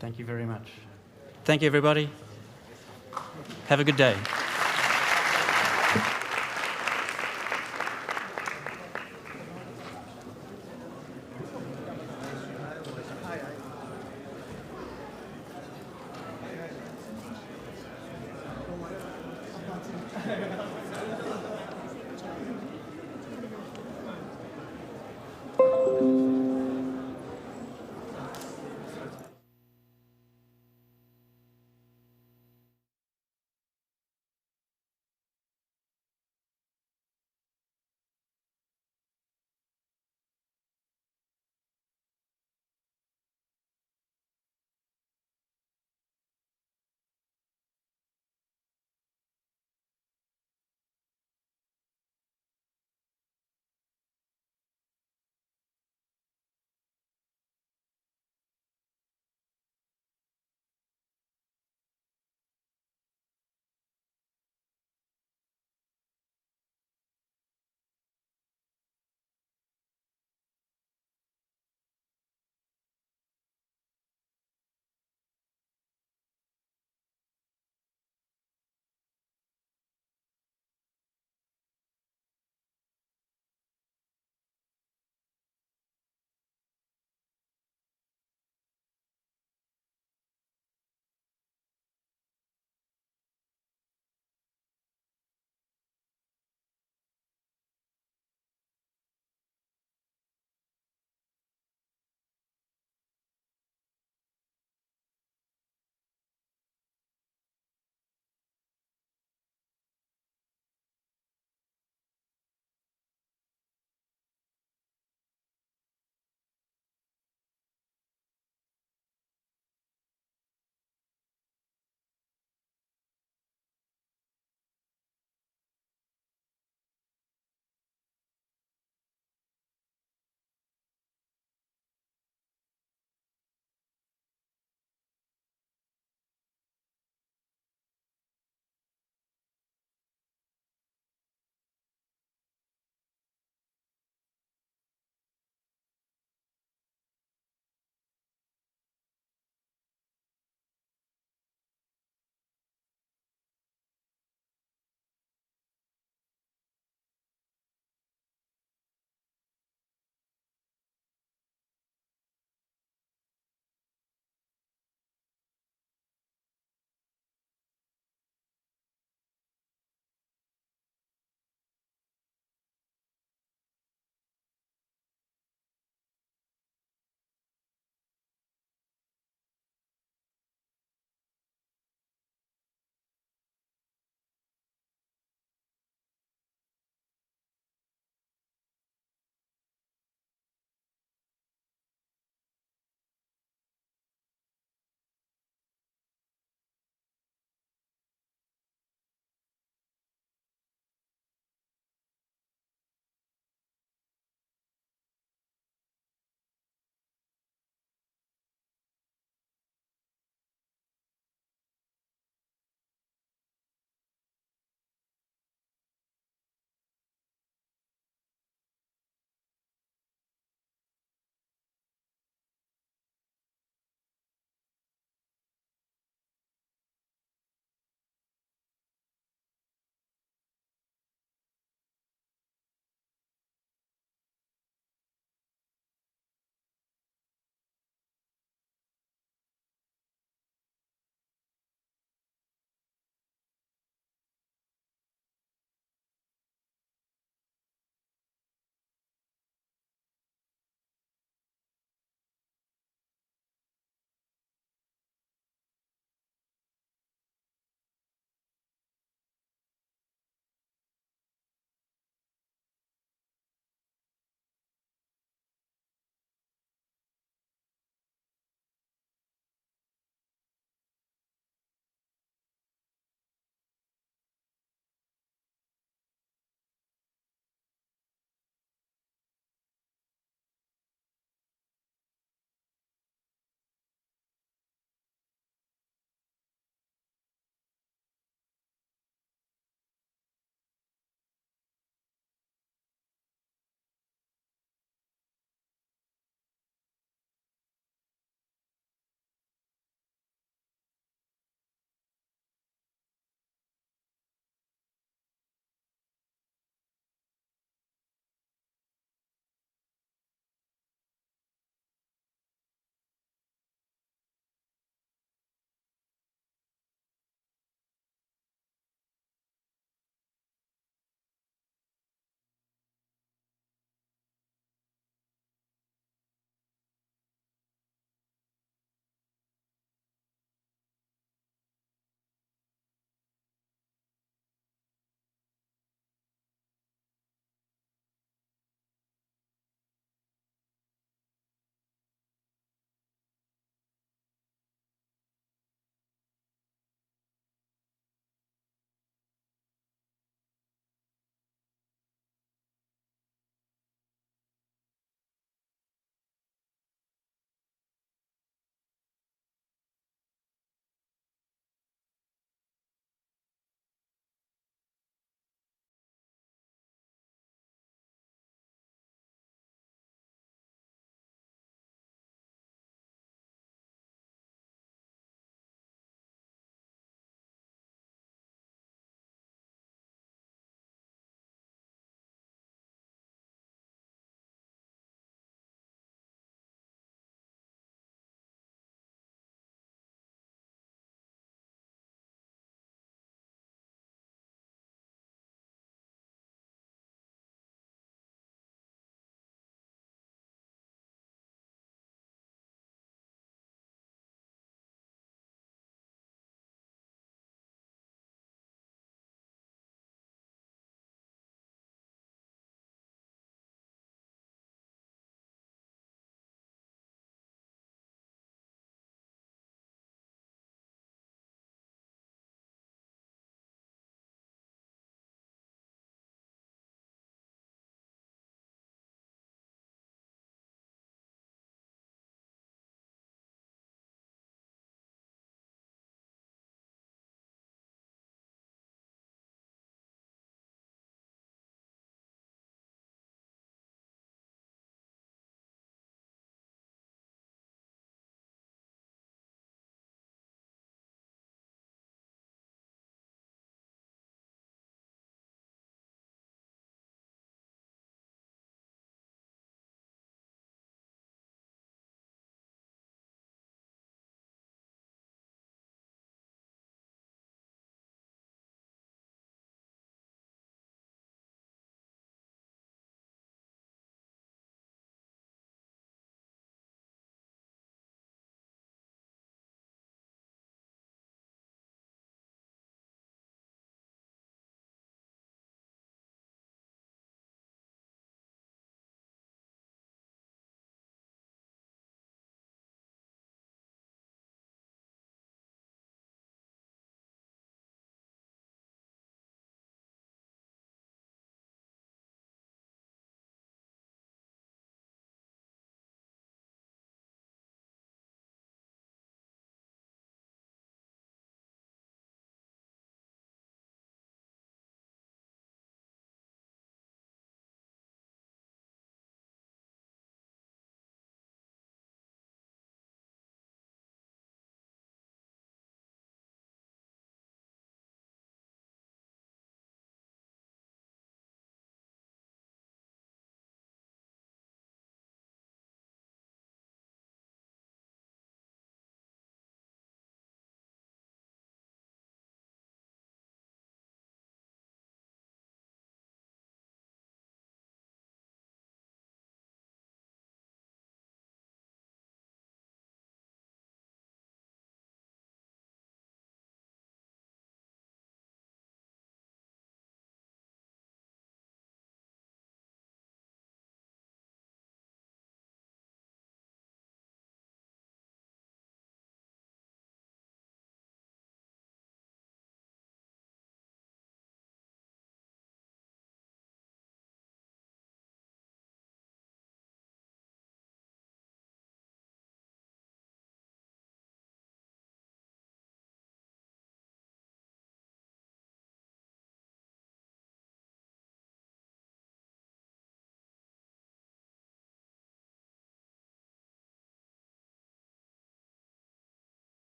Thank you very much. Thank you, everybody. Have a good day.